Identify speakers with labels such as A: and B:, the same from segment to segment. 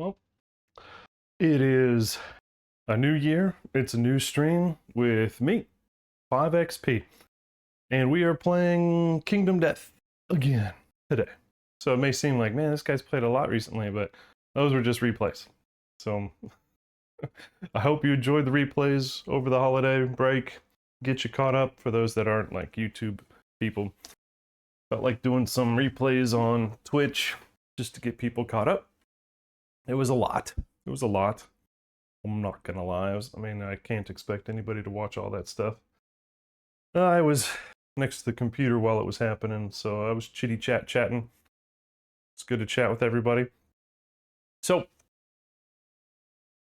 A: Well, it is a new year. It's a new stream with me, 5XP. And we are playing Kingdom Death again today. So it may seem like, man, this guy's played a lot recently, but those were just replays. So I hope you enjoyed the replays over the holiday break. Get you caught up for those that aren't like YouTube people. Felt like doing some replays on Twitch just to get people caught up. It was a lot. It was a lot. I'm not gonna lie. I can't expect anybody to watch all that stuff. I was next to the computer while it was happening, so I was chatting. It's good to chat with everybody. So,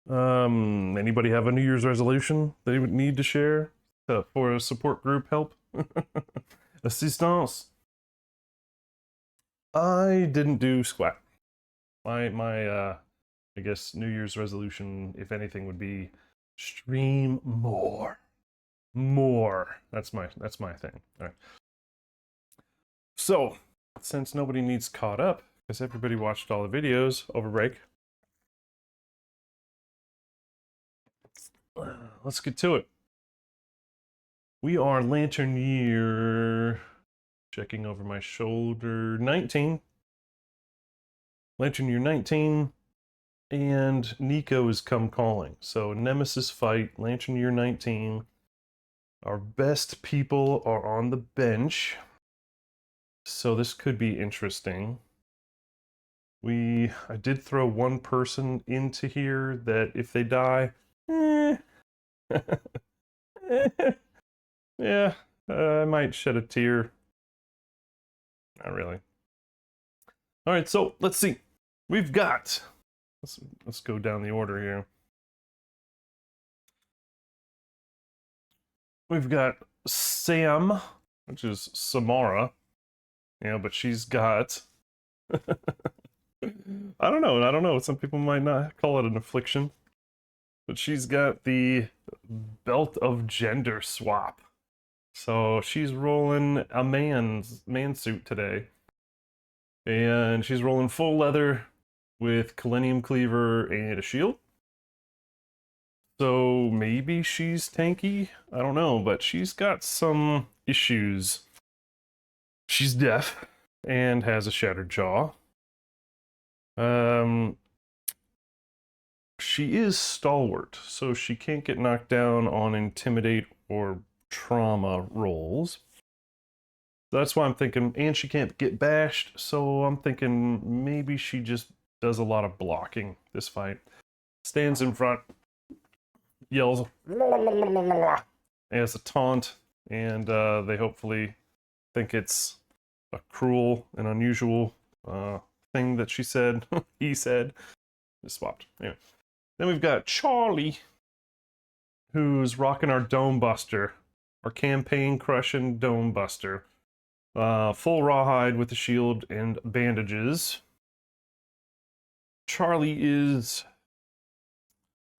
A: anybody have a New Year's resolution they would need to share for a support group help? Assistance. I didn't do squat. I guess New Year's resolution, if anything, would be stream more. More. That's my thing. All right. So, since nobody needs caught up, because everybody watched all the videos over break, let's get to it. We are Lantern Year, checking over my shoulder, 19. Lantern Year 19, and Nico is come calling. So, Nemesis fight, Lantern Year 19. Our best people are on the bench. So this could be interesting. I did throw one person into here that if they die, yeah, I might shed a tear. Not really. All right, so let's see. We've got, let's go down the order here. We've got Sam, which is Samara. Yeah, but she's got I don't know. Some people might not call it an affliction. But she's got the belt of gender swap. So she's rolling a man suit today. And she's rolling full leather with Calenium Cleaver and a shield. So maybe she's tanky? I don't know, but she's got some issues. She's deaf and has a shattered jaw. She is stalwart, so she can't get knocked down on intimidate or trauma rolls. That's why I'm thinking, and she can't get bashed, so I'm thinking maybe she just does a lot of blocking this fight. Stands in front, yells as a taunt, and they hopefully think it's a cruel and unusual thing that she said, he said. Just swapped. Anyway. Then we've got Charlie, who's rocking our Dome Buster, our campaign crushing Dome Buster. Full rawhide with the shield and bandages. Charlie is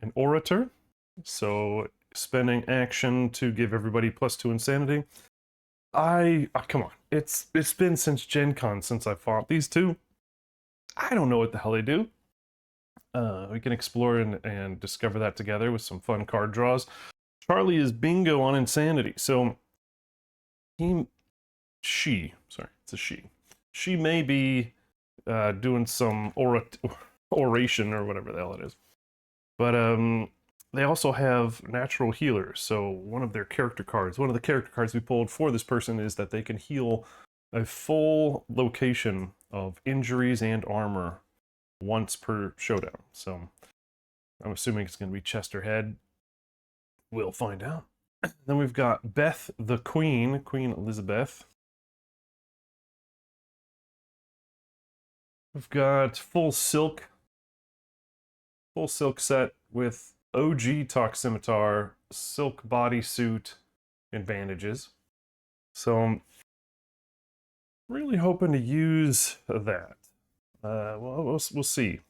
A: an orator, so spending action to give everybody +2 insanity. Come on, it's been since Gen Con since I fought these two. I don't know what the hell they do. We can explore and discover that together with some fun card draws. Charlie is bingo on insanity, so she may be doing some oration or whatever the hell it is. But they also have natural healers, so one of the character cards we pulled for this person is that they can heal a full location of injuries and armor once per showdown. So I'm assuming it's going to be chest or head. We'll find out. Then we've got Beth the Queen, Queen Elizabeth. We've got full silk set with OG Talk Scimitar, silk bodysuit, and bandages. So I'm really hoping to use that. We'll see.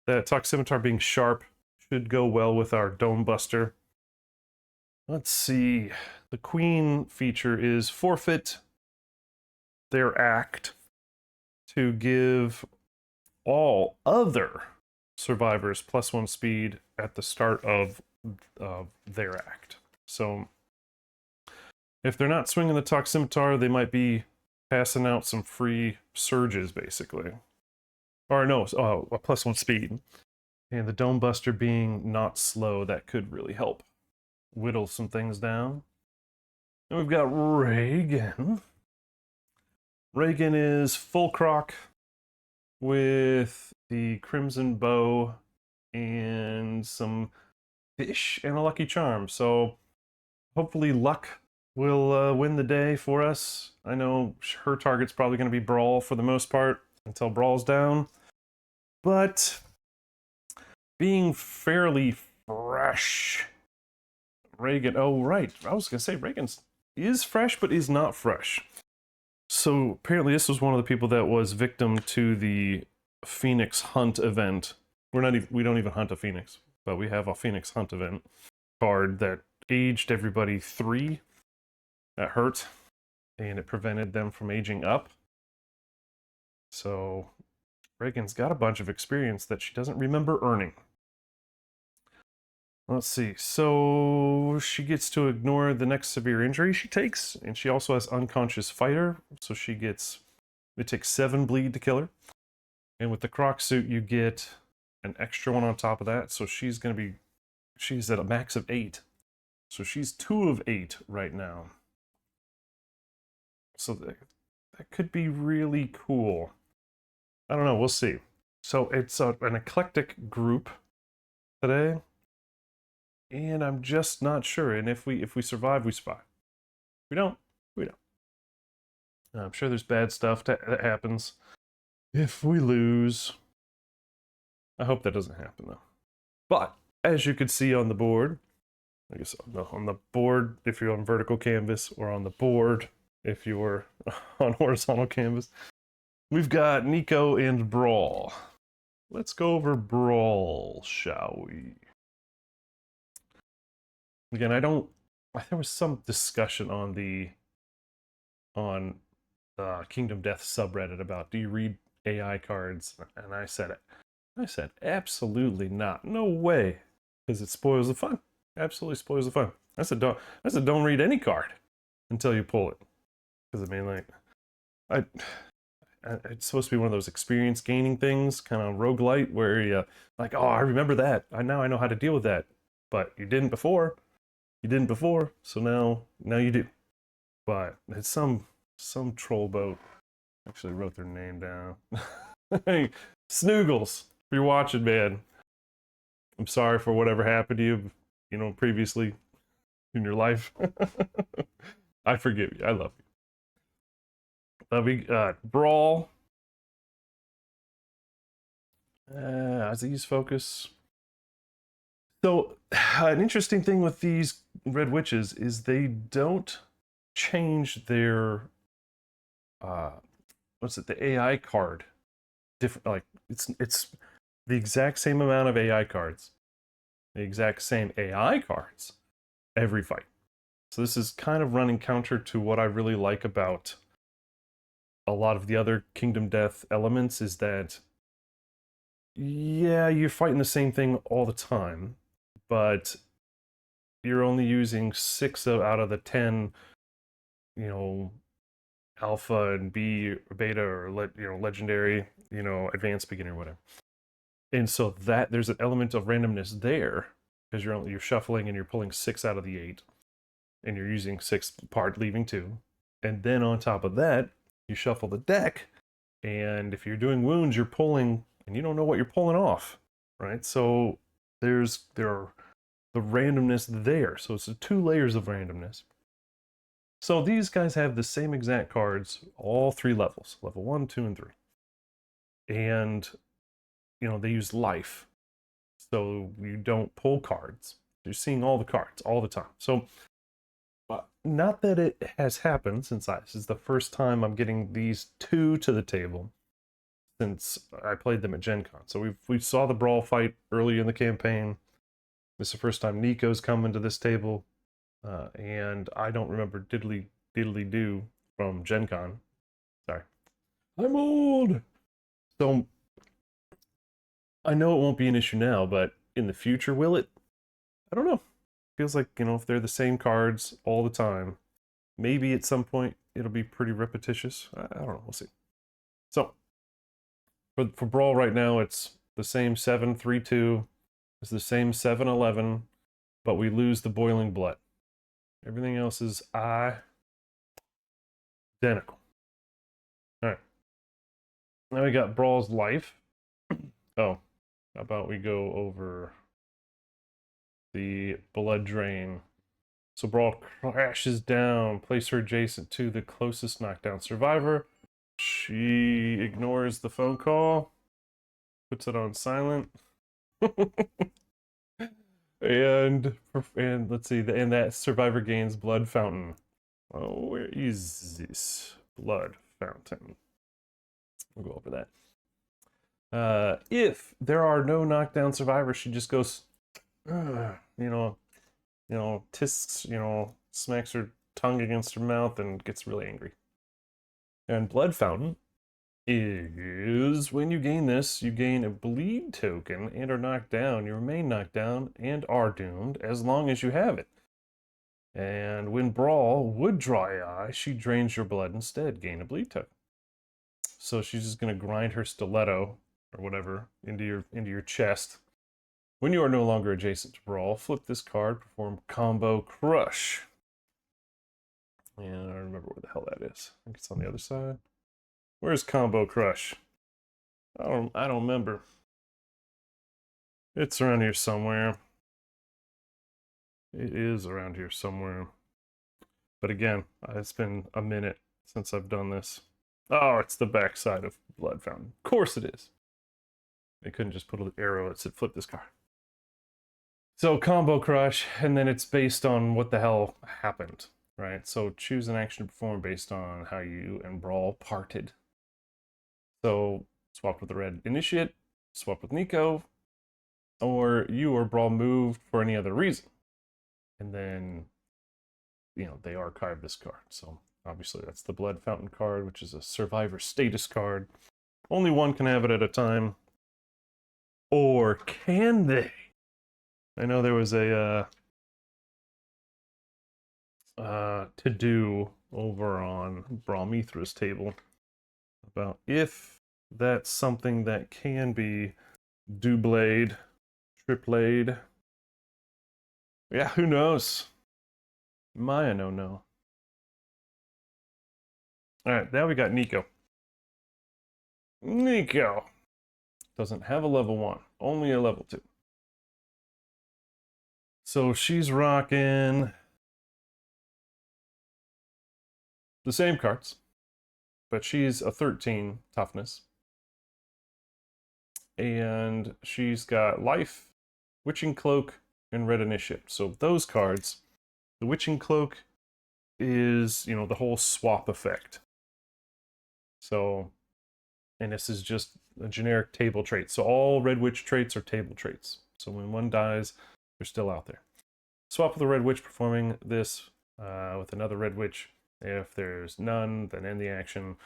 A: That Talk Scimitar being sharp should go well with our Dome Buster. Let's see. The Queen feature is forfeit their act to give all other survivors +1 speed at the start of their act. So if they're not swinging the Talk Scimitar, they might be passing out some free surges, basically. Or no, a +1 speed. And the Dome Buster being not slow, that could really help whittle some things down. And we've got Reagan. Reagan is full Croc with the Crimson Bow and some fish and a Lucky Charm. So hopefully luck will win the day for us. I know her target's probably going to be Braal for the most part until Braal's down. But being fairly fresh, Reagan, oh right, I was going to say Reagan is fresh but is not fresh. So apparently this was one of the people that was victim to the Phoenix Hunt event. We don't even hunt a Phoenix, but we have a Phoenix Hunt event card that aged everybody 3. That hurt, and it prevented them from aging up. So Reagan's got a bunch of experience that she doesn't remember earning. Let's see, so she gets to ignore the next severe injury she takes, and she also has Unconscious Fighter, so it takes 7 bleed to kill her. And with the Croc suit, you get an extra 1 on top of that, so she's at a max of 8. So she's 2 of 8 right now. So that could be really cool. I don't know, we'll see. So it's an eclectic group today, and I'm just not sure. And if we survive, we survive. If we don't, we don't. I'm sure there's bad stuff that happens if we lose. I hope that doesn't happen though. But as you can see on the board, I guess on the board if you're on vertical canvas, or on the board if you're on horizontal canvas, we've got Nico and Braal. Let's go over Braal, shall we? Again, there was some discussion on the Kingdom Death subreddit about, do you read AI cards? And I said absolutely not. No way. Because it spoils the fun. Absolutely spoils the fun. I said don't read any card until you pull it. Because I mean, like, it's supposed to be one of those experience gaining things, kind of roguelite, where you like, oh, I remember that. Now I know how to deal with that. But you didn't before. So now you do. But it's some troll boat. Actually wrote their name down. Hey, Snoogles, if you're watching, man, I'm sorry for whatever happened to you, previously in your life. I forgive you. I love you. Braal. As I use focus. So, an interesting thing with these Red Witches is they don't change their, the AI card. Different, like, it's the exact same amount of AI cards. The exact same AI cards every fight. So this is kind of running counter to what I really like about a lot of the other Kingdom Death elements, is that, yeah, you're fighting the same thing all the time, but you're only using 6 out of the 10, alpha and beta, or legendary, advanced beginner, whatever. And so that there's an element of randomness there, because you're shuffling and you're pulling 6 out of the 8, and you're using 6 part, leaving 2, and then on top of that, you shuffle the deck, and if you're doing wounds, you're pulling, and you don't know what you're pulling off, right? So there are the randomness there. So it's 2 layers of randomness. So these guys have the same exact cards, all 3 levels, level 1, 2, and 3. And, they use life. So you don't pull cards. You're seeing all the cards all the time. So not that it has happened since this is the first time I'm getting these 2 to the table since I played them at Gen Con. So we saw the Braal fight early in the campaign. This is the first time Nico's coming to this table, and I don't remember diddly do from Gen Con. Sorry, I'm old. So I know it won't be an issue now, but in the future, will it? I don't know. Feels like, if they're the same cards all the time, maybe at some point it'll be pretty repetitious. I don't know. We'll see. So, for Brawl right now, it's the same 7-3-2. It's the same 7-11, but we lose the boiling blood. Everything else is identical. All right. Now we got Brawl's life. Oh, how about we go over the blood drain. So Brawl crashes down, place her adjacent to the closest knockdown survivor. She ignores the phone call, puts it on silent. and let's see, and that survivor gains blood fountain. Oh, where is this blood fountain? We'll go over that. If there are no knockdown survivors, she just goes, tisks, smacks her tongue against her mouth and gets really angry. And blood fountain is when you gain this, you gain a bleed token and are knocked down. You remain knocked down and are doomed as long as you have it. And when Brawl would dry eye, she drains your blood instead, gain a bleed token. So she's just gonna grind her stiletto or whatever into your chest. When you are no longer adjacent to Brawl, flip this card, perform Combo Crush. And I don't remember where the hell that is. I think it's on the other side. Where's Combo Crush? I don't remember. It's around here somewhere. It is around here somewhere. But again, it's been a minute since I've done this. Oh, it's the backside of Blood Fountain. Of course it is. They couldn't just put an arrow that said flip this card. So Combo Crush, and then it's based on what the hell happened, right? So choose an action to perform based on how you and Brawl parted. So swap with the red initiate, swap with Nico, or you or Brawl moved for any other reason. And then, they archive this card. So obviously that's the Blood Fountain card, which is a survivor status card. Only one can have it at a time. Or can they? I know there was a to-do over on Brawl Mithra's table about if that's something that can be do-blade, tripblade. Yeah, who knows? Maya no. Alright, now we got Nico. Nico doesn't have a level 1, only a level 2. So she's rocking the same cards, but she's a 13 toughness. And she's got life, Witching Cloak, and Red Initiate. So those cards, the Witching Cloak is, the whole swap effect. So, and this is just a generic table trait. So all Red Witch traits are table traits. So when one dies, they're still out there. Swap with a Red Witch performing this with another Red Witch. If there's none, then end the action.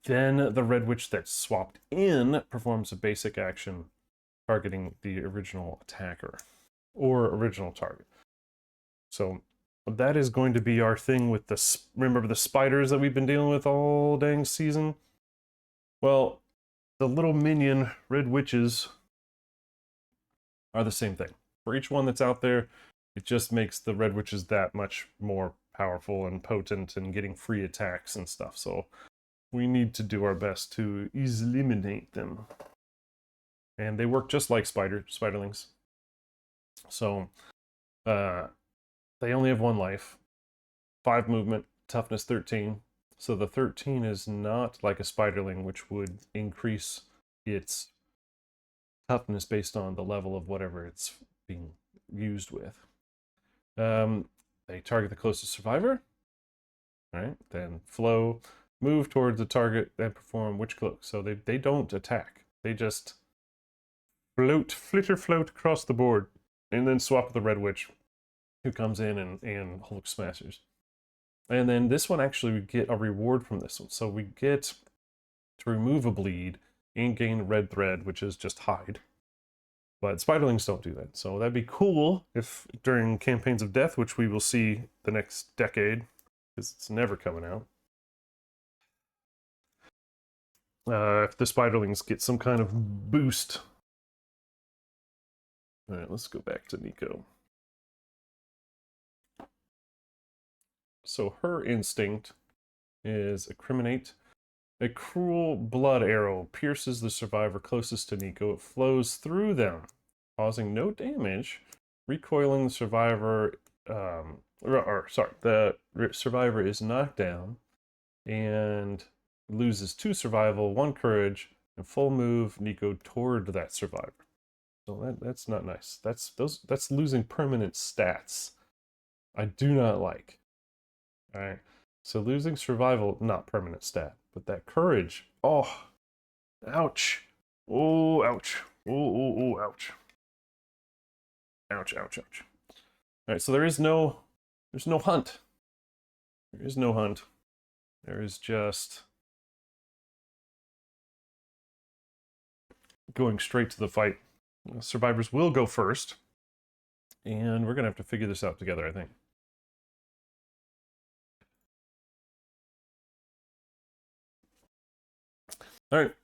A: Then the Red Witch that's swapped in performs a basic action targeting the original attacker or original target. So that is going to be our thing with remember the spiders that we've been dealing with all dang season? Well, the little minion Red Witches are the same thing. For each one that's out there, it just makes the Red Witches that much more powerful and potent and getting free attacks and stuff. So we need to do our best to eliminate them. And they work just like spiderlings. So they only have 1 life, 5 movement, toughness 13. So the 13 is not like a spiderling, which would increase its toughness based on the level of whatever it's being used with. They target the closest survivor. All right, then flow, move towards the target, and perform Witch Cloak. So they don't attack. They just flitter float across the board, and then swap with the Red Witch, who comes in and Hulk smashes. And then this one actually we get a reward from this one. So we get to remove a bleed and gain red thread, which is just hide. But spiderlings don't do that. So that'd be cool if during campaigns of death, which we will see the next decade, because it's never coming out, if the spiderlings get some kind of boost. All right, let's go back to Nico. So her instinct is Acriminate. A cruel blood arrow pierces the survivor closest to Nico. It flows through them, causing no damage, recoiling the survivor. The survivor is knocked down and loses 2 survival, 1 courage, and full move Nico toward that survivor. So that's not nice. That's losing permanent stats. I do not like. All right. So losing survival, not permanent stat, but that courage. Oh, ouch. Oh, ouch. Oh, ouch. Ouch, ouch, ouch. All right, so there's no hunt. There is no hunt. There is just going straight to the fight. Survivors will go first, and we're gonna have to figure this out together, I think. All right,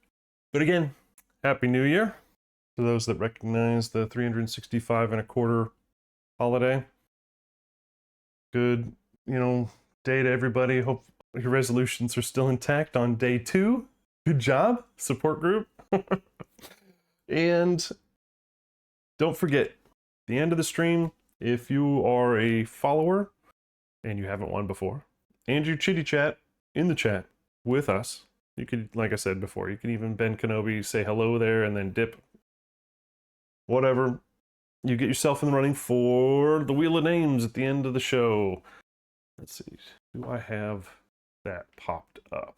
A: but again, Happy New Year to those that recognize the 365 and a quarter holiday. Good, day to everybody. Hope your resolutions are still intact on day 2. Good job, support group. And don't forget, the end of the stream, if you are a follower and you haven't won before, and you chitty chat in the chat with us, you could, like I said before, you can even Ben Kenobi, say hello there and then dip. Whatever. You get yourself in the running for the Wheel of Names at the end of the show. Let's see. Do I have that popped up?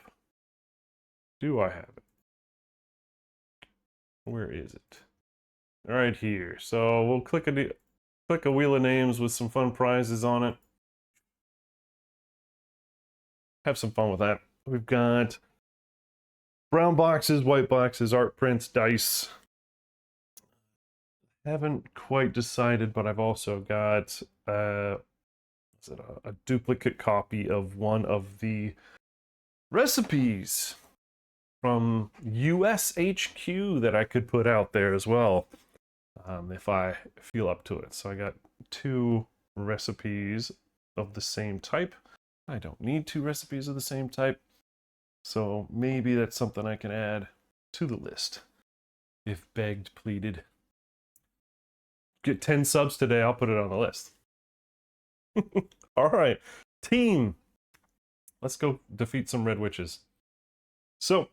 A: Do I have it? Where is it? Right here. So we'll click a Wheel of Names with some fun prizes on it. Have some fun with that. We've got brown boxes, white boxes, art prints, dice. Haven't quite decided, but I've also got a duplicate copy of one of the recipes from US HQ that I could put out there as well, if I feel up to it. So I got 2 recipes of the same type. I don't need 2 recipes of the same type, so maybe that's something I can add to the list, if begged, pleaded. Get 10 subs today, I'll put it on the list. All right, team. Let's go defeat some red witches. So,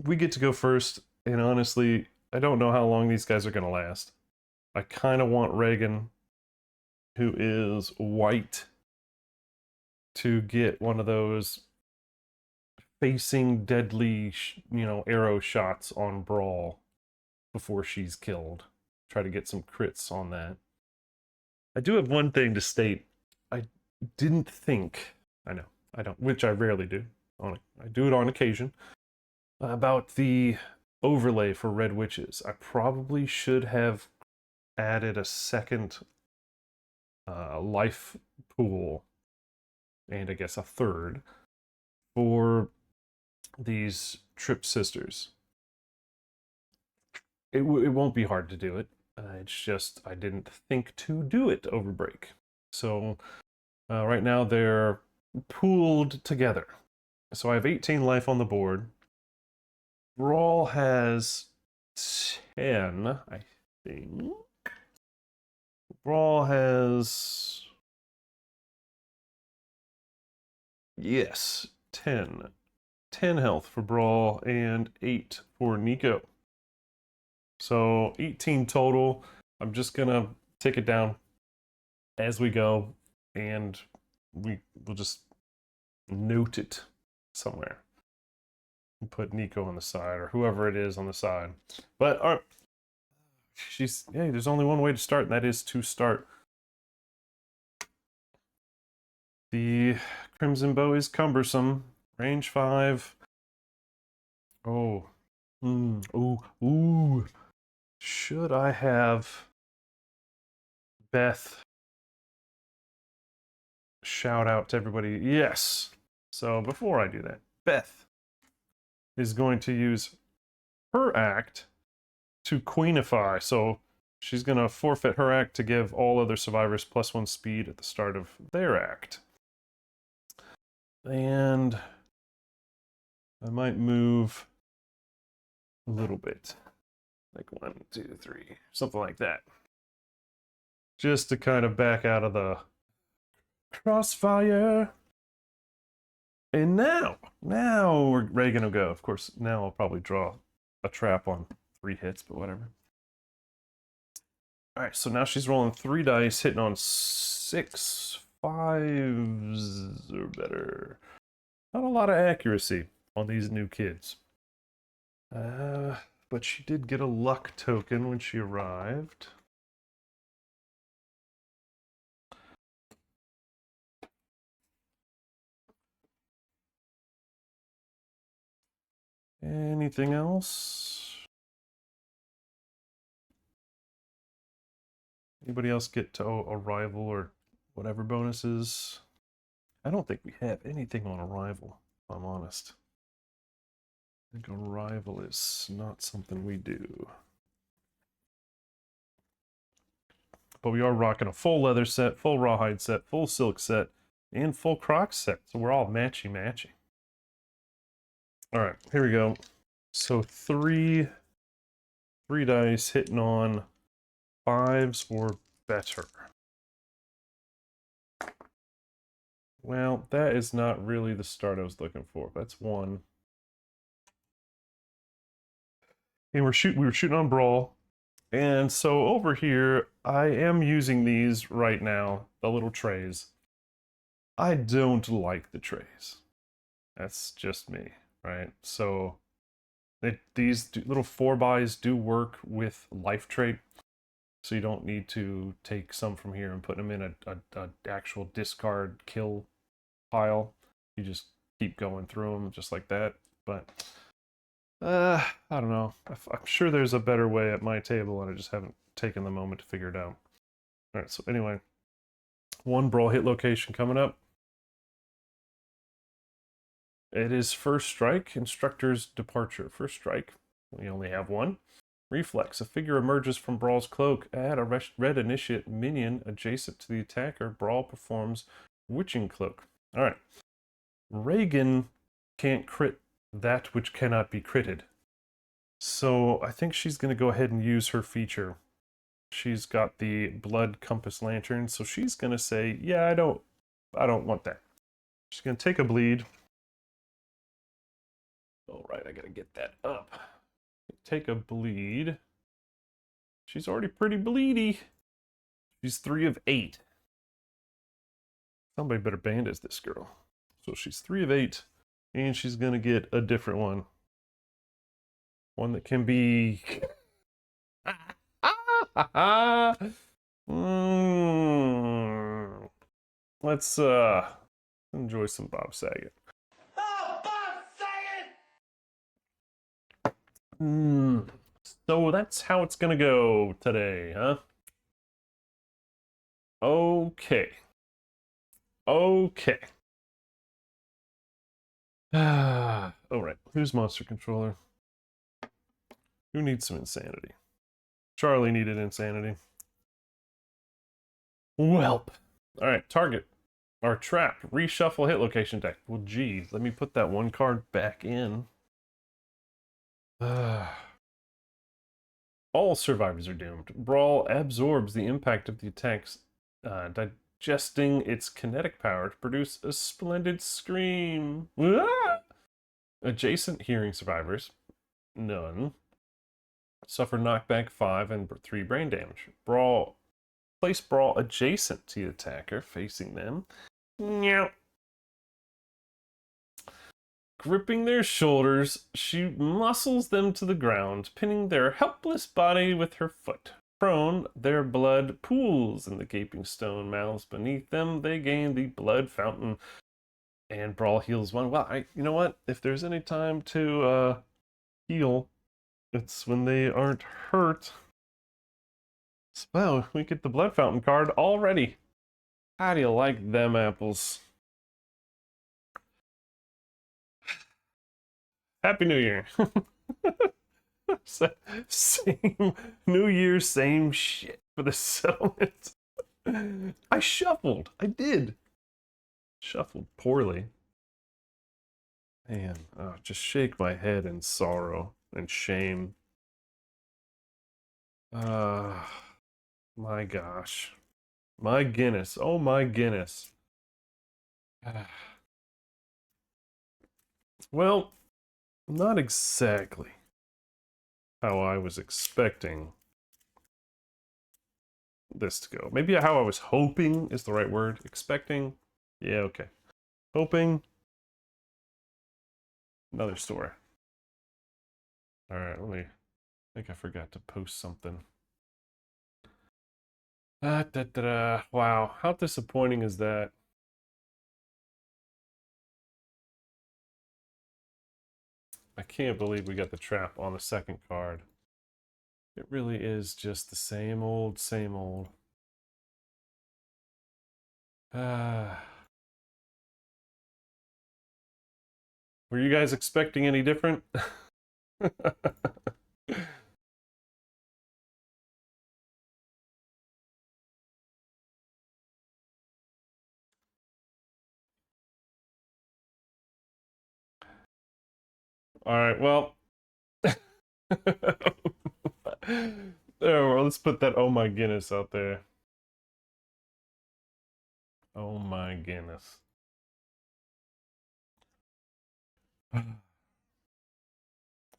A: we get to go first, and honestly, I don't know how long these guys are going to last. I kind of want Reagan, who is white, to get one of those facing deadly, arrow shots on Braal before she's killed. Try to get some crits on that. I do have one thing to state. I didn't think, I don't, which I rarely do. I do it on occasion, about the overlay for red witches. I probably should have added a second life pool, and I guess a third, for these Trip Sisters. It won't be hard to do it. It's just I didn't think to do it over break. So right now they're pooled together. So I have 18 life on the board. Braal has 10, I think. Braal has... Yes, 10. 10 health for Braal and 8 for Nico. So 18 total. I'm just gonna take it down as we go, and we'll just note it somewhere. And put Nico on the side, or whoever it is on the side. But hey, there's only one way to start, and that is to start. The Crimson Bow is cumbersome. Range 5. Oh. Ooh. Should I have Beth shout out to everybody? Yes. So before I do that, Beth is going to use her act to queenify. So she's going to forfeit her act to give all other survivors +1 speed at the start of their act. And I might move a little bit. Like 1, 2, 3, something like that. Just to kind of back out of the crossfire. And now we're ready to go. Of course, now I'll probably draw a trap on 3 hits, but whatever. All right, so now she's rolling 3 dice, hitting on 6 5s or better. Not a lot of accuracy on these new kids. But she did get a luck token when she arrived. Anything else? Anybody else get to arrival or whatever bonuses? I don't think we have anything on arrival, if I'm honest. I think arrival is not something we do. But we are rocking a full leather set, full rawhide set, full silk set, and full Croc set. So we're all matchy-matchy. All right, here we go. So three dice hitting on 5s or better. Well, that is not really the start I was looking for. That's 1. And we were shooting on Brawl. And so over here, I am using these right now, the little trays. I don't like the trays. That's just me, right? So these little 4x do work with life trait. So you don't need to take some from here and put them in a actual discard kill pile. You just keep going through them just like that. But I don't know. I'm sure there's a better way at my table, and I just haven't taken the moment to figure it out. All right, so anyway, 1 Brawl hit location coming up. It is first strike, instructor's departure. First strike, we only have 1. Reflex, a figure emerges from Brawl's cloak. Add a red initiate minion adjacent to the attacker. Brawl performs witching cloak. All right. Reagan can't crit that which cannot be critted. So I think she's going to go ahead and use her feature. She's got the blood compass lantern, so she's going to say, yeah, I don't want that. She's going to take a bleed. All right, I got to get that up. Take a bleed. She's already pretty bleedy. She's 3 of 8. Somebody better bandage this girl. So she's 3 of 8, and she's gonna get a different one. One that can be. Let's enjoy some Bob Saget. Oh, Bob Saget! So that's how it's gonna go today, huh? Okay. Okay. All right. Who's monster controller? Who needs some insanity? Charlie needed insanity. Welp. All right. Target. Our trap. Reshuffle hit location deck. Well, geez. Let me put that 1 card back in. All survivors are doomed. Brawl absorbs the impact of the attacks, digesting its kinetic power to produce a splendid scream. Ah! Adjacent hearing survivors, none, suffer knockback 5 and 3 brain damage. Place Brawl adjacent to the attacker, facing them. Meow. Gripping their shoulders, she muscles them to the ground, pinning their helpless body with her foot. Prone, their blood pools in the gaping stone mouths beneath them. They gain the blood fountain, and Brawl heals 1. Well, you know what? If there's any time to heal, It's when they aren't hurt. So, we get the Blood Fountain card already. How do you like them apples? Happy New Year. Same New Year, same shit for the settlement. I shuffled. I did. Shuffled poorly. Man, just shake my head in sorrow and shame. My gosh. My Guinness. Oh my Guinness. Well, not exactly how I was expecting this to go. Maybe how I was hoping is the right word. Expecting? Yeah, okay. Hoping. Another story. Alright, I think I forgot to post something. Wow, how disappointing is that? I can't believe we got the trap on the second card. It really is just the same old, same old. Were you guys expecting any different? Alright, well. Well, let's put that oh my Guinness out there. Oh my Guinness.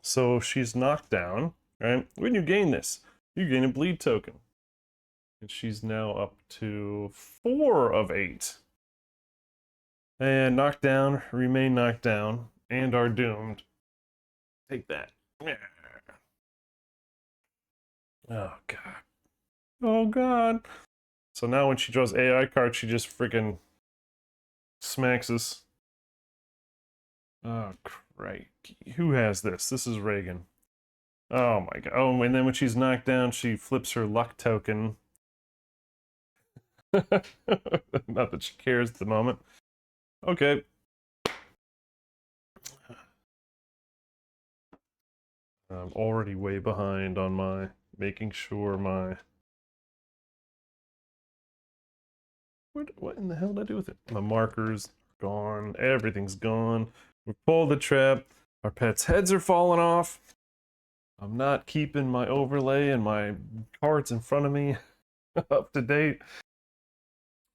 A: So she's knocked down, right? When you gain this, you gain a bleed token. And she's now up to 4 of 8. And knocked down, remain knocked down, and are doomed. Take that. Oh, God. Oh, God. So now when she draws AI cards, she just freaking smacks us. Oh, crikey. Who has this? This is Reagan. Oh, my God. Oh, and then when she's knocked down, she flips her luck token. Not that she cares at the moment. Okay. I'm already way behind on my making sure my... What in the hell did I do with it? My markers gone. Everything's gone. We pulled the trap. Our pets' heads are falling off. I'm not keeping my overlay and my cards in front of me up to date.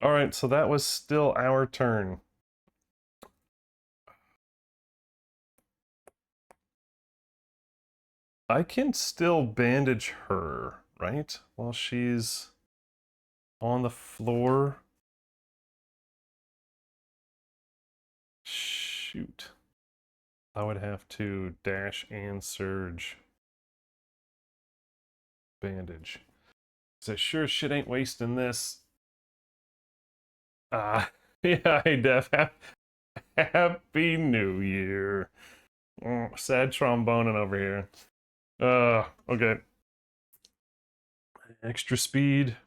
A: Alright, so that was still our turn. I can still bandage her, right? While she's on the floor. Shoot. I would have to dash and surge. Bandage. So sure shit ain't wasting this. Yeah, I def. Happy New Year. Sad tromboning over here. Okay. Extra speed.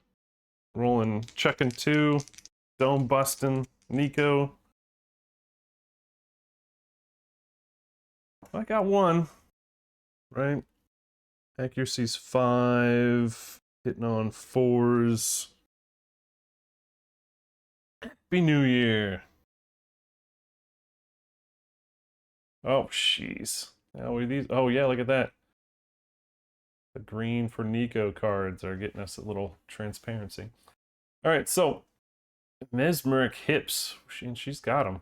A: Rolling, checking 2. Dome busting. Nico. I got 1. Right? Accuracy's 5. Hitting on 4s. Happy New Year. Oh, jeez. Now are these? Oh, yeah, look at that. The green for Nico cards are getting us a little transparency. All right, so Mesmeric Hips. She's got them.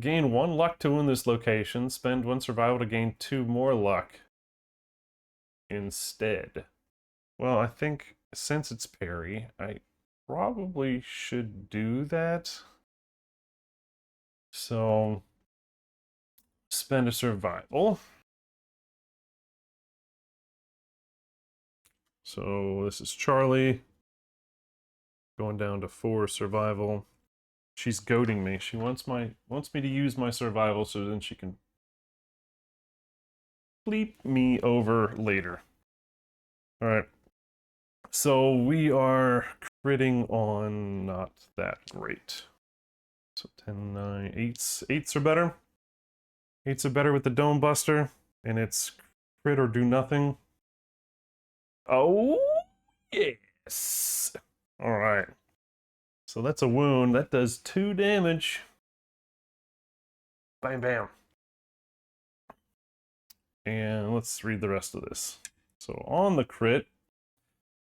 A: Gain 1 luck to win this location. Spend 1 survival to gain 2 more luck instead. Well, I think since it's parry, I probably should do that. So, spend a survival. So this is Charlie. Going down to 4 survival. She's goading me. She wants me to use my survival so then she can bleep me over later. All right. So we are critting on not that great. So 10, 9, 8s. 8s are better. 8s are better with the Dome Buster. And it's crit or do nothing. Oh, yes. All right. So that's a wound. That does 2 damage. Bam, bam. And let's read the rest of this. So on the crit,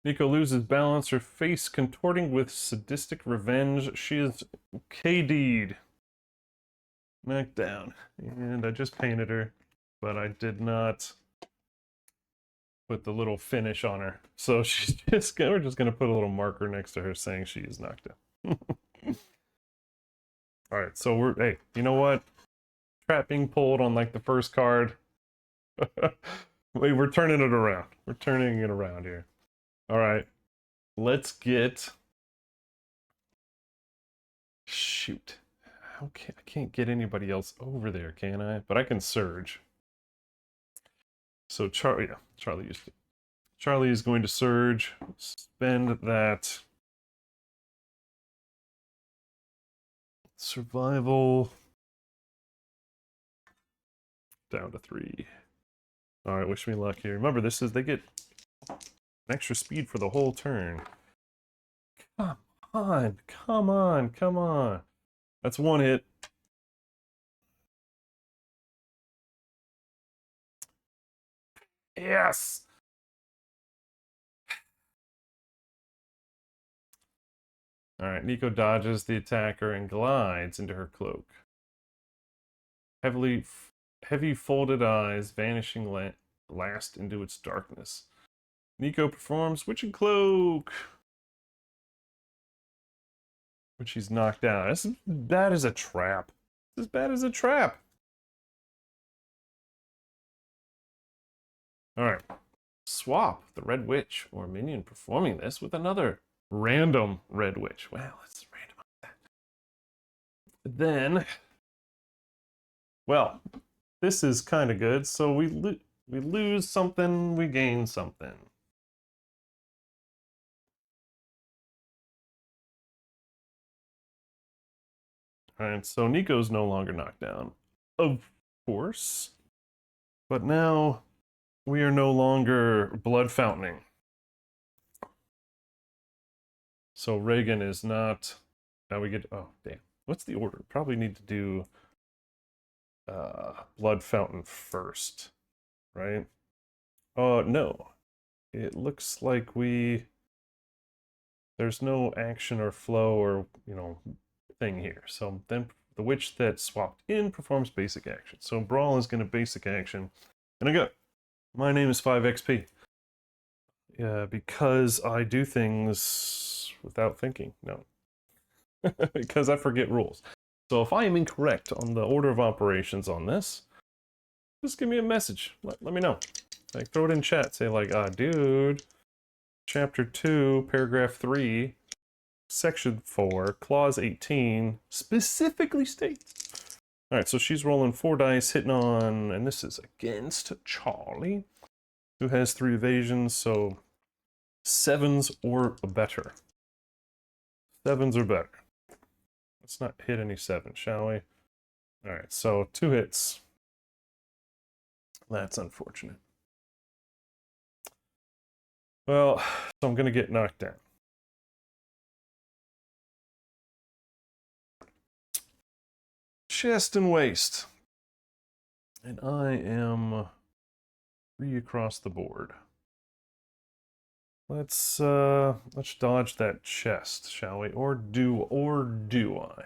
A: Nico loses balance, her face contorting with sadistic revenge. She is KD'd. Knocked down. And I just painted her, but I did not put the little finish on her. So she's just, we're just going to put a little marker next to her saying she is knocked down. Alright, so we're, hey, you know what? Trap being pulled on like the first card. We're turning it around. We're turning it around here. Alright. Let's get... Shoot. I can't get anybody else over there, can I? But I can surge. So Charlie used to. Charlie is going to surge. Spend that survival down to 3. All right, wish me luck here. Remember, this is, they get an extra speed for the whole turn. Come on, come on, come on. That's 1 hit. Yes! All right, Nico dodges the attacker and glides into her cloak. Heavy folded eyes vanishing last into its darkness. Nico performs Witching Cloak, which he's knocked out. This is as bad as a trap. This is as bad as a trap. All right. Swap the Red Witch or minion performing this with another random Red Witch. Well, let's randomize that. Then, well, this is kind of good. So we lose something, we gain something. All right, so Nico's no longer knocked down, of course. But now we are no longer blood fountaining. So Reagan is not. Now we get. Oh, damn. What's the order? Probably need to do blood fountain first, right? Oh, no. It looks like there's no action or flow or, thing here. So then the witch that swapped in performs basic action. So Braal is going to basic action. And I go, my name is 5XP. Because I do things without thinking. No. Because I forget rules. So if I am incorrect on the order of operations on this, just give me a message. Let me know. Like, throw it in chat. Say like, dude, chapter 2, paragraph 3, section 4, clause 18, specifically states. All right, so she's rolling 4 dice, hitting on, and this is against Charlie, who has 3 evasions, so 7s or better. 7s or better. Let's not hit any 7s, shall we? All right, so 2 hits. That's unfortunate. Well, so I'm going to get knocked down. Chest and waist. And I am 3 across the board. Let's dodge that chest, shall we? Or do I?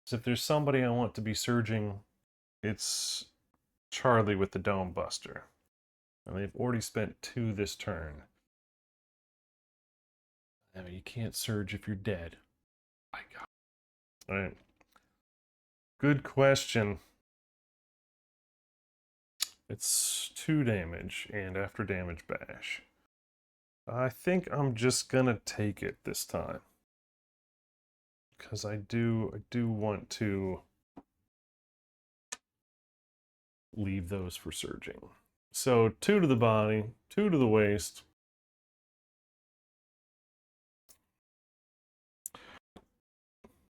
A: So if there's somebody I want to be surging, it's Charlie with the Dome Buster. And they've already spent 2 this turn. I mean, you can't surge if you're dead. My God. All right. Good question. It's 2 damage and after damage bash. I think I'm just gonna take it this time. Because I do want to leave those for surging. So 2 to the body, 2 to the waist.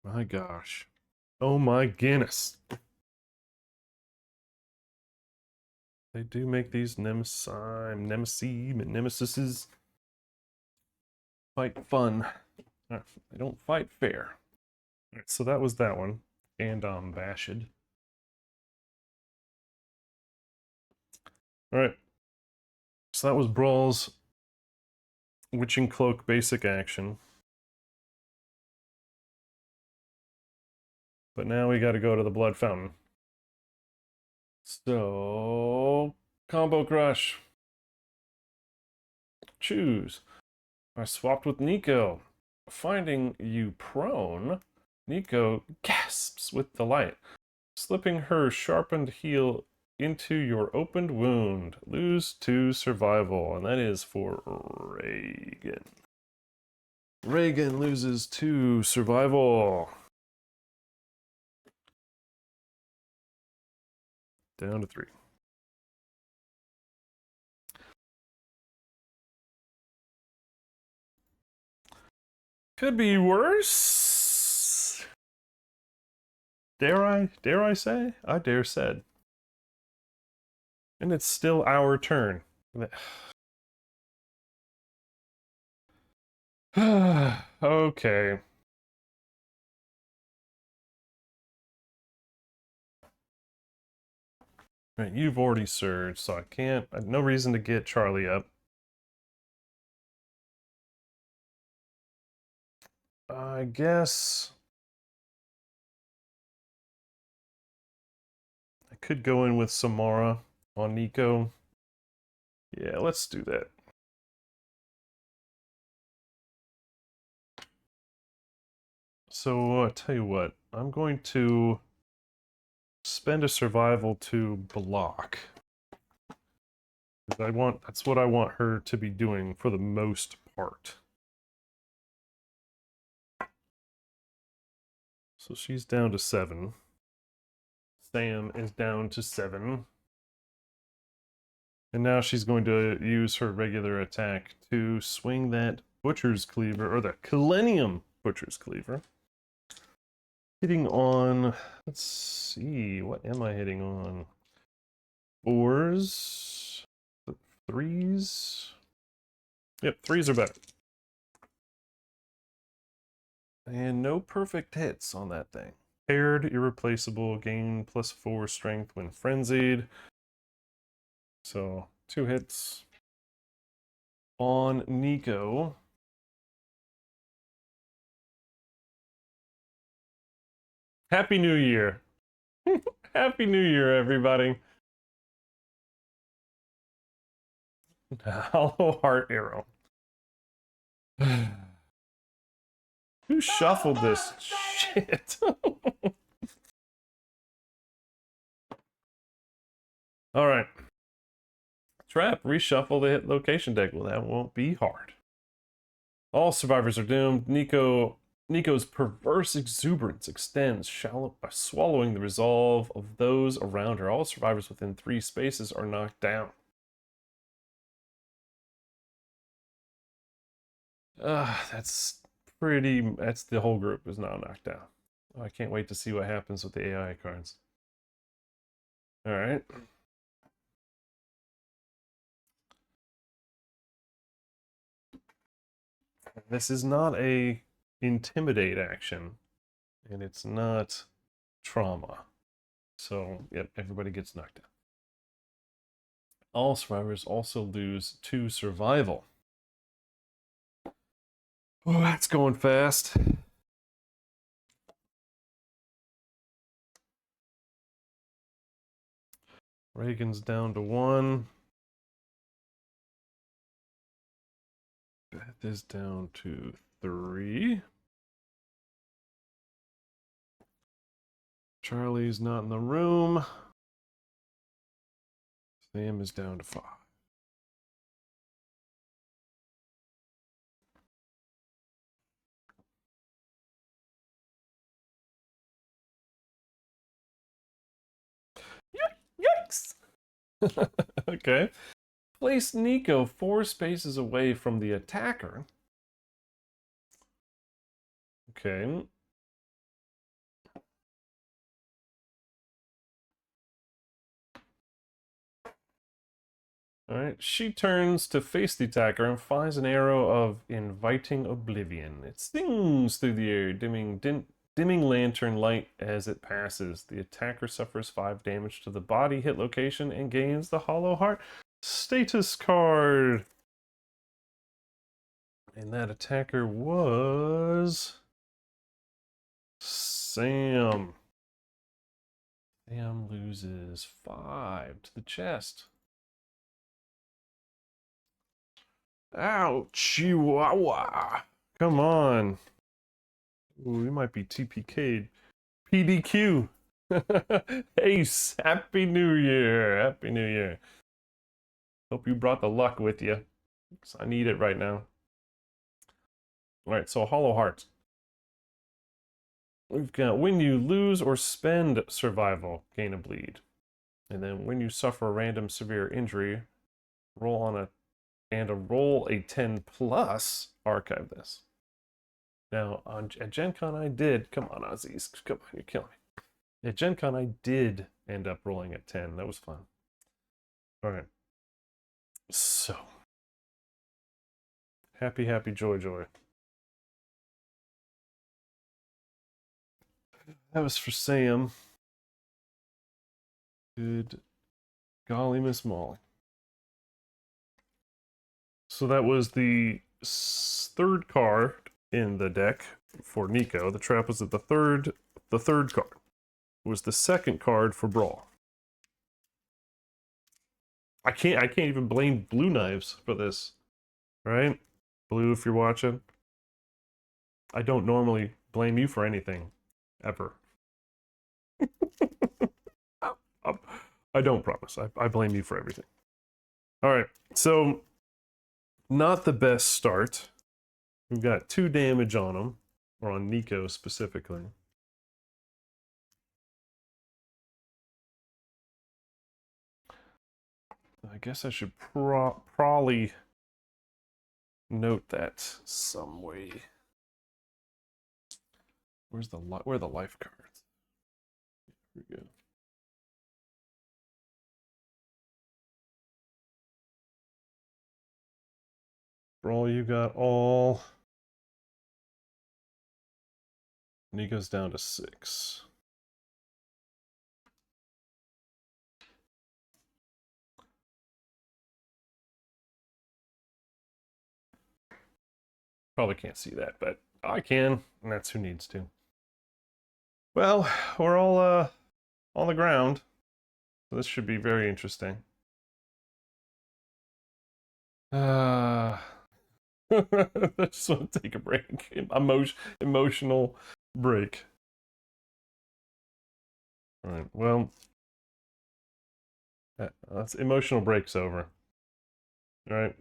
A: My gosh. Oh my Guinness. They do make these nemesises fight fun. They don't fight fair. All right, so that was that one. And bashed. Alright. So that was Braal's Witching Cloak basic action. But now we gotta go to the Blood Fountain. So combo crush. Choose. I swapped with Nico. Finding you prone, Nico gasps with delight, slipping her sharpened heel into your opened wound. Lose 2 survival, and that is for Reagan. Reagan loses 2 survival. Down to 3. Could be worse. Dare I say? I dare said. And it's still our turn. Okay. Right, you've already surged, so I have no reason to get Charlie up. I guess I could go in with Samara on Nico. Yeah, let's do that. So, I'll tell you what, I'm going to spend a survival to block. That's what I want her to be doing for the most part. So she's down to 7. Sam is down to 7. And now she's going to use her regular attack to swing that Butcher's Cleaver, or the Millennium Butcher's Cleaver. Hitting on, let's see, what am I hitting on? 4s, 3s. Yep, 3s are better. And no perfect hits on that thing. Paired, irreplaceable, gain +4 strength when frenzied. So 2 hits on Nico. Happy New Year. Happy New Year, everybody. Hollow Heart Arrow. Who shuffled this shit? All right. Trap, reshuffle the hit location deck. Well, that won't be hard. All survivors are doomed. Nico's perverse exuberance extends, swallowing the resolve of those around her. All survivors within 3 spaces are knocked down. That's the whole group is now knocked down. Oh, I can't wait to see what happens with the AI cards. All right. This is not a intimidate action, and it's not trauma. So, yep, everybody gets knocked down. All survivors also lose 2 survival. Oh, that's going fast. Reagan's down to 1. Beth is down to 3. Charlie's not in the room. Sam is down to 5. Yikes! Okay. Place Nico 4 spaces away from the attacker. Okay. Alright, she turns to face the attacker and fires an arrow of inviting oblivion. It stings through the air, dimming lantern light as it passes. The attacker suffers 5 damage to the body hit location and gains the Hollow Heart status card. And that attacker was Sam. Sam loses 5 to the chest. Ow, Chihuahua. Come on. Ooh, we might be TPK'd. PDQ. Ace. Happy New Year. Happy New Year. Hope you brought the luck with you, because I need it right now. Alright, so Hollow Heart. We've got when you lose or spend survival, gain a bleed. And then when you suffer a random severe injury, roll a 10 plus, archive this. Now, at Gen Con I did, come on Aussies, come on, you're killing me. At Gen Con I did end up rolling at 10, that was fun. Alright. So. Happy, happy, joy, joy. That was for Sam. Good golly, Miss Molly. So that was the 3rd card in the deck for Nico. The trap was at the third card. It was the 2nd card for Braal. I can't even blame Blue Knives for this. Right? Blue, if you're watching. I don't normally blame you for anything. Ever. I don't promise. I blame you for everything. Alright, so not the best start. We've got 2 damage on him, or on Nico specifically. I guess I should probably note that some way. Where are the life cards? Here we go. Braal, you got all. Nico's down to 6. Probably can't see that, but I can, and that's who needs to. Well, we're all on the ground, so this should be very interesting. I just want to take a break. Emotional break. All right, well, that's emotional break's over. All right.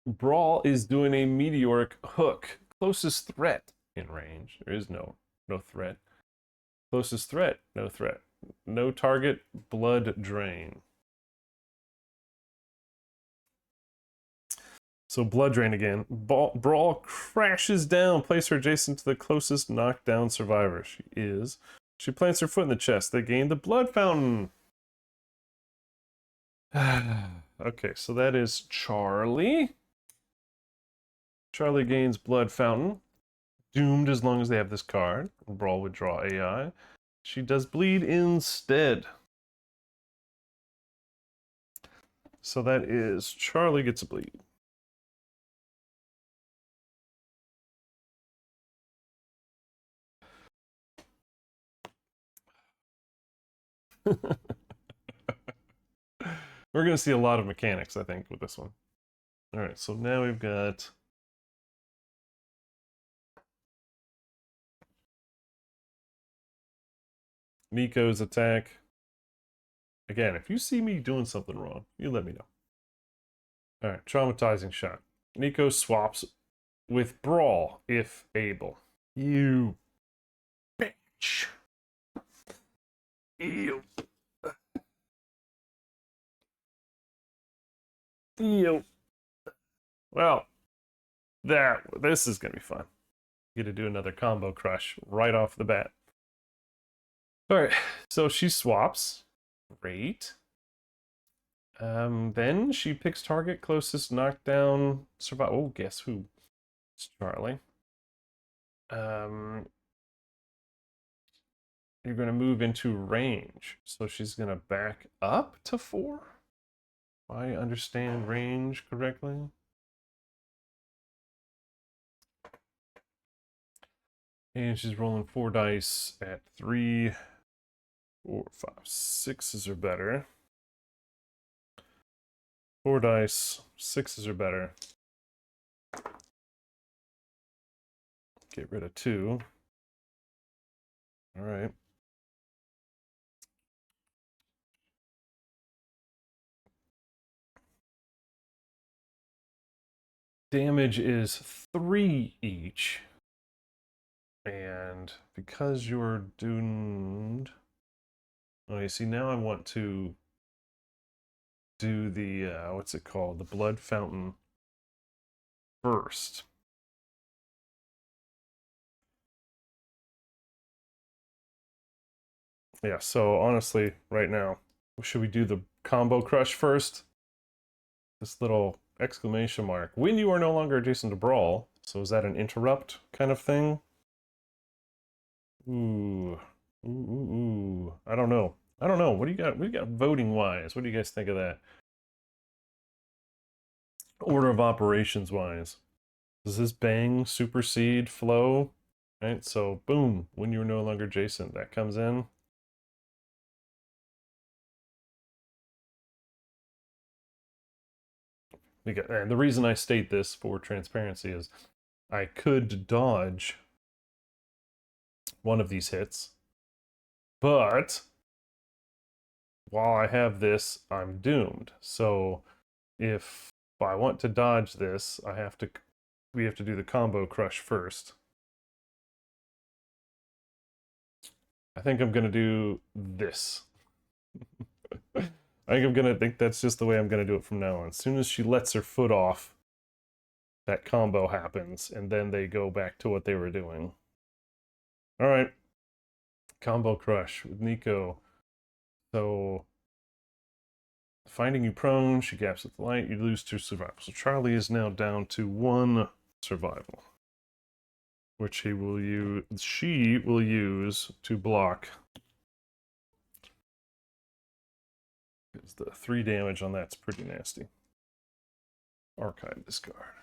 A: Braal is doing a meteoric hook. Closest threat in range. There is no threat. Closest threat, no threat. No target, blood drain. So blood drain again. Braal crashes down. Place her adjacent to the closest knockdown survivor. She plants her foot in the chest. They gain the blood fountain. Okay, so that is Charlie. Charlie gains blood fountain. Doomed as long as they have this card. Braal would draw AI. She does bleed instead. So that is Charlie gets a bleed. We're going to see a lot of mechanics, I think, with this one. All right, so now we've got Nico's attack. Again, if you see me doing something wrong, you let me know. All right, traumatizing shot. Nico swaps with Braal if able. You bitch. Ew. Ew. Well, this is gonna be fun. Get to do another combo crush right off the bat. All right, so she swaps. Great. Then she picks target closest knockdown survive. Oh, guess who? It's Charlie. You're gonna move into range, so she's gonna back up to 4. If I understand range correctly. And she's rolling 4 dice at 3, 4, 5, 6s are better. 4 dice, 6s are better. Get rid of 2. All right. Damage is 3 each. And because you're doomed... Oh, you see, now I want to do the, what's it called? The blood fountain first. Yeah, so honestly, right now, should we do the combo crush first? This little exclamation mark. When you are no longer adjacent to Brawl. So is that an interrupt kind of thing? Ooh. Ooh. I don't know. I don't know. What do you got? What do you got voting wise? What do you guys think of that? Order of operations wise. Does this bang supersede flow? Right, so boom, when you're no longer adjacent, that comes in. And the reason I state this for transparency is I could dodge one of these hits, but while I have this, I'm doomed. So if I want to dodge this, we have to do the combo crush first. I think I'm gonna do this. I think that's just the way I'm gonna do it from now on. As soon as she lets her foot off, that combo happens, and then they go back to what they were doing. All right, combo crush with Nico. So finding you prone, she gaps with light, you lose 2 survival. So Charlie is now down to 1 survival, which she will use to block. Because the 3 damage on that's pretty nasty. Archive discard.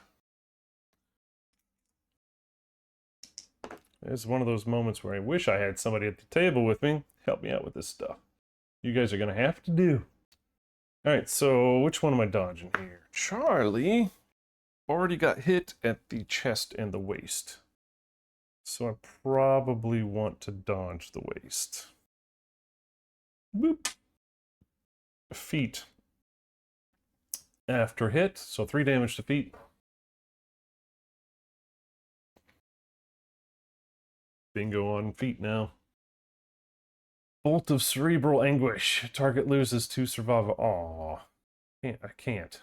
A: It's one of those moments where I wish I had somebody at the table with me. Help me out with this stuff. You guys are going to have to do. Alright, so which one am I dodging here? Charlie already got hit at the chest and the waist. So I probably want to dodge the waist. Boop. Feet. After hit, so 3 damage to feet. Bingo on feet now. Bolt of cerebral anguish. Target loses 2 survival. Aw. I can't.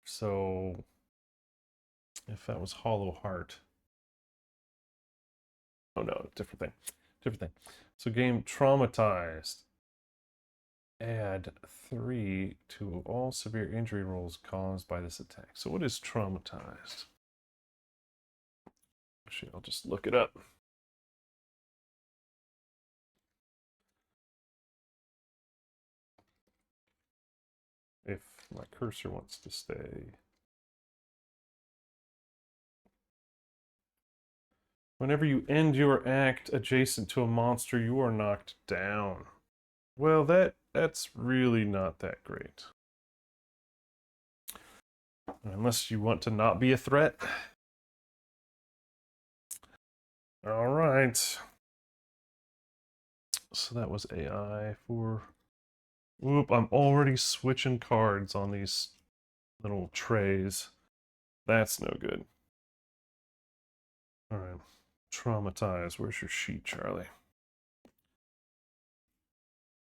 A: So if that was hollow heart. Oh no, different thing. Different thing. So game traumatized. Add 3 to all severe injury rolls caused by this attack. So what is traumatized? Actually, I'll just look it up. If my cursor wants to stay. Whenever you end your act adjacent to a monster, you are knocked down. Well, that's really not that great. Unless you want to not be a threat. All right. So that was AI for... Oop, I'm already switching cards on these little trays. That's no good. All right. Traumatized. Where's your sheet, Charlie?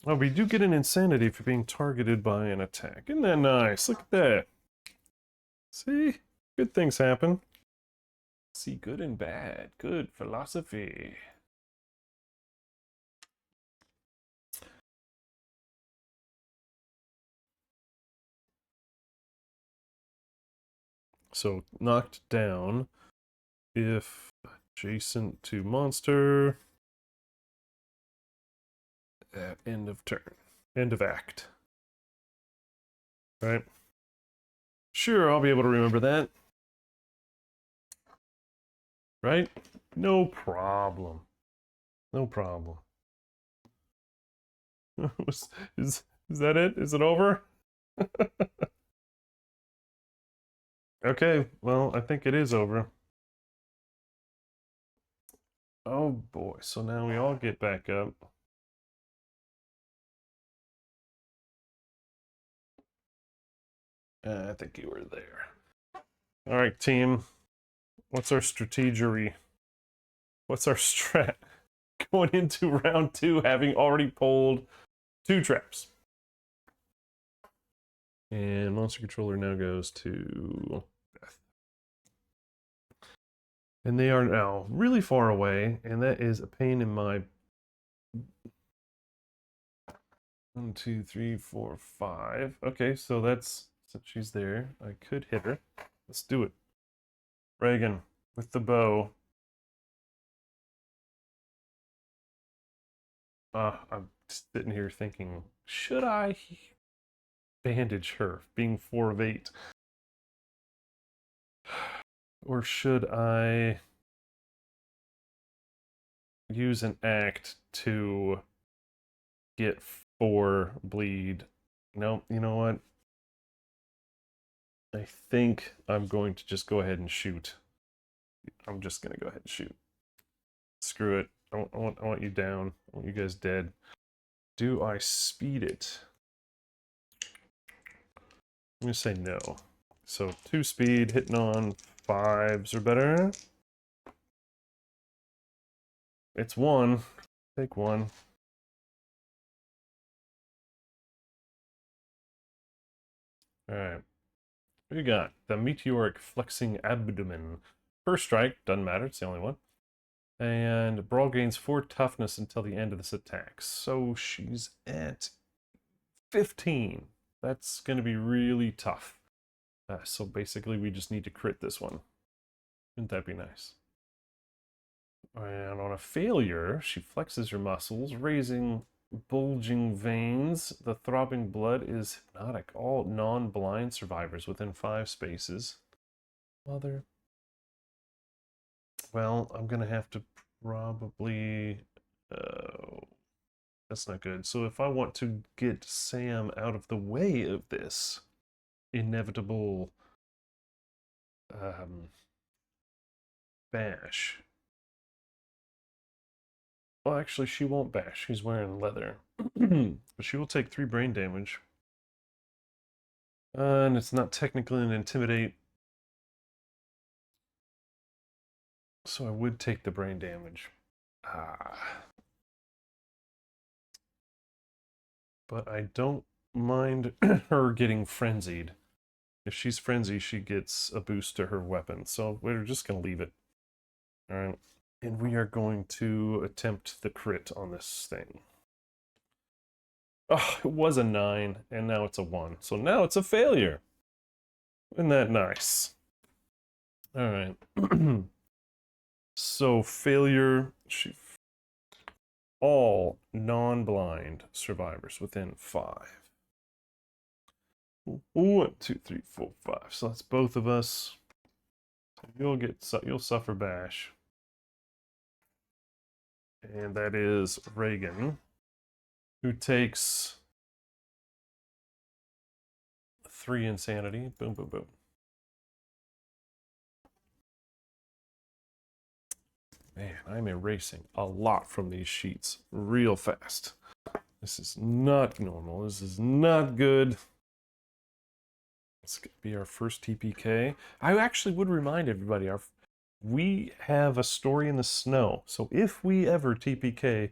A: Oh, we do get an insanity for being targeted by an attack. Isn't that nice? Look at that. See? Good things happen. See good and bad. Good philosophy. So, knocked down if adjacent to monster at end of turn. End of act. Right? Sure, I'll be able to remember that. Right? No problem. No problem. is that it? Is it over? Okay, well, I think it is over. Oh boy, so now we all get back up. I think you were there. All right, team. What's our strategery? What's our strat? Going into round 2, having already pulled 2 traps. And monster controller now goes to Beth. And they are now really far away, and that is a pain in my... 1, 2, 3, 4, 5. Okay, so that's... Since she's there, I could hit her. Let's do it. Reagan, with the bow. I'm sitting here thinking, should I bandage her, being 4 of 8? Or should I use an act to get 4 bleed? No, you know what? I think I'm going to just go ahead and shoot. I'm just going to go ahead and shoot. Screw it. I want you down. I want you guys dead. Do I speed it? I'm going to say no. So 2 speed, hitting on 5s or better. It's 1. Take 1. Alright. What do you got? The meteoric flexing abdomen. First strike, doesn't matter, it's the only one. And Brawl gains 4 toughness until the end of this attack. So she's at 15. That's going to be really tough. So basically we just need to crit this one. Wouldn't that be nice? And on a failure, she flexes her muscles, raising bulging veins. The throbbing blood is hypnotic. All non-blind survivors within 5 spaces. Mother. Well, I'm gonna have to probably... that's not good. So if I want to get Sam out of the way of this inevitable bash... Well, actually, she won't bash. She's wearing leather. But she will take 3 brain damage. And it's not technically an intimidate. So I would take the brain damage. But I don't mind her getting frenzied. If she's frenzied, she gets a boost to her weapon. So we're just going to leave it. Alright. And we are going to attempt the crit on this thing. Oh, it was a 9, and now it's a 1. So now it's a failure. Isn't that nice? Alright. So failure, all non-blind survivors within 5. 1, 2, 3, 4, 5. So that's both of us. You'll suffer bash. And that is Reagan, who takes 3 insanity. Boom, boom, boom. Man, I'm erasing a lot from these sheets real fast. This is not normal. This is not good. It's going to be our first TPK. I actually would remind everybody, we have a story in the snow. So if we ever TPK,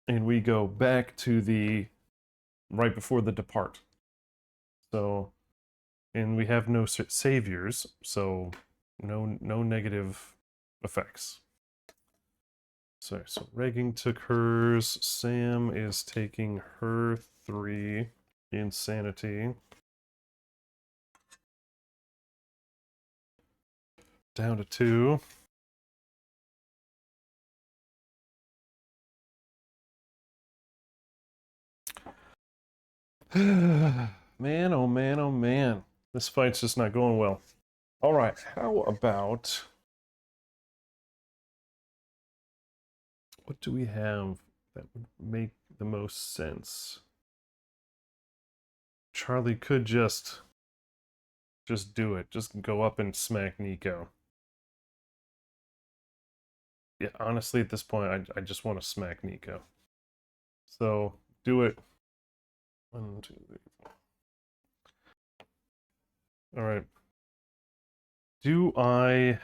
A: and we go back to the right before the depart. So, and we have no saviors, so no negative effects. So Regging took hers. Sam is taking her 3 insanity. Down to 2. Man, oh man, oh man. This fight's just not going well. All right, how about... what do we have that would make the most sense? Charlie could just do it. Just go up and smack Nico. Yeah, honestly, at this point, I just want to smack Nico. So, do it. 1, 2, 3, 4. All right. Do I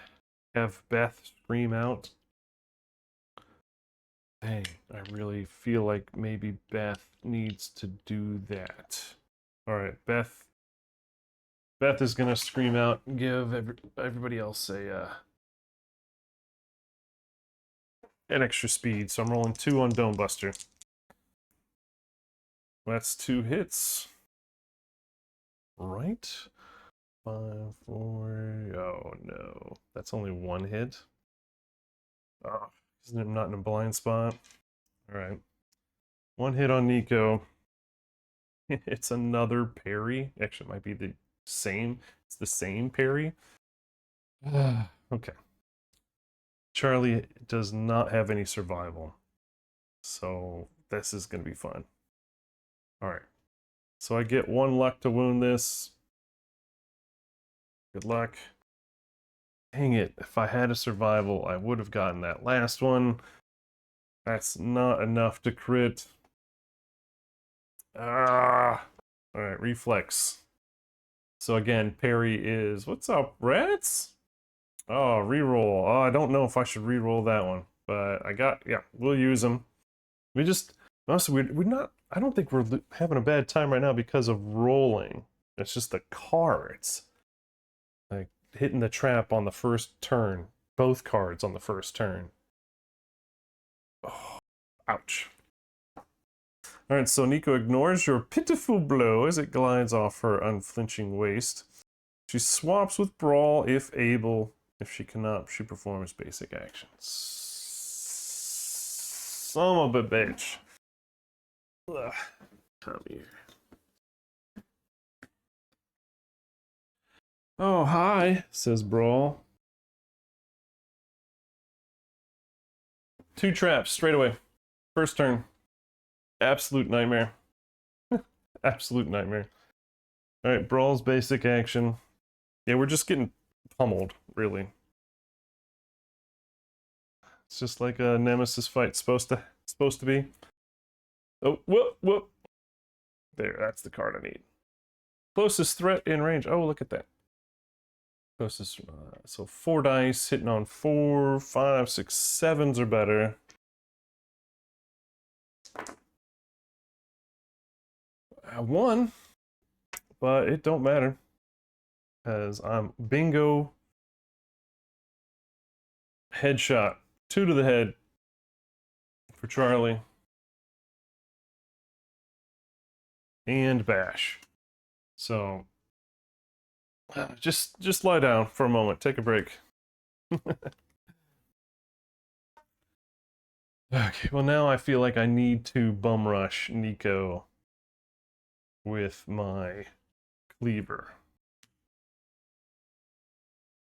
A: have Beth scream out? Dang, I really feel like maybe Beth needs to do that. All right, Beth is gonna scream out and give everybody else an extra speed. So I'm rolling 2 on Dome Buster. That's 2 hits. Right? 5, 4. Oh no, that's only 1 hit. Oh, isn't it not in a blind spot? All right, 1 hit on Nico. It's another parry. Actually, it might be the same. It's the same parry. Okay. Charlie does not have any survival, so this is going to be fun. All right. So I get 1 luck to wound this. Good luck. Dang it. If I had a survival, I would have gotten that last one. That's not enough to crit. Ah. All right, reflex. So again, parry is... what's up, rats? Oh, reroll. Oh, I don't know if I should reroll that one, but I got... yeah, we'll use them. We just... honestly, we're not... I don't think we're having a bad time right now because of rolling. It's just the cards. Like, hitting the trap on the first turn. Both cards on the first turn. Oh, ouch. Alright, so Nico ignores your pitiful blow as it glides off her unflinching waist. She swaps with Brawl if able. If she cannot, she performs basic actions. Son of a bitch. Ugh. Come here. Oh, hi, says Brawl. 2 traps straight away. First turn. Absolute nightmare. Absolute nightmare. Alright, Brawl's basic action. Yeah, we're just getting pummeled, really. It's just like a Nemesis fight supposed to be. Oh, whoop, whoop. There, that's the card I need. Closest threat in range. Oh, look at that. Closest, so 4 dice, hitting on 4, 5, 6, 7s or better. I won, but it don't matter. Because I'm bingo. Headshot. 2 to the head for Charlie. And bash. So just lie down for a moment. Take a break. Okay, well now I feel like I need to bum rush Nico with my cleaver.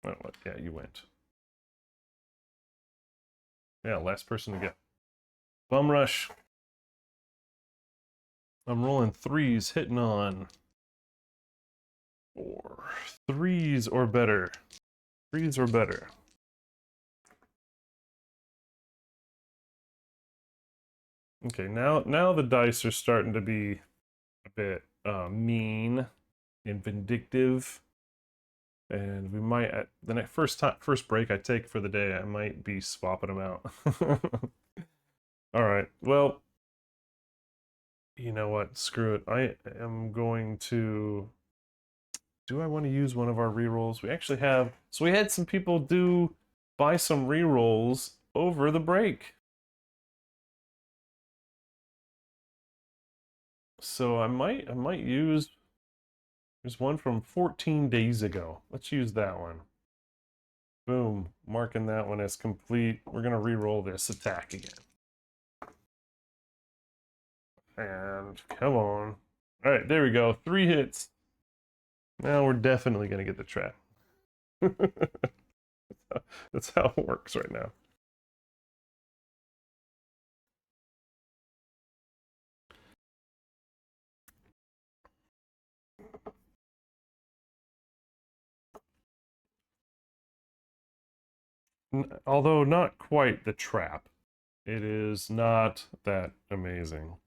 A: Oh, what? Yeah, you went. Yeah, last person to go. Bum rush. I'm rolling 3s, hitting on 4. 3s or better. 3s or better. Okay, now the dice are starting to be a bit mean and vindictive, and we might at the first break I take for the day, I might be swapping them out. All right, well, You know what? Screw it. I am going to... Do I want to use one of our rerolls? We actually have... So we had some people buy some rerolls over the break. So I might use... There's one from 14 days ago. Let's use that one. Boom. Marking that one as complete. We're going to reroll this attack again. And come on. All right, there we go. 3 hits. Now we're definitely going to get the trap. That's how it works right now. Although not quite the trap. It is not that amazing.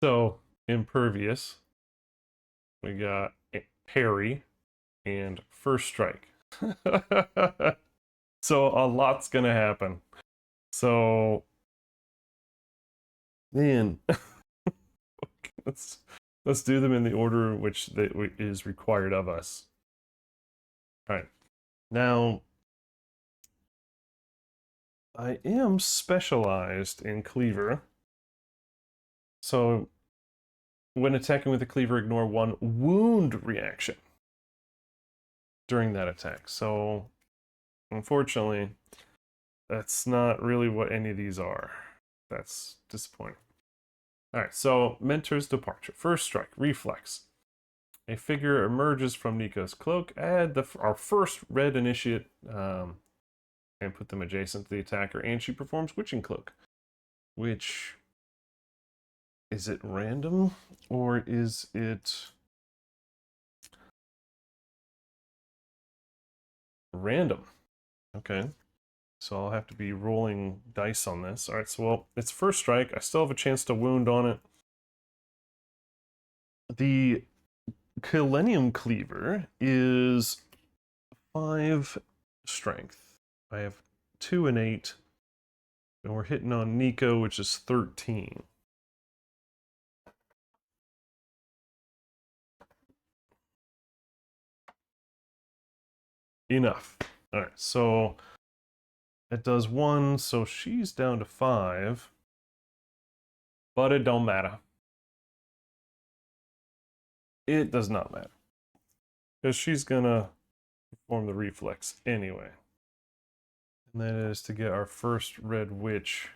A: So, impervious. We got parry and first strike. So a lot's gonna happen. So, man, let's do them in the order which is required of us. All right. Now, I am specialized in cleaver. So, when attacking with a cleaver, ignore 1 wound reaction during that attack. So, unfortunately, that's not really what any of these are. That's disappointing. All right, so Mentor's Departure. First strike, reflex. A figure emerges from Nico's cloak. Add our first red initiate and put them adjacent to the attacker, and she performs Witching Cloak. Which, is it random, or is it random? Okay, so I'll have to be rolling dice on this. All right, so well, it's first strike. I still have a chance to wound on it. The Millennium Cleaver is 5 strength. I have 2 and 8. And we're hitting on Nico, which is 13. Enough. All right, so it does 1, so she's down to 5. But it don't matter. It does not matter. Because she's gonna perform the reflex anyway. And that is to get our first red witch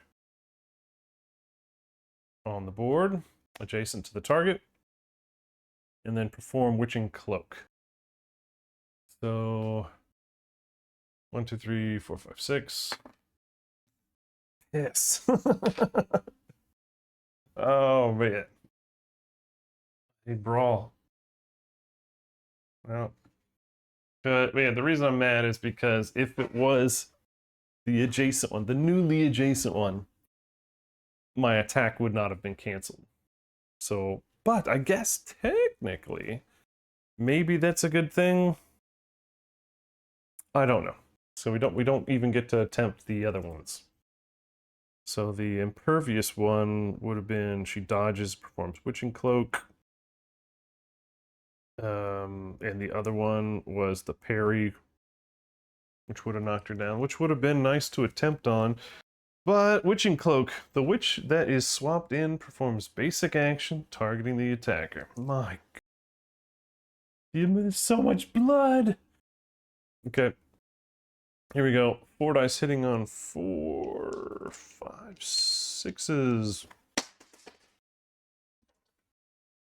A: on the board, adjacent to the target, and then perform Witching Cloak. So 1, 2, 3, 4, 5, 6. Yes. Oh man. A brawl. Well, but man, the reason I'm mad is because if it was the adjacent one, the newly adjacent one, my attack would not have been canceled. So, but I guess technically, maybe that's a good thing. I don't know. So we don't even get to attempt the other ones. So the impervious one would have been she dodges, performs Witching Cloak. And the other one was the parry, which would have knocked her down, which would have been nice to attempt on. But Witching Cloak, the witch that is swapped in, performs basic action targeting the attacker. My God. There's so much blood! Okay. Here we go. 4 dice hitting on 4, 5, 6s.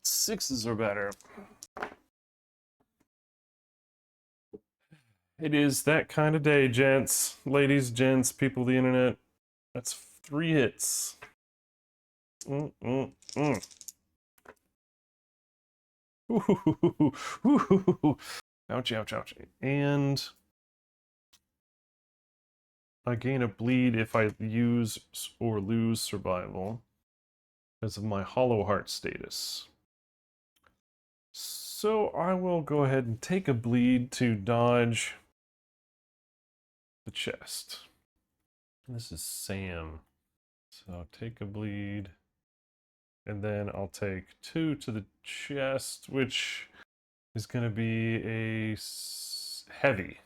A: 6s are better. It is that kind of day, gents. Ladies, gents, people of the internet. That's 3 hits. Ouch, ouch, ouch. And I gain a bleed if I use or lose survival because of my hollow heart status. So I will go ahead and take a bleed to dodge the chest. This is Sam. So take a bleed. And then I'll take 2 to the chest, which is going to be a heavy.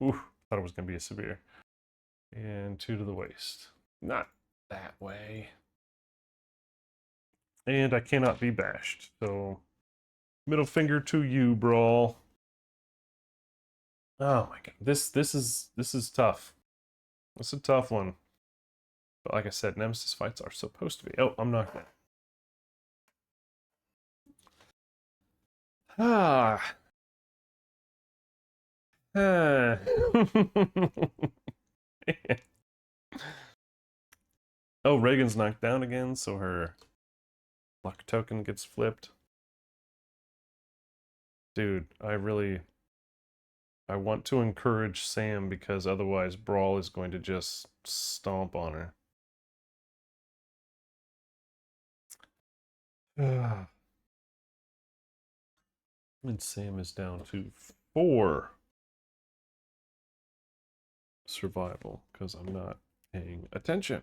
A: Ooh, thought it was going to be a severe. And 2 to the waist. Not that way. And I cannot be bashed. So, middle finger to you, Brawl. Oh my god, this is tough. It's a tough one. But like I said, Nemesis fights are supposed to be. Oh, I'm knocked out. Ah. Ah. Oh, Reagan's knocked down again, so her luck token gets flipped. Dude, I want to encourage Sam because otherwise Brawl is going to just stomp on her. And Sam is down to 4 survival because I'm not paying attention.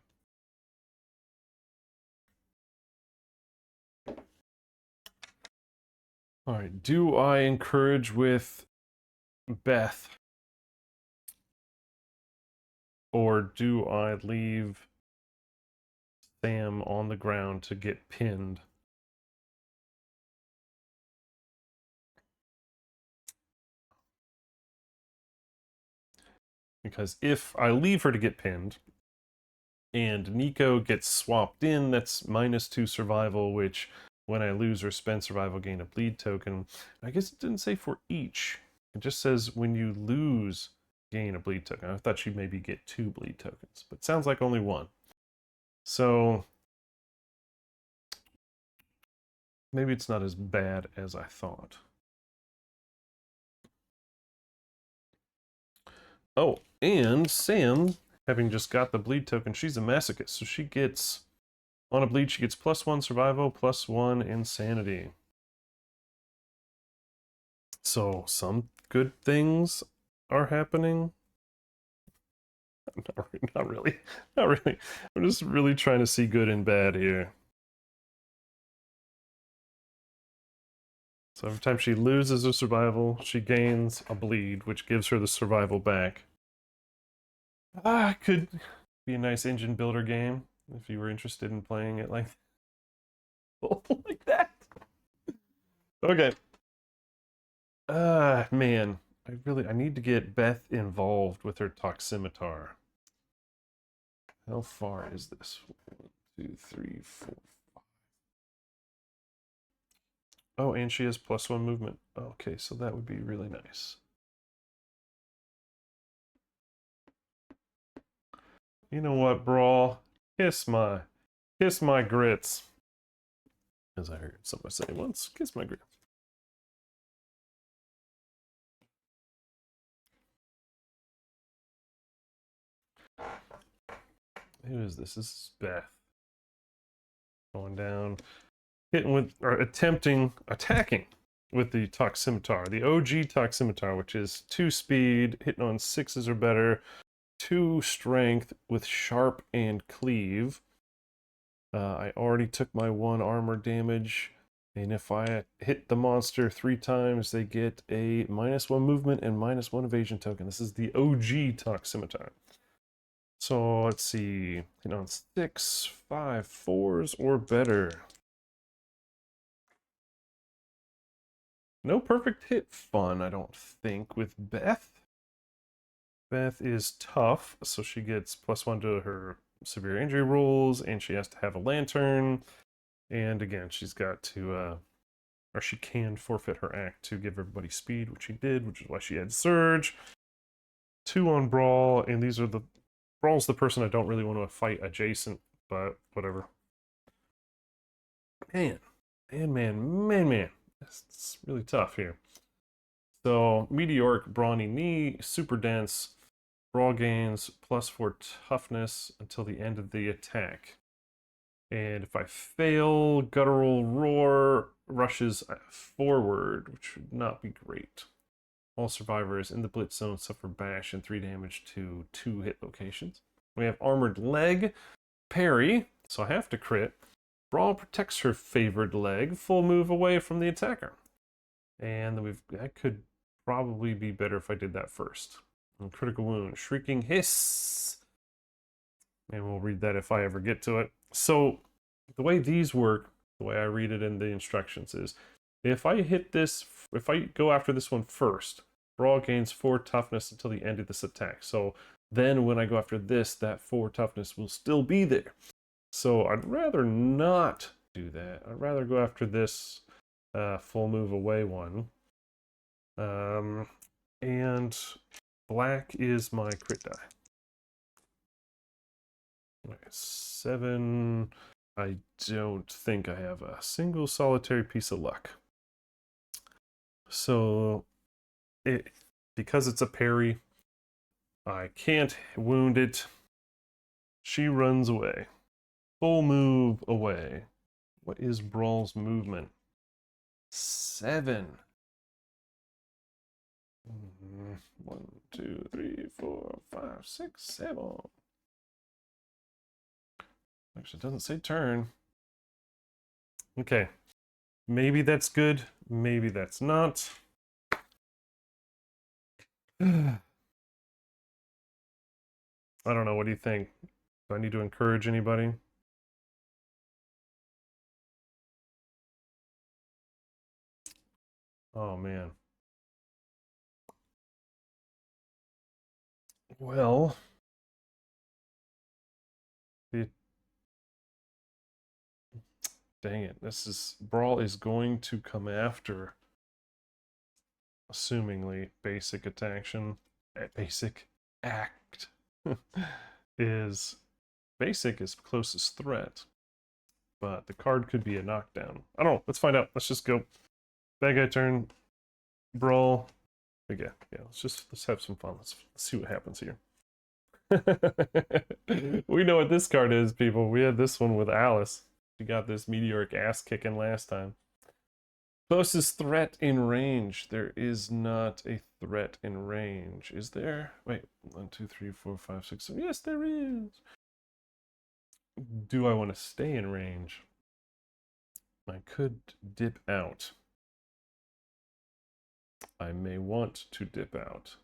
A: All right, do I encourage with Beth? Or do I leave Sam on the ground to get pinned? Because if I leave her to get pinned, and Nico gets swapped in, that's -2 survival, which when I lose or spend survival, gain a bleed token. I guess it didn't say for each. It just says when you lose, gain a bleed token. I thought she'd maybe get 2 bleed tokens, but sounds like only 1. So maybe it's not as bad as I thought. Oh, and Sam, having just got the bleed token, she's a masochist, so she gets, on a bleed, she gets +1 survival, +1 insanity. So some good things are happening. Not really. Not really. I'm just really trying to see good and bad here. So every time she loses a survival, she gains a bleed, which gives her the survival back. Could be a nice engine builder game if you were interested in playing it like like that. Okay. Man, I need to get Beth involved with her toximeter. How far is this? 1, 2, 3, 4, 5. Oh, and she has +1 movement. Okay, so that would be really nice. You know what, Brawl? Kiss my grits. As I heard someone say once, kiss my grits. Who is this? This is Beth. Going down, hitting with, or attacking with the toximeter, the OG toximeter, which is 2 speed, hitting on 6s or better, 2 strength with sharp and cleave. I already took my 1 armor damage, and if I hit the monster 3 times, they get a -1 movement and -1 evasion token. This is the OG toximeter. So let's see, hit on 6, 5, 4s or better. No perfect hit fun, I don't think, with Beth. Beth is tough, so she gets +1 to her severe injury rolls, and she has to have a lantern. And again, she's got to, or she can forfeit her act to give everybody speed, which she did, which is why she had Surge. 2 on Brawl, and these are the... Brawl's the person I don't really want to fight adjacent, but whatever. Man. It's really tough here. So, Meteoric, Brawny Knee, super dense, Brawl gains +4 toughness until the end of the attack. And if I fail, Guttural Roar rushes forward, which would not be great. All survivors in the Blitz zone suffer bash and 3 damage to 2 hit locations. We have Armored Leg. parry, so I have to crit. Braal protects her favored leg, full move away from the attacker. And then that could probably be better if I did that first. And critical wound, shrieking hiss. And we'll read that if I ever get to it. So the way these work, the way I read it in the instructions is, if I hit this, if I go after this one first, Braal gains 4 toughness until the end of this attack. So then when I go after this, that 4 toughness will still be there. So I'd rather not do that. I'd rather go after this full move away one. And black is my crit die. Okay, 7. I don't think I have a single solitary piece of luck. So because it's a parry, I can't wound it. She runs away. Full move away. What is Braal's movement? 7. 1, 2, 3, 4, 5, 6, 7. Actually, it doesn't say turn. Okay. Maybe that's good. Maybe that's not. I don't know. What do you think? Do I need to encourage anybody? Oh, man. Well, dang it. Braal is going to come after, assumingly, basic action. Basic act is basic is closest threat, but the card could be a knockdown. I don't know. Let's find out. Let's just go. Bad guy turn. Braal. Again, yeah. Let's have some fun. Let's see what happens here. We know what this card is, people. We had this one with Alice. She got this meteoric ass kicking last time. Closest threat in range. There is not a threat in range. Is there? Wait, 1, 2, 3, 4, 5, 6, 7. Yes, there is. Do I want to stay in range? I could dip out. I may want to dip out.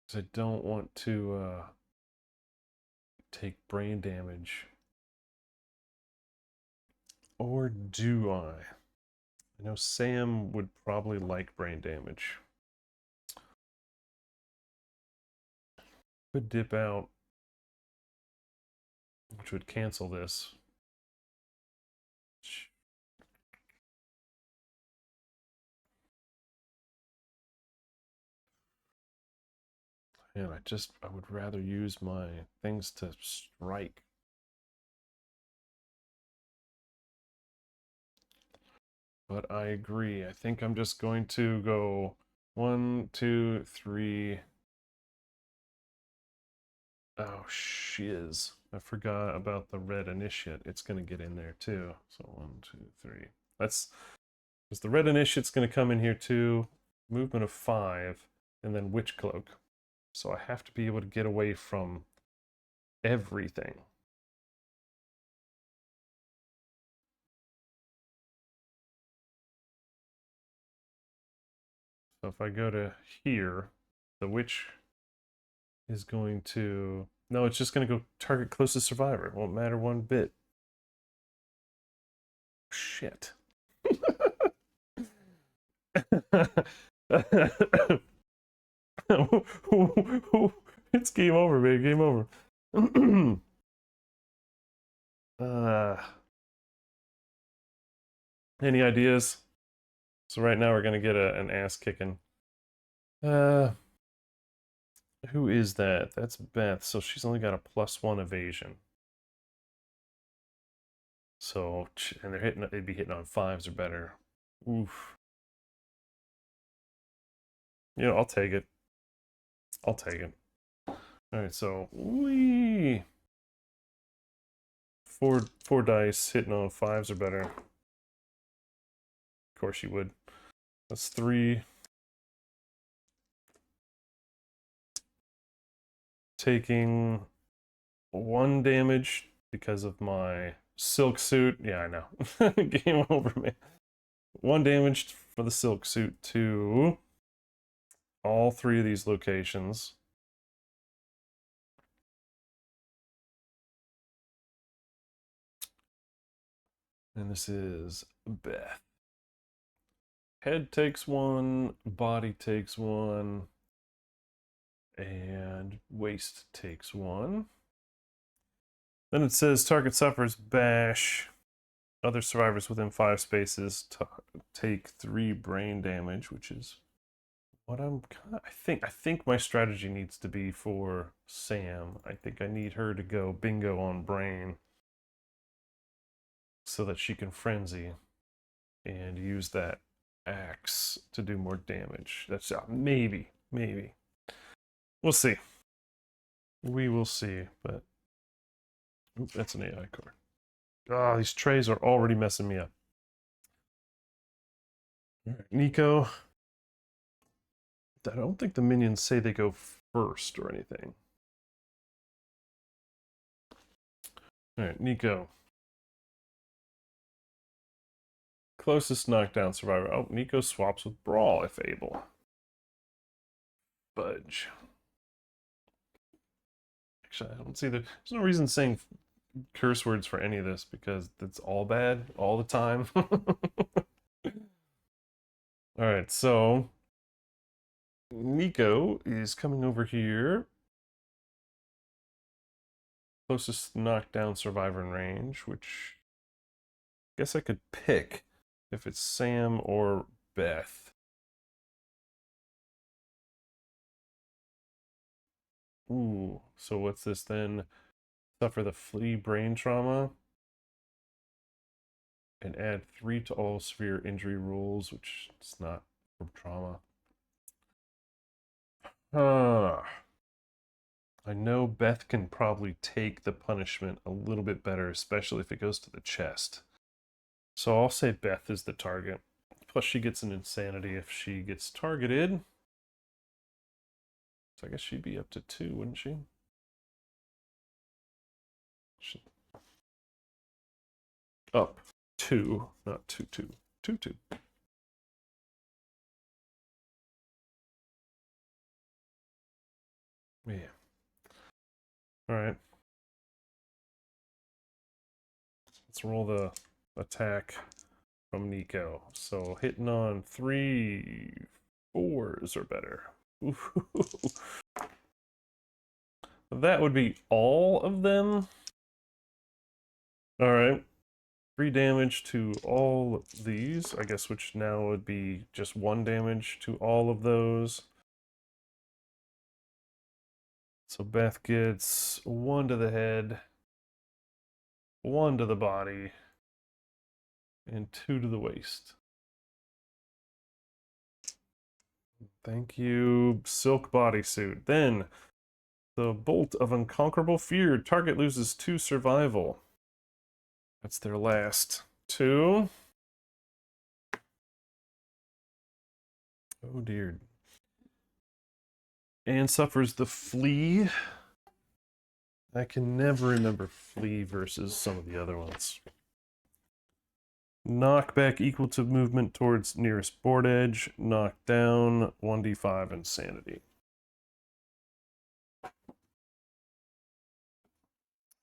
A: Because I don't want to take brain damage. Or do I? I know Sam would probably like brain damage. Could dip out, which would cancel this. And I would rather use my things to strike. But I agree. I think I'm just going to go 1, 2, 3. Oh, shiz. I forgot about the red initiate. It's going to get in there too. So 1, 2, 3. Because the red initiate's going to come in here too. Movement of 5, and then witch cloak. So I have to be able to get away from everything. So if I go to here, the witch is going to... No, it's just going to go target closest survivor. It won't matter one bit. Shit. It's game over, baby. Game over. Any ideas? So right now we're gonna get an ass kicking. Who is that? That's Beth. So she's only got a +1 evasion. So, and they'd be hitting on 5s or better. Oof. You know, I'll take it. I'll take it. All right, so wee. Four dice hitting on 5s or better. Of course you would. That's 3. Taking 1 damage because of my silk suit. Yeah, I know. Game over, man. 1 damage for the silk suit to all 3 of these locations. And this is Beth. Head takes 1, body takes 1, and waist takes 1. Then it says target suffers bash. Other survivors within 5 spaces take 3 brain damage, which is what I think my strategy needs to be for Sam. I think I need her to go bingo on brain so that she can frenzy and use that axe to do more damage. That's maybe. We'll see. We will see, but oop, that's an AI card. Ah, these trays are already messing me up. All right, Nico. I don't think the minions say they go first or anything. All right, Nico. Closest knockdown survivor. Oh, Nico swaps with Braal if able. Budge. Actually, I don't see there's no reason saying curse words for any of this because it's all bad all the time. All right, so Nico is coming over here. Closest knockdown survivor in range, which I guess I could pick if it's Sam or Beth. Ooh, so what's this then? Suffer the flea brain trauma and add 3 to all severe injury rules, which is not from trauma. I know Beth can probably take the punishment a little bit better, especially if it goes to the chest. So I'll say Beth is the target. Plus she gets an insanity if she gets targeted. So I guess she'd be up to 2, wouldn't she? Up 2, not 2, 2. 2, 2. Yeah. All right. Let's roll the attack from Nico. So hitting on 3 4s or better. That would be all of them. All right. 3 damage to all these, I guess, which now would be just 1 damage to all of those. So Beth gets 1 to the head, 1 to the body, and 2 to the waist. Thank you, silk bodysuit. Then, the bolt of unconquerable fear. Target loses 2 survival. That's their last 2. Oh dear. And suffers the flea. I can never remember flea versus some of the other ones. Knockback equal to movement towards nearest board edge. Knockdown, 1d5 insanity.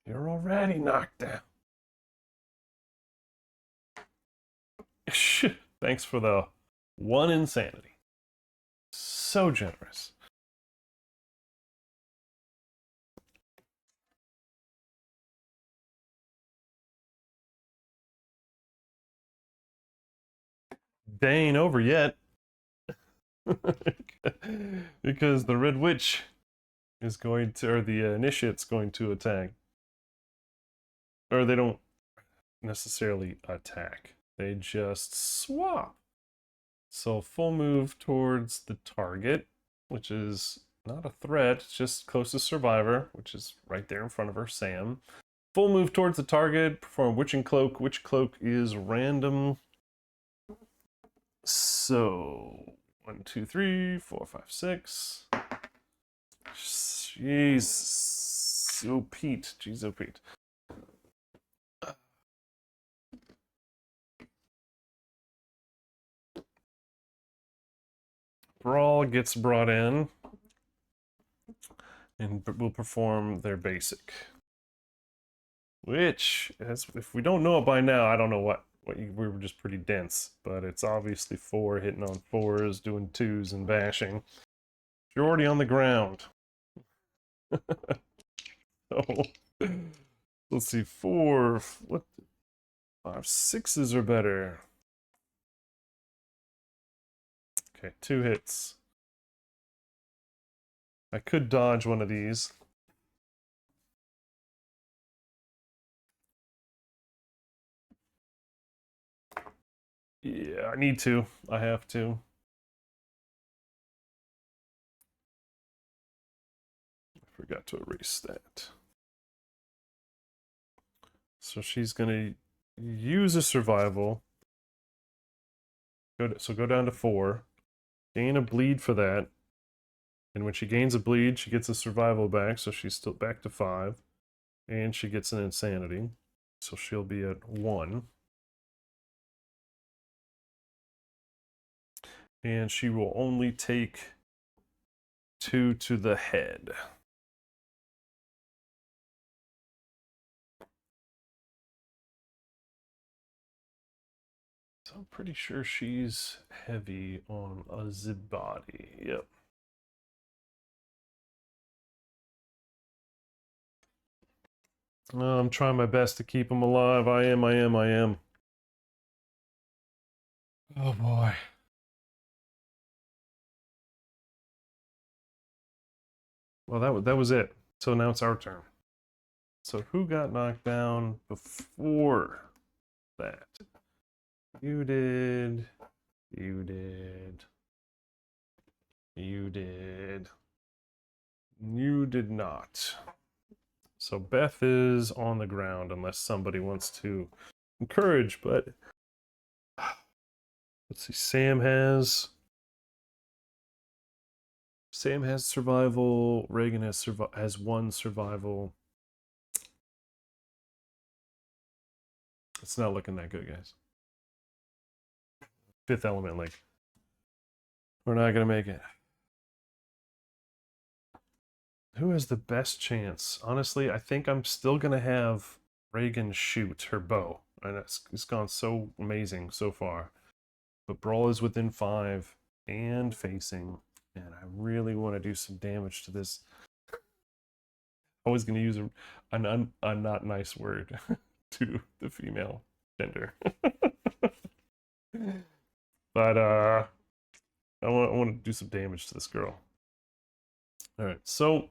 A: You're already knocked down. Thanks for the 1 insanity. So generous. Day ain't over yet. Because the Red Witch is going to, or the Initiate's going to attack. Or they don't necessarily attack. They just swap. So full move towards the target, which is not a threat, it's just closest survivor, which is right there in front of her, Sam. Full move towards the target, perform Witching Cloak. Witch Cloak is random. So 1, 2, 3, 4, 5, 6. Jesus. oh Pete. Jeez, oh Pete. Braal gets brought in and will perform their basic. Which, as if we don't know it by now, I don't know what we were just pretty dense, but it's obviously 4 hitting on 4s, doing 2s and bashing. You're already on the ground. So let's see, 4, what, 5, 6s are better. Okay, 2 hits. I could dodge one of these. Yeah, I need to. I have to. I forgot to erase that. So she's gonna use a survival. So go down to 4. Gain a bleed for that. And when she gains a bleed, she gets a survival back, so she's still back to 5. And she gets an insanity. So she'll be at 1. And she will only take 2 to the head. So I'm pretty sure she's heavy on a body. Yep. I'm trying my best to keep him alive. I am. Oh boy. Well, that was it. So now it's our turn. So who got knocked down before that? You did. You did. You did. You did not. So Beth is on the ground unless somebody wants to encourage, but let's see. Sam has survival. Reagan has 1 survival. It's not looking that good, guys. 5th element, like, we're not gonna make it. Who has the best chance? Honestly, I think I'm still gonna have Reagan shoot her bow, and it's gone so amazing so far. But Braal is within 5 and facing, and I really want to do some damage to this. I was gonna use a not nice word to the female gender. But I want to do some damage to this girl. All right, so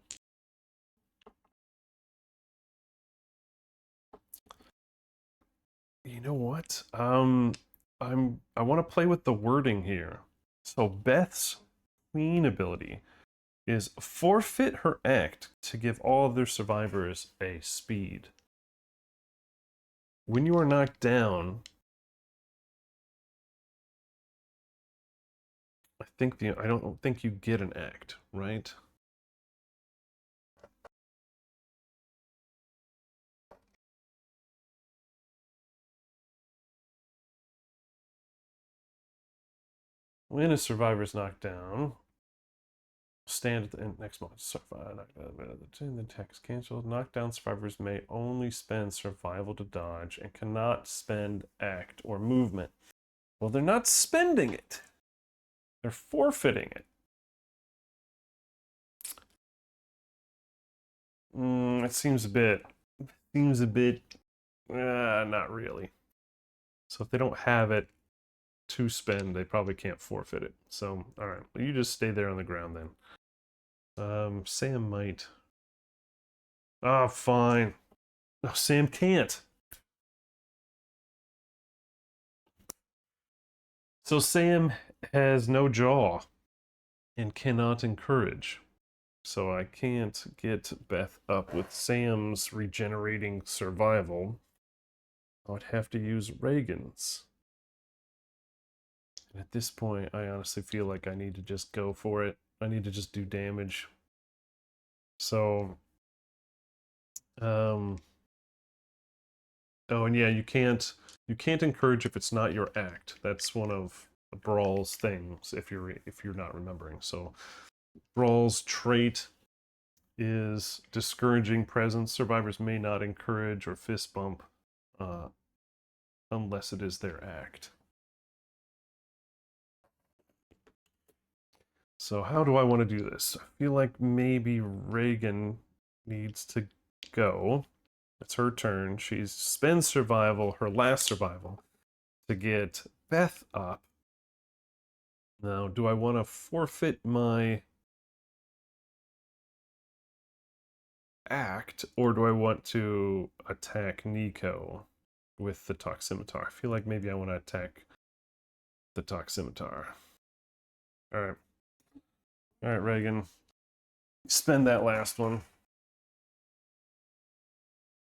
A: you know what? I want to play with the wording here. So Beth's queen ability is forfeit her act to give all of their survivors a speed. When you are knocked down, I don't think you get an act, right? When a survivor is knocked down, stand at the next moment. Survive. The text canceled. Knockdown survivors may only spend survival to dodge and cannot spend act or movement. Well, they're not spending it. They're forfeiting it. It seems a bit. Not really. So if they don't have it to spend, they probably can't forfeit it. So, all right, well, you just stay there on the ground then. Sam might. Oh, fine. No, Sam can't. So Sam has no jaw and cannot encourage. So I can't get Beth up with Sam's regenerating survival. I would have to use Reagan's. And at this point, I honestly feel like I need to just go for it. I need to just do damage. So Oh, and yeah, you can't encourage if it's not your act. That's one of Brawl's things if you're not remembering. So Brawl's trait is discouraging presence. Survivors may not encourage or fist bump unless it is their act. So how do I want to do this? I feel like maybe Reagan needs to go. It's her turn. She spends survival, her last survival, to get Beth up. Now, do I want to forfeit my act, or do I want to attack Nico with the Toximitar? I feel like maybe I want to attack the Toximitar. Alright. Alright, Reagan. Spend that last one.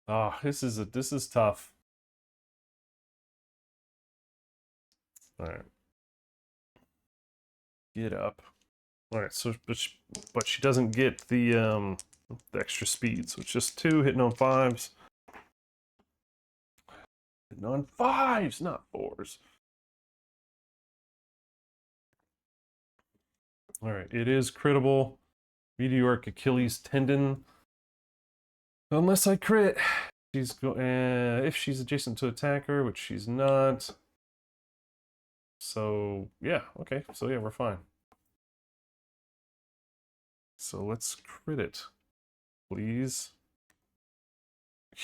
A: Ah, this is tough. Alright. Get up. Alright, so but she doesn't get the extra speed, so it's just 2 hitting on 5s. Hitting on 5s, not 4s. Alright, it is crittable. Meteoric Achilles tendon. Unless I crit. She's if she's adjacent to attacker, which she's not. So yeah, okay. So yeah, we're fine. So let's crit it, please.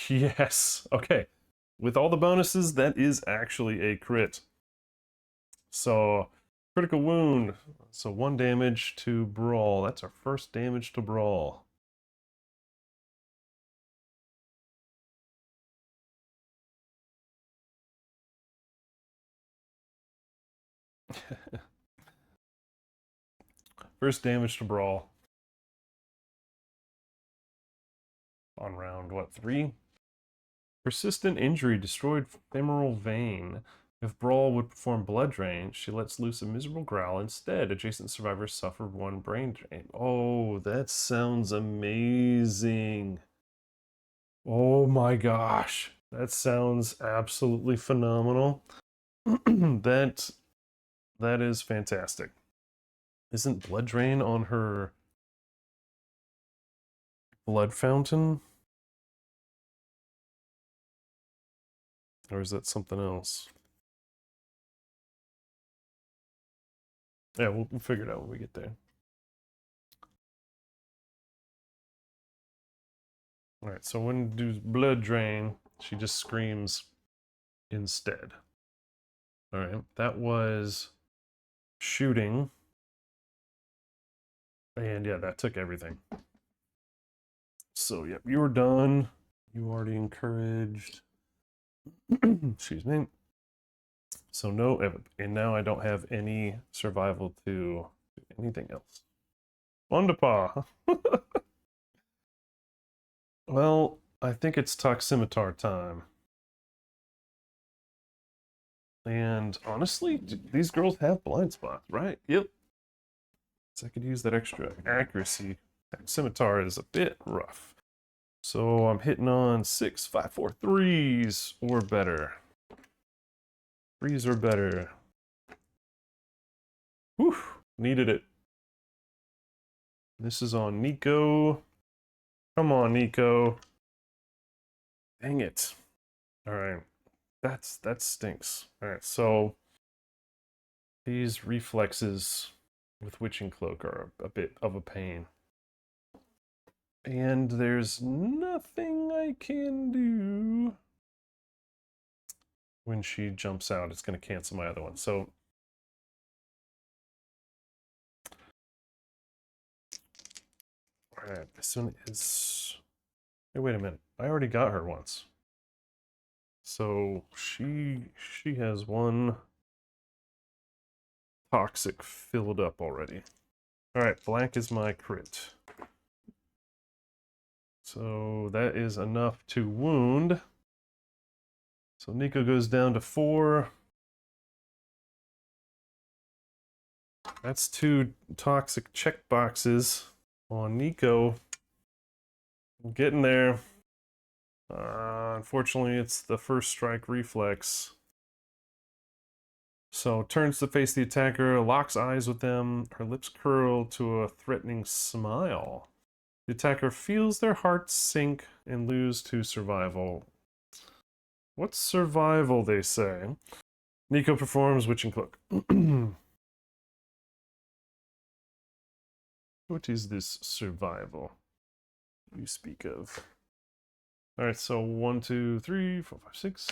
A: Yes. Okay. With all the bonuses, that is actually a crit. So critical wound. So 1 damage to Brawl. That's our first damage to Brawl. First damage to Brawl. On round, what, 3? Persistent injury destroyed femoral vein. If Brawl would perform blood drain, she lets loose a miserable growl. Instead, adjacent survivors suffer 1 brain drain. Oh, that sounds amazing. Oh my gosh. That sounds absolutely phenomenal. that is fantastic. Isn't blood drain on her blood fountain? Or is that something else? Yeah, we'll figure it out when we get there. Alright, so when do blood drain, she just screams instead. Alright, that was shooting. And yeah, that took everything. So, yep, you're done. You already encouraged. Excuse me. So no, and now I don't have any survival to do anything else. Wonderpaw. Well, I think it's Toximitar time. And honestly, these girls have blind spots, right? Yep. So I could use that extra accuracy. Toximitar is a bit rough. So I'm hitting on 6, 5, 4, 3s or better. 3s or better. Whew, needed it. This is on Nico. Come on, Nico. Dang it. Alright. That stinks. Alright, so these reflexes with Witching Cloak are a bit of a pain. And there's nothing I can do. When she jumps out, it's going to cancel my other one. So alright, as soon as... Hey, wait a minute. I already got her once. So she has 1 toxic filled up already. Alright, black is my crit. So that is enough to wound. So Nico goes down to 4. That's 2 toxic check boxes on Nico. I'm getting there. Unfortunately, it's the first strike reflex. So turns to face the attacker, locks eyes with them, her lips curl to a threatening smile. The attacker feels their hearts sink and lose to survival. What's survival, they say? Nico performs Witching Cloak. What is this survival you speak of? Alright, so 1, 2, 3, 4, 5, 6.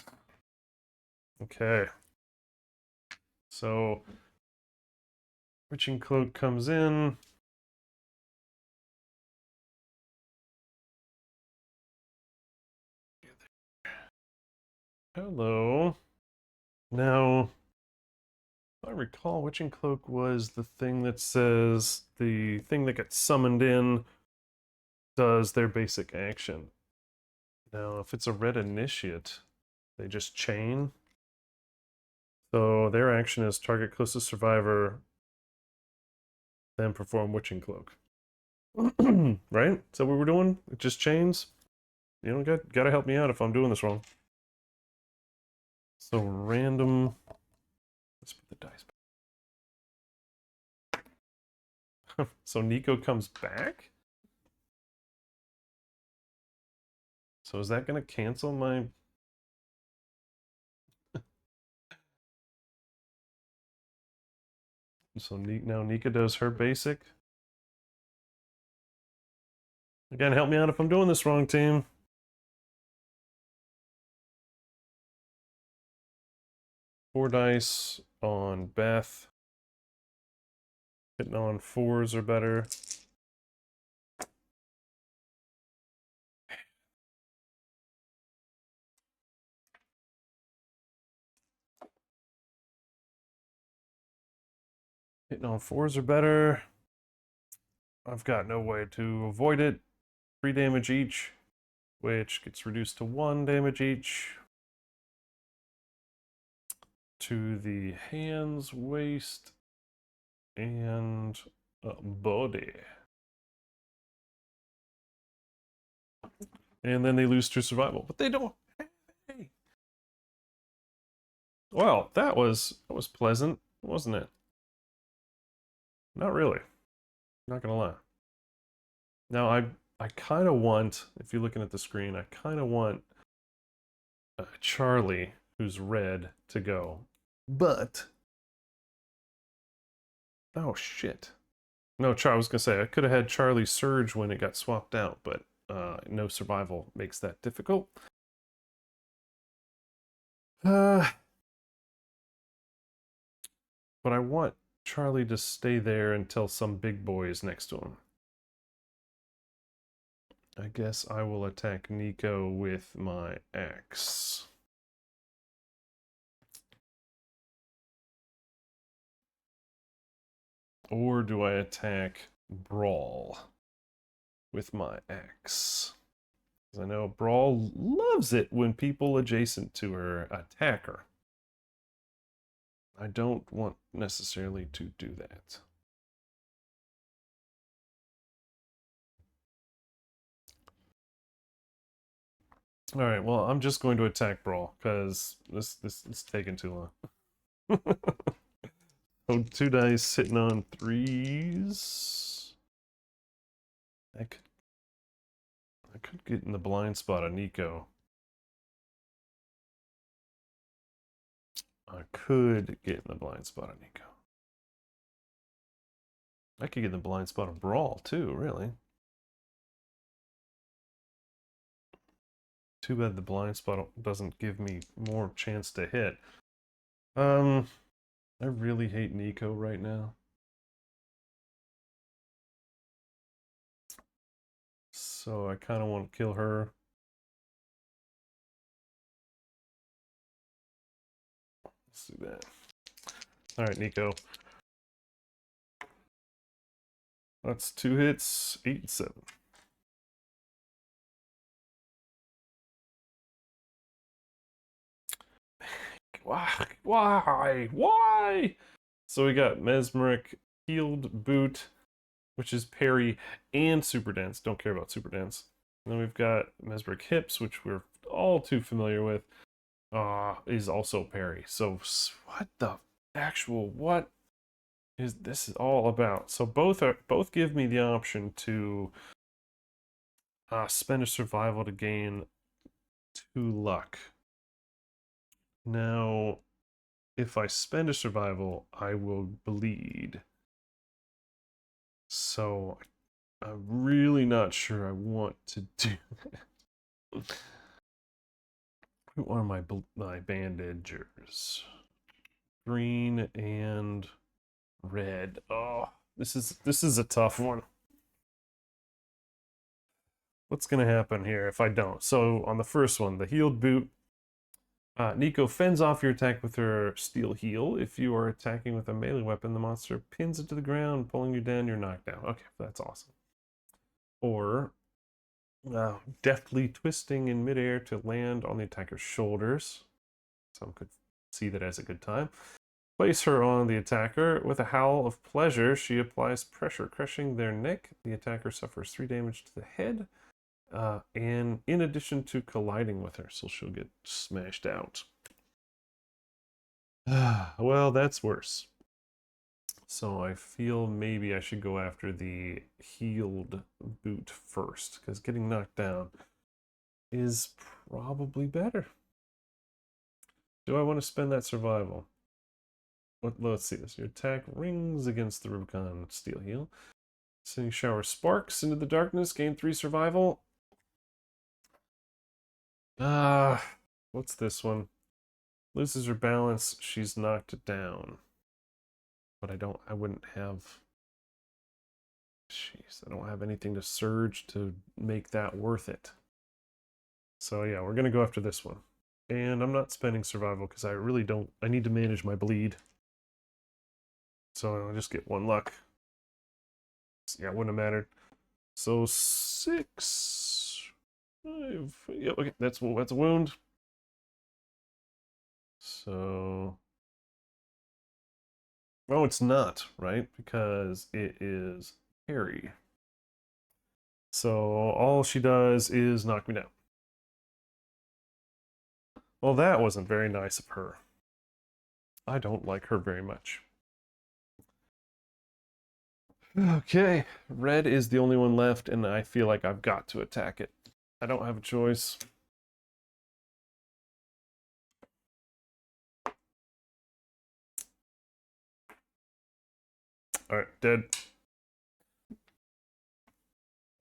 A: Okay. So Witching Cloak comes in. Hello. Now, if I recall, Witching Cloak was the thing that says the thing that gets summoned in does their basic action. Now, if it's a red initiate, they just chain. So their action is target closest survivor, then perform Witching Cloak. Right? Is that what we're doing? It just chains? You know, gotta help me out if I'm doing this wrong. So random. Let's put the dice back. So Nico comes back? So is that gonna cancel my... So now Nika does her basic. Again, help me out if I'm doing this wrong, team. Four dice on Beth. Hitting on 4s or better. Hitting on 4s or better. I've got no way to avoid it. 3 damage each, which gets reduced to 1 damage each. To the hands, waist, and body. And then they lose to survival, but they don't. Hey. Well, that was pleasant, wasn't it? Not really. Not gonna lie. Now I kind of want, if you're looking at the screen, I kind of want Charlie, who's red, to go, but oh shit. No, I was gonna say I could have had Charlie surge when it got swapped out, but no survival makes that difficult. But I want Charlie to stay there until some big boy is next to him. I guess I will attack Nico with my axe. Or do I attack Braal with my axe? Because I know Braal loves it when people adjacent to her attack her. I don't want necessarily to do that. All right, well, I'm just going to attack Braal because this is taking too long. So 2 dice hitting on 3s. I could get in the blind spot of Nico. I could get in the blind spot of Nico. I could get in the blind spot of Braal too, really. Too bad the blind spot doesn't give me more chance to hit. I really hate Nico right now. So I kind of want to kill her. Let's do that. All right, Nico. That's 2 hits, 8 and 7. Why? So we got Mesmeric, Healed Boot, which is parry and super dance. Don't care about super dance. And then we've got Mesmeric Hips, which we're all too familiar with, is also parry. So what the actual, what is this all about? So both give me the option to spend a survival to gain 2 luck. Now, if I spend a survival, I will bleed. So I'm really not sure I want to do that. Who are my bandagers? Green and red. Oh, this is a tough one. What's gonna happen here if I don't? So on the first one, the healed boot, Nico fends off your attack with her steel heel. If you are attacking with a melee weapon, the monster pins it to the ground, pulling you down, you're knocked down. Okay, that's awesome. Or deftly twisting in midair to land on the attacker's shoulders. Some could see that as a good time. Place her on the attacker. With a howl of pleasure, she applies pressure, crushing their neck. The attacker suffers 3 damage to the head. And in addition to colliding with her, so she'll get smashed out. Well, that's worse. So I feel maybe I should go after the healed boot first, because getting knocked down is probably better. Do I want to spend that survival? Let's see this. Your attack rings against the Rubicon steel heel. Sending shower sparks into the darkness, gain 3 survival. What's this one? Loses her balance, she's knocked down. But I wouldn't have... Jeez, I don't have anything to surge to make that worth it. So yeah, we're gonna go after this one. And I'm not spending survival because I really don't... I need to manage my bleed. So I'll just get 1 luck. Yeah, it wouldn't have mattered. So 6... 5... Yep, okay, that's a wound. So... Oh, it's not, right? Because it is parry. So all she does is knock me down. Well, that wasn't very nice of her. I don't like her very much. Okay, red is the only one left, and I feel like I've got to attack it. I don't have a choice. Alright, dead.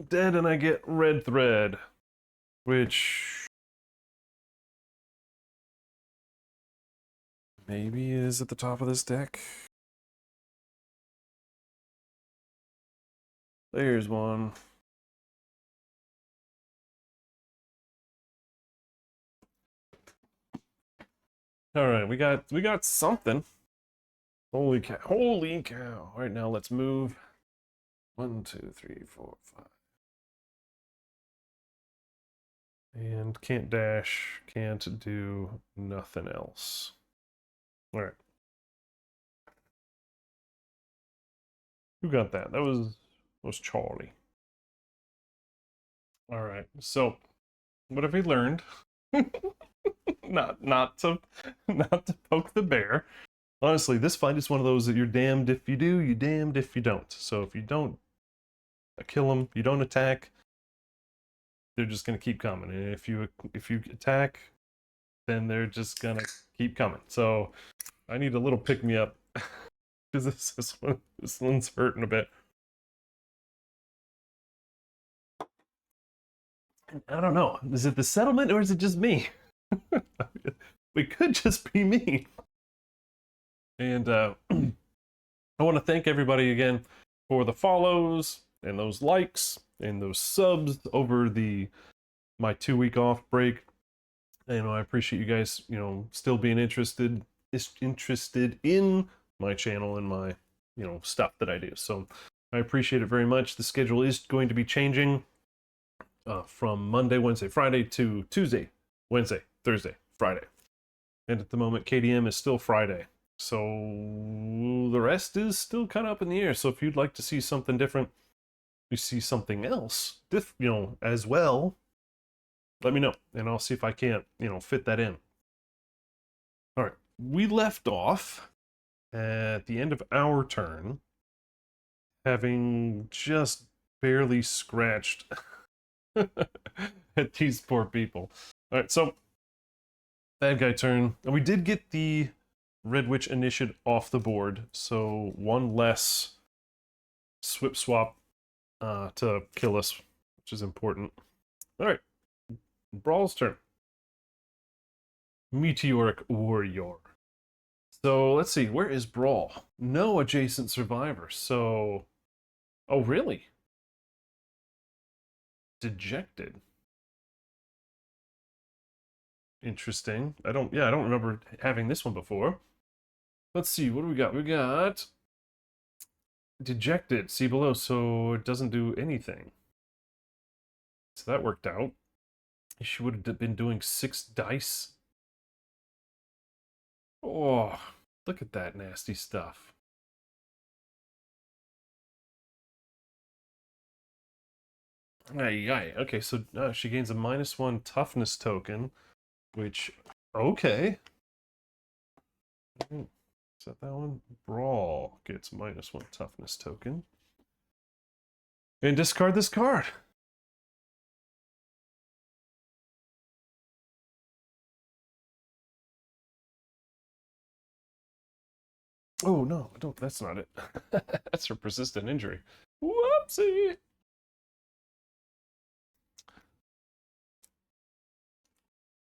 A: Dead, and I get red thread, which maybe is at the top of this deck. There's one. Alright, we got something. Holy cow. Holy cow. Alright, now let's move. 1, 2, 3, 4, 5. And can't dash, can't do nothing else. Alright. Who got that? That was Charlie. Alright, so what have we learned? not to poke the bear. Honestly, this fight is one of those that you're damned if you do, you're damned if you don't. So if you don't kill them, you don't attack, they're just gonna keep coming. And if you attack, then they're just gonna keep coming. So I need a little pick me up because this one's hurting a bit. I don't know. Is it the settlement or is it just me? It could just be me. And I want to thank everybody again for the follows and those likes and those subs over my 2-week off break. I appreciate you guys, still being interested in my channel and my, stuff that I do. So I appreciate it very much. The schedule is going to be changing from Monday, Wednesday, Friday to Tuesday, Wednesday, Thursday, Friday. And at the moment, KDM is still Friday. So the rest is still kind of up in the air. So if you'd like to see something different, you see something else, as well, let me know, and I'll see if I can't, fit that in. All right, we left off at the end of our turn, having just barely scratched at these poor people. All right, so bad guy turn, and we did get the Red Witch initiate off the board, so one less swip swap to kill us, which is important. All right, Braal's turn. Meteoric Warrior. So let's see, where is Braal? No adjacent survivor. So, oh really? Dejected. Interesting. I don't remember having this one before. Let's see, what do we got? We got Dejected. See below, so it doesn't do anything. So that worked out. She would have been doing 6 dice. Oh, look at that nasty stuff. Aye. Okay, so she gains a -1 toughness token, which, okay. Is that one? Braal gets -1 toughness token. And discard this card. Oh no, don't. That's not it. That's her persistent injury. Whoopsie.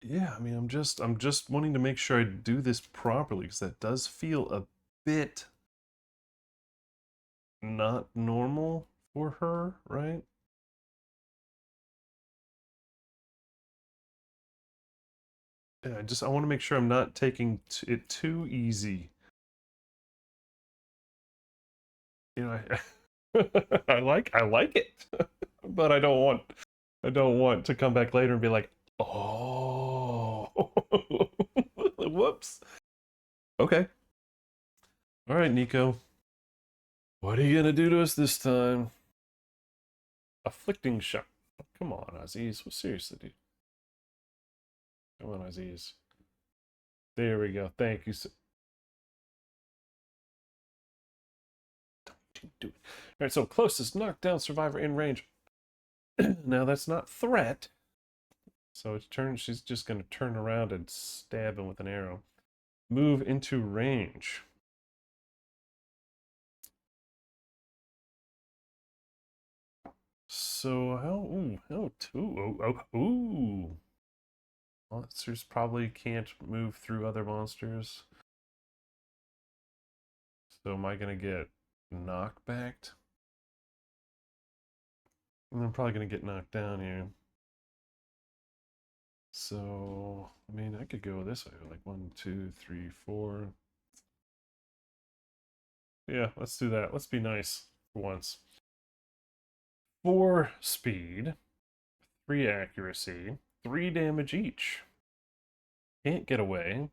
A: Yeah, I mean, I'm just wanting to make sure I do this properly, because that does feel a bit not normal for her, right? Yeah, I want to make sure I'm not taking it too easy. I like it, but I don't want to come back later and be like, oh, whoops. Okay. All right, Nico. What are you gonna do to us this time? Afflicting shot. Come on, Aziz. Well, seriously, dude. Come on, Aziz. There we go. Thank you. Don't you do it. All right, so closest knockdown survivor in range. Now that's not threat. So it's turn. She's just gonna turn around and stab him with an arrow. Move into range. So ooh. Monsters probably can't move through other monsters. So am I gonna get knockbacked? And I'm probably gonna get knocked down here. So I mean, I could go this way, like 1, 2, 3, 4. Yeah, let's do that. Let's be nice for once. 4 speed, 3 accuracy, 3 damage each. Can't get away.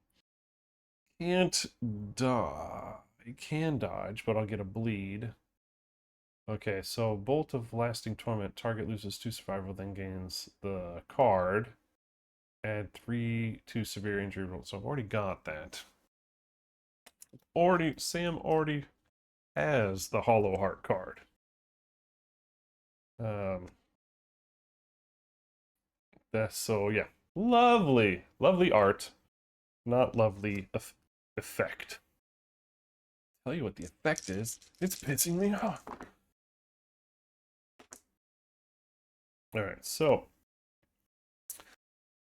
A: Can't dodge. Can dodge, but I'll get a bleed. Okay, so Bolt of Lasting Torment. Target loses 2 survival, then gains the card. Add 3 to severe injury roll. So I've already got that. Sam already has the Hollow Heart card. That's so, yeah. Lovely art, not lovely effect. Tell you what the effect is. It's pissing me off. All right, so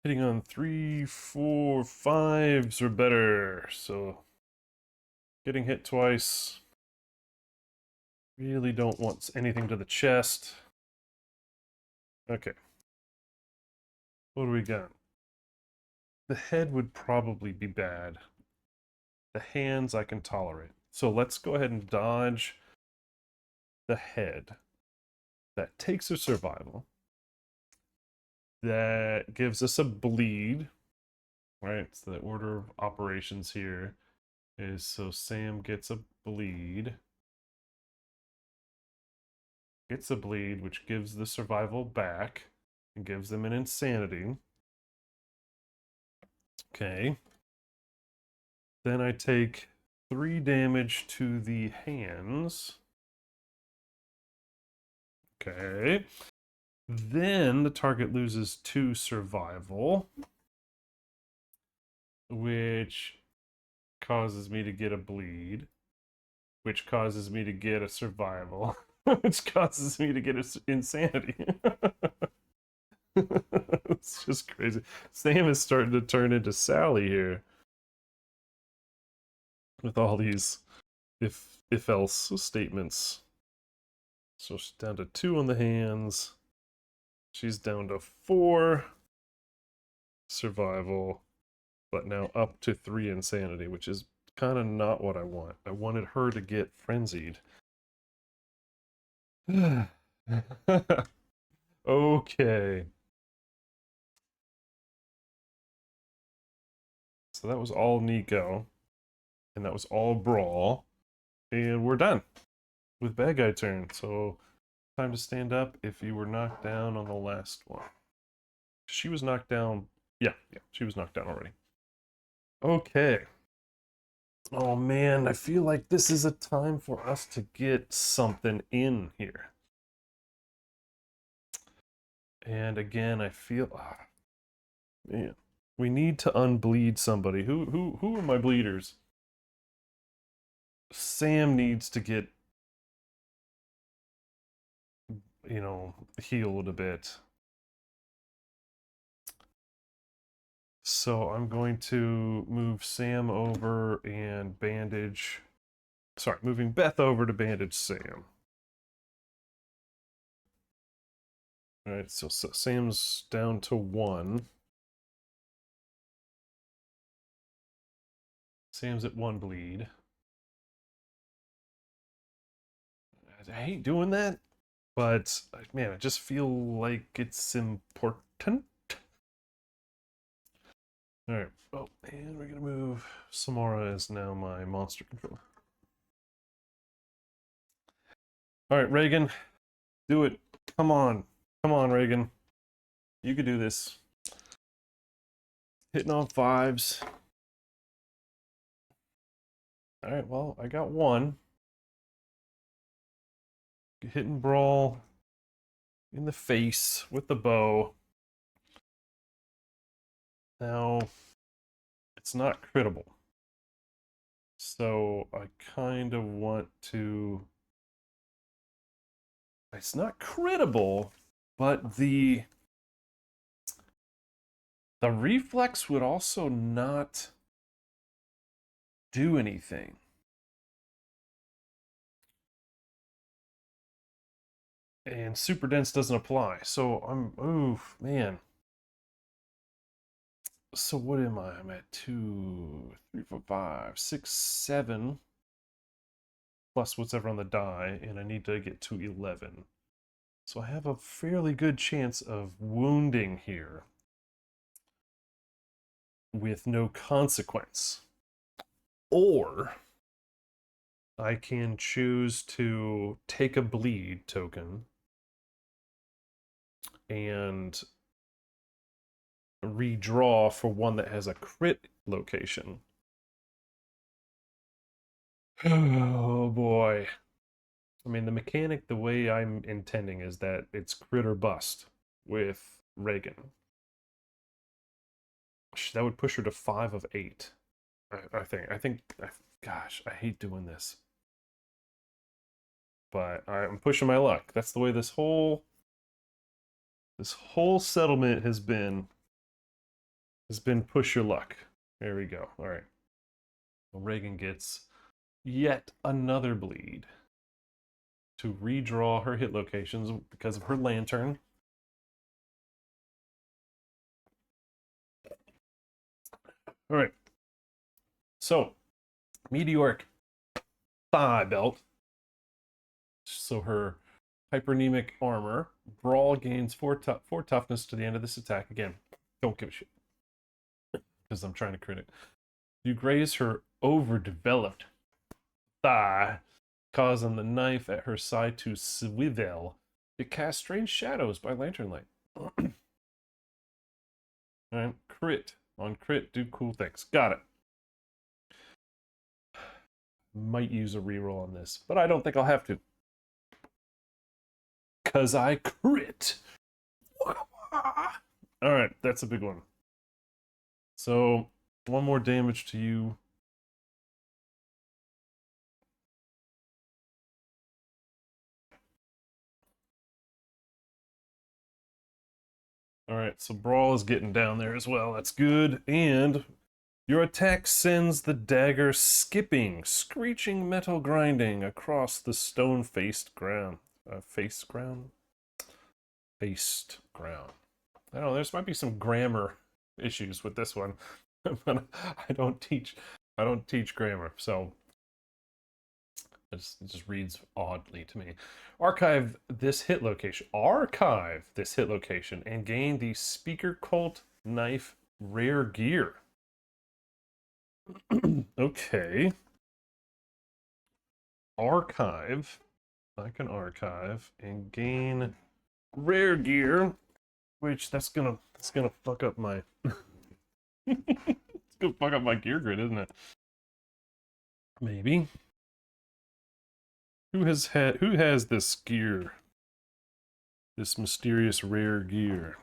A: hitting on 3, 4, 5s or better. So getting hit twice. Really don't want anything to the chest. Okay. What do we got? The head would probably be bad. The hands I can tolerate. So let's go ahead and dodge the head. That takes a survival. That gives us a bleed. Right? So the order of operations here is so Sam gets a bleed. Gets a bleed, which gives the survival back. and gives them an insanity. Okay. Then I take 3 damage to the hands. Okay. Then the target loses 2 survival, which causes me to get a bleed, which causes me to get a survival, which causes me to get an insanity. It's just crazy. Sam is starting to turn into Sally here with all these if else statements. So she's down to 2 on the hands. She's down to 4 survival, but now up to 3 insanity, which is kind of not what I want. I wanted her to get frenzied. Okay. So that was all Nico. And that was all Brawl. And we're done with bad guy turn. So time to stand up if you were knocked down on the last one. She was knocked down. Yeah, she was knocked down already. Okay. Oh man, I feel like this is a time for us to get something in here. And again, I feel man, we need to unbleed somebody. Who are my bleeders? Sam needs to get, you know, healed a bit. So I'm going to move Sam over and bandage. Sorry, moving Beth over to bandage Sam. All right, so Sam's down to 1. Sam's at 1 bleed. I hate doing that, but man, I just feel like it's important. All right. Oh, and we're gonna move Samara as now my monster controller. All right, Reagan, do it. Come on, Reagan. You could do this. Hitting on 5s. All right. Well, I got 1. Hitting Brawl in the face with the bow. Now, it's not critical. So I kind of want to... It's not critical, but the reflex would also not do anything. And super dense doesn't apply. So oof, man. So what am I? I'm at 2, 3, 4, 5, 6, 7. Plus what's ever on the die, and I need to get to 11. So I have a fairly good chance of wounding here with no consequence. Or I can choose to take a bleed token and redraw for one that has a crit location. Oh boy. I mean, the mechanic, the way I'm intending is that it's crit or bust with Reagan. That would push her to 5 of 8. I think, gosh, I hate doing this. But I'm pushing my luck. That's the way this whole settlement has been push your luck. There we go. All right. Well, Reagan gets yet another bleed to redraw her hit locations because of her lantern. All right. So, meteoric thigh belt. So her hyperemic armor. Brawl gains 4 toughness to the end of this attack. Again, don't give a shit because I'm trying to crit it. You graze her overdeveloped thigh, causing the knife at her side to swivel. It casts strange shadows by lantern light. Alright, crit. On crit, do cool things. Got it. Might use a reroll on this, but I don't think I'll have to. Because I crit. Alright, that's a big one. So, one more damage to you. Alright, so Braal is getting down there as well. That's good. And your attack sends the dagger skipping, screeching metal grinding across the stone-faced ground. Faced ground? Faced ground. I don't know, there might be some grammar issues with this one. But I don't teach grammar, so it just reads oddly to me. Archive this hit location, and gain the Speaker Cult Knife rare gear. Okay. Archive. I can archive and gain rare gear, which that's gonna fuck up my it's gonna fuck up my gear grid, isn't it? Maybe. Who has this gear? This mysterious rare gear.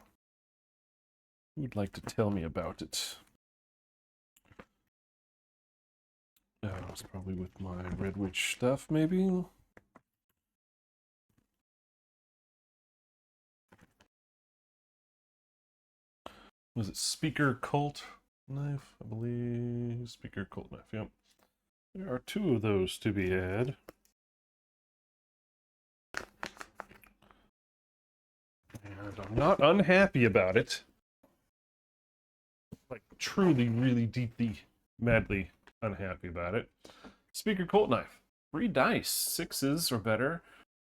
A: Who would like to tell me about it? It's probably with my Red Witch stuff, maybe? Was it Speaker Cult Knife? I believe Speaker Cult Knife, yep. There are 2 of those to be had. And I'm not unhappy about it. Like, truly, really deeply, madly unhappy about it. Speaker Cult Knife. 3 dice. 6s or better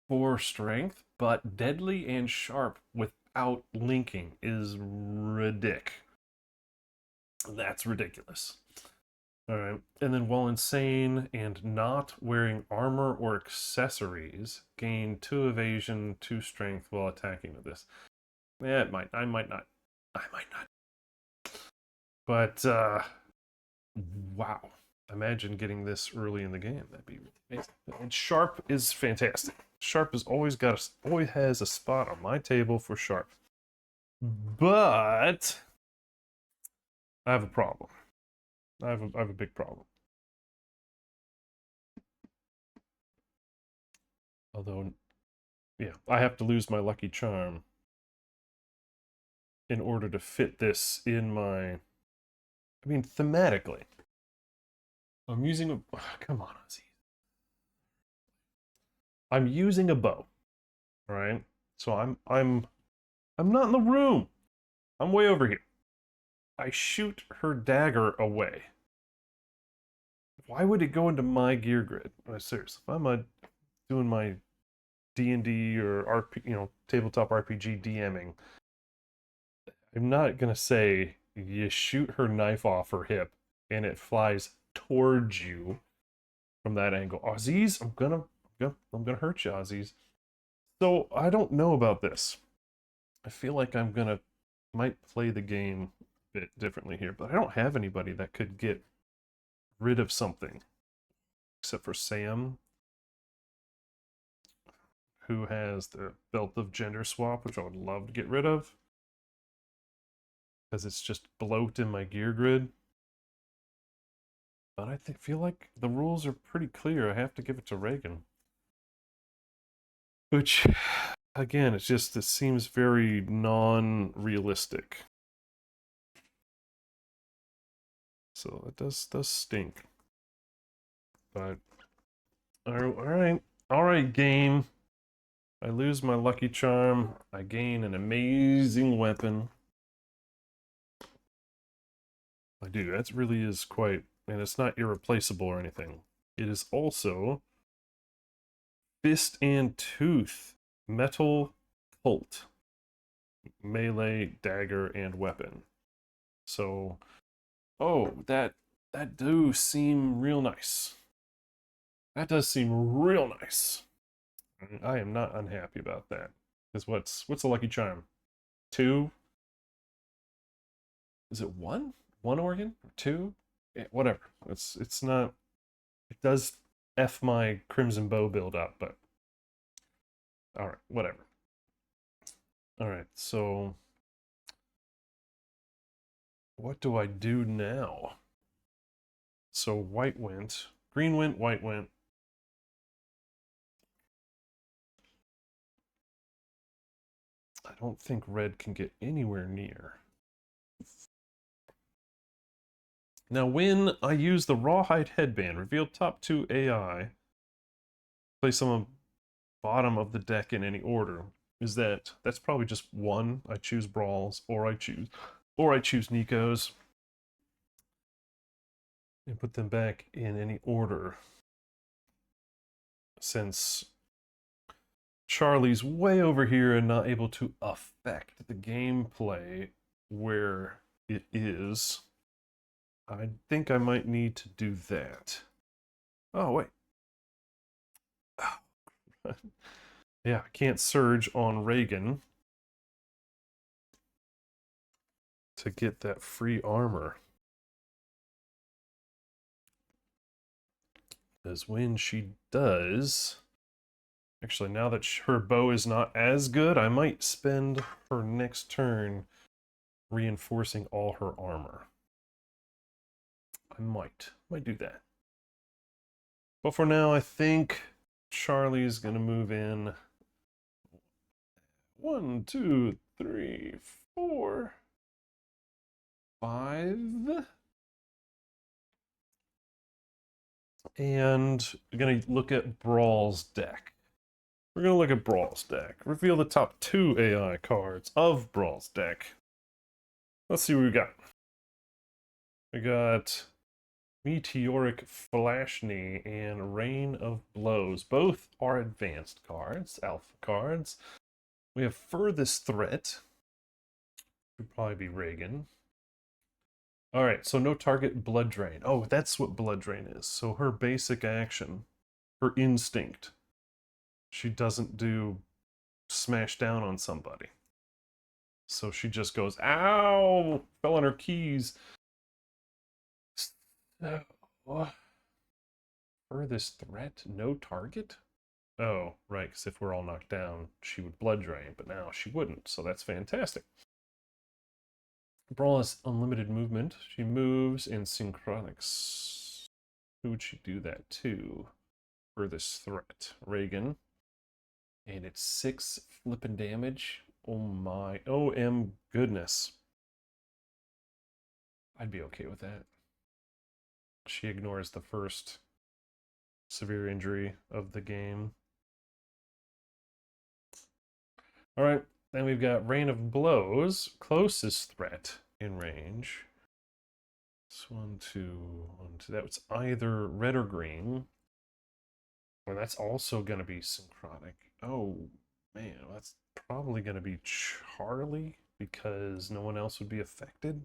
A: for strength, but deadly and sharp without linking is ridiculous. That's ridiculous. Alright, and then while insane and not wearing armor or accessories, gain 2 evasion, 2 strength while attacking with this. Yeah, I might not. But, wow. Imagine getting this early in the game. That'd be amazing. And sharp is fantastic. Sharp has always has a spot on my table for sharp. But I have a problem. I have a big problem. Although, yeah, I have to lose my lucky charm in order to fit this in my... I mean, thematically. I'm using a... Come on, Ozzy. I'm using a bow. Alright? So I'm not in the room. I'm way over here. I shoot her dagger away. Why would it go into my gear grid? Seriously, if I'm doing my D&D or RP, tabletop RPG DMing, I'm not gonna say you shoot her knife off her hip and it flies towards you from that angle. Aziz, I'm gonna hurt you, Aziz. So I don't know about this. I feel like might play the game a bit differently here, but I don't have anybody that could get rid of something except for Sam, who has the Belt of Gender Swap, which I would love to get rid of because it's just bloat in my gear grid. But I feel like the rules are pretty clear. I have to give it to Reagan. Which, again, it seems very non-realistic. So it does stink. But, alright, game. I lose my lucky charm. I gain an amazing weapon. I do. That really is quite... And it's not irreplaceable or anything. It is also Fist and Tooth, Metal Cult, melee, dagger, and weapon. So, that do seem real nice. That does seem real nice. I am not unhappy about that. Because what's the lucky charm? 2? Is it one? One organ? Or two? Yeah, whatever. It's not. It does F my Crimson Bow build up, but all right, whatever. All right, so what do I do now? So white went, green went, white went. I don't think red can get anywhere near. Now, when I use the Rawhide Headband, reveal top 2 AI, place them on bottom of the deck in any order. That's probably just one. I choose Brawls, or I choose Nico's, and put them back in any order. Since Charlie's way over here and not able to affect the gameplay where it is, I think I might need to do that. Oh, wait. Yeah, I can't surge on Reagan to get that free armor. Because when she does... Actually, now that her bow is not as good, I might spend her next turn reinforcing all her armor. I might do that. But for now, I think Charlie's gonna move in 1, 2, 3, 4, 5. And we're gonna look at Brawl's deck. We're gonna look at Brawl's deck. Reveal the top 2 AI cards of Brawl's deck. Let's see what we got. We got Meteoric Flashney and Rain of Blows. Both are advanced cards, alpha cards. We have Furthest Threat. Would probably be Reagan. Alright, so no target Blood Drain. Oh, that's what Blood Drain is. So her basic action, her instinct, she doesn't do smash down on somebody. So she just goes, ow! Fell on her keys. So, furthest threat, no target? Oh, right, because if we're all knocked down, she would blood drain, but now she wouldn't, so that's fantastic. Brawl has unlimited movement. She moves in synchronics. Who would she do that to? Furthest threat, Reagan. And it's 6 flipping damage. Oh my, OM goodness. I'd be okay with that. She ignores the first severe injury of the game. Alright, then we've got Rain of Blows, closest threat in range. It's 1, 2, 1, 2. That was either red or green. Well, that's also going to be synchronic. Oh, man, that's probably going to be Charlie because no one else would be affected.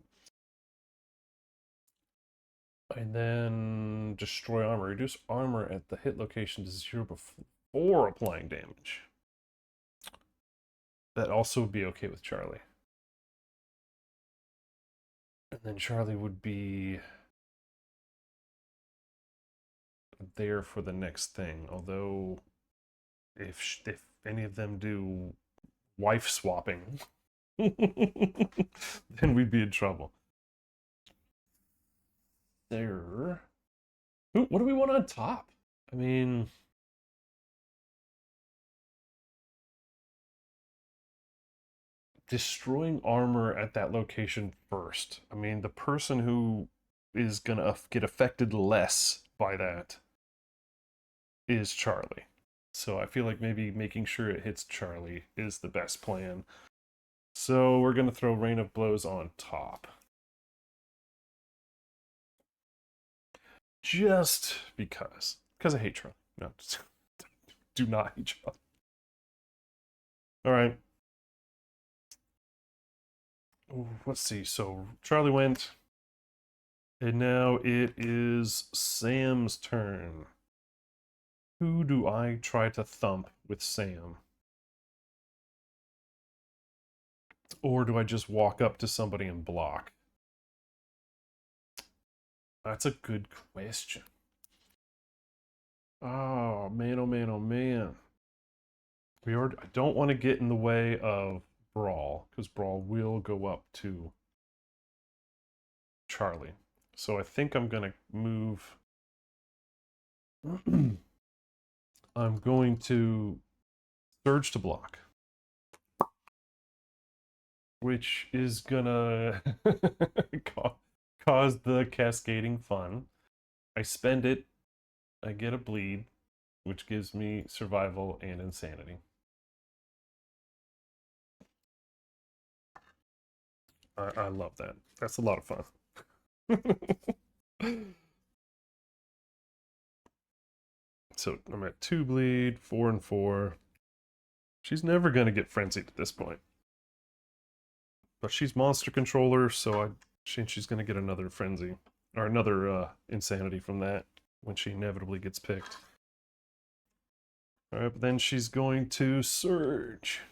A: And then destroy armor. Reduce armor at the hit location to 0 before applying damage. That also would be okay with Charlie. And then Charlie would be there for the next thing. Although, if any of them do wife swapping, then we'd be in trouble. There. What do we want on top? I mean, destroying armor at that location first. I mean, the person who is gonna get affected less by that is Charlie. So I feel like maybe making sure it hits Charlie is the best plan. So we're gonna throw Rain of Blows on top. Just because. Because I hate Charlie. No, just do not hate Charlie. Alright. Let's see. So Charlie went. And now it is Sam's turn. Who do I try to thump with Sam? Or do I just walk up to somebody and block? That's a good question. Oh man, oh man, oh man. I don't want to get in the way of Braal, because Braal will go up to Charlie. So I think I'm gonna move. I'm going to surge to block, which is gonna cause the cascading fun. I spend it, I get a bleed, which gives me survival and insanity. I love that. That's a lot of fun. So I'm at 2 bleed, 4 and 4. She's never gonna get frenzied at this point. But she's monster controller, so she's gonna get another frenzy. Or another insanity from that when she inevitably gets picked. Alright, but then she's going to surge.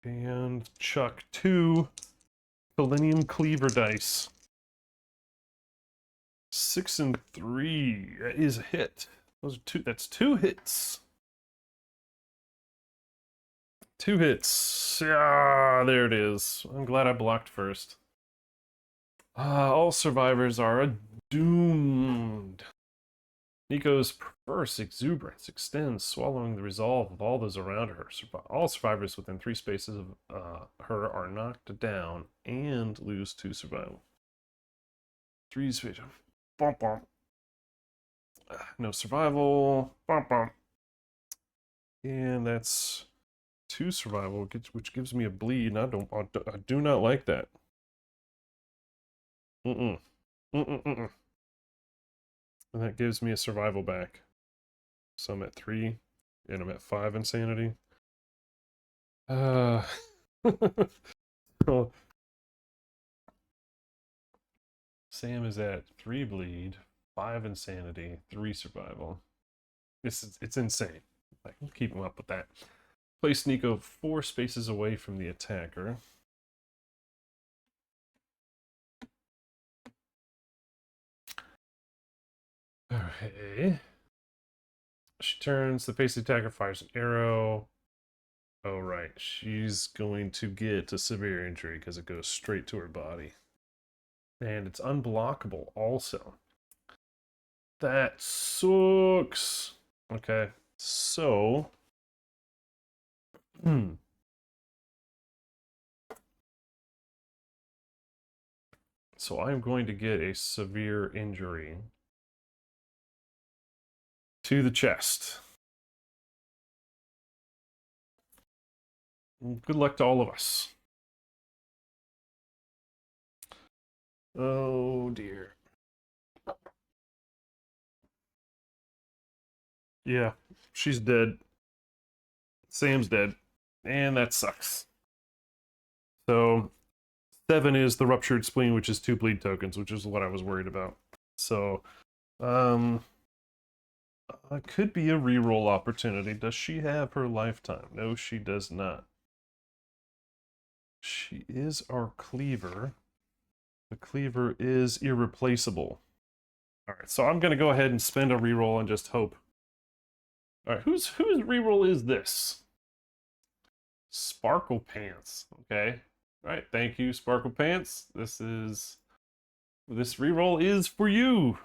A: And chuck 2 Selenium Cleaver dice. 6 and 3. That is a hit. Those are that's 2 hits. 2 hits. Ah, there it is. I'm glad I blocked first. All survivors are doomed. Nico's perverse exuberance extends, swallowing the resolve of all those around her. All survivors within 3 spaces of her are knocked down and lose 2 survival. 3 spaces. Bump, bump. No survival. Bump, bump. And that's 2 survival, which gives me a bleed. And I do not like that. Mm-mm. Mm-mm-mm-mm. And that gives me a survival back. So I'm at 3, and I'm at 5 insanity. So Sam is at 3 bleed, 5 insanity, 3 survival. It's insane. I can keep him up with that. Place Nico 4 spaces away from the attacker. Okay. She turns, the face of the attacker fires an arrow. Oh, right. She's going to get a severe injury because it goes straight to her body. And it's unblockable also. That sucks. Okay. So. So I'm going to get a severe injury to the chest. Good luck to all of us. Oh dear. Yeah, she's dead. Sam's dead. And that sucks. So 7 is the ruptured spleen, which is 2 bleed tokens, which is what I was worried about. So it could be a reroll opportunity. Does she have her lifetime? No, she does not. She is our cleaver. The cleaver is irreplaceable. Alright, so I'm gonna go ahead and spend a reroll and just hope. Alright, whose reroll is this? Sparkle Pants. Okay. Alright, thank you, Sparkle Pants. This reroll is for you.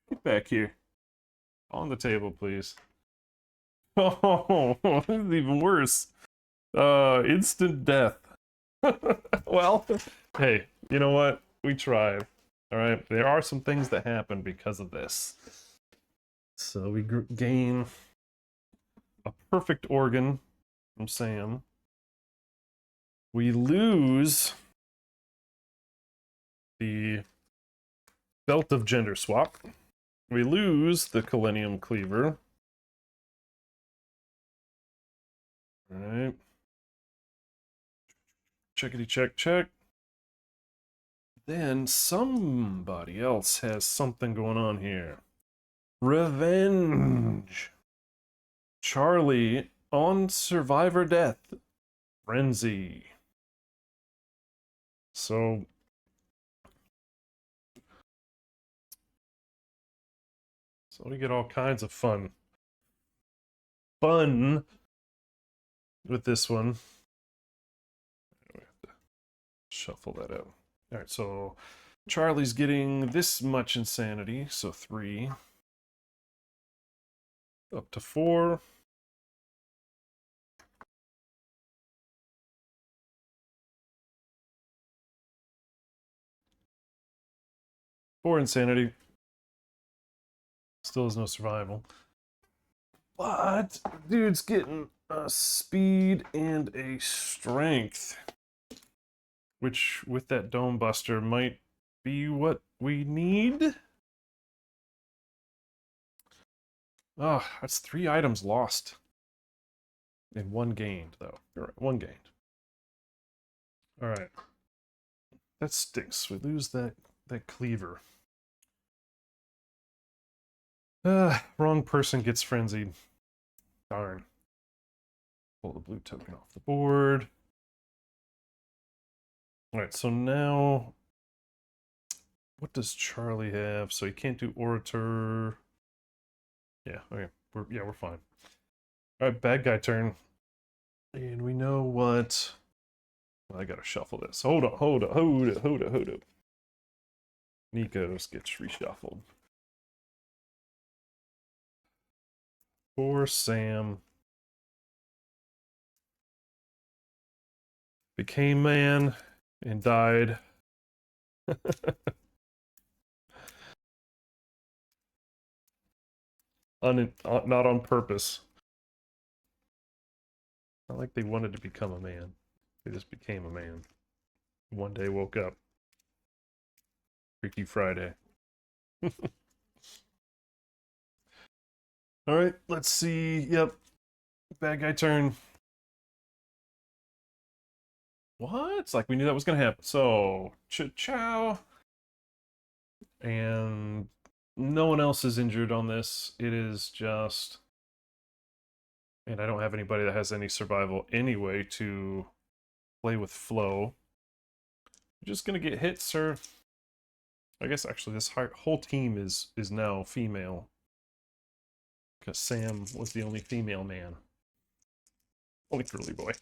A: Get back here. On the table, please. Oh, this is even worse. Instant death. Well, hey, you know what? We tried. Alright, there are some things that happen because of this. So we gain a perfect organ from Sam. We lose the belt of gender swap. We lose the Selenium Cleaver. Alright. Checkity check check. Then somebody else has something going on here. Revenge. Charlie on survivor death. Frenzy. So So we get all kinds of fun with this one. We have to shuffle that out. All right, so Charlie's getting this much insanity, so 3 up to 4. Four insanity. Still has no survival. But dude's getting a speed and a strength, which with that dome buster might be what we need. Oh, that's 3 items lost. And 1 gained, though. All right, 1 gained. All right. That stinks. We lose that cleaver. Wrong person gets frenzied. Darn. Pull the blue token off the board. All right, so now what does Charlie have? So he can't do Orator. Yeah, okay. We're fine. All right, bad guy turn. And we know what... Well, I gotta shuffle this. Hold up. Nico's gets reshuffled. Poor Sam. Became man and died. Not on purpose. Not like they wanted to become a man. They just became a man. One day woke up. Freaky Friday. Alright, let's see. Yep. Bad guy turn. What? It's like we knew that was going to happen. So, chow. And no one else is injured on this. It is just... And I don't have anybody that has any survival anyway to play with flow. You're just going to get hit, sir. I guess actually this whole team is now female. Because Sam was the only female man. Only girly boy.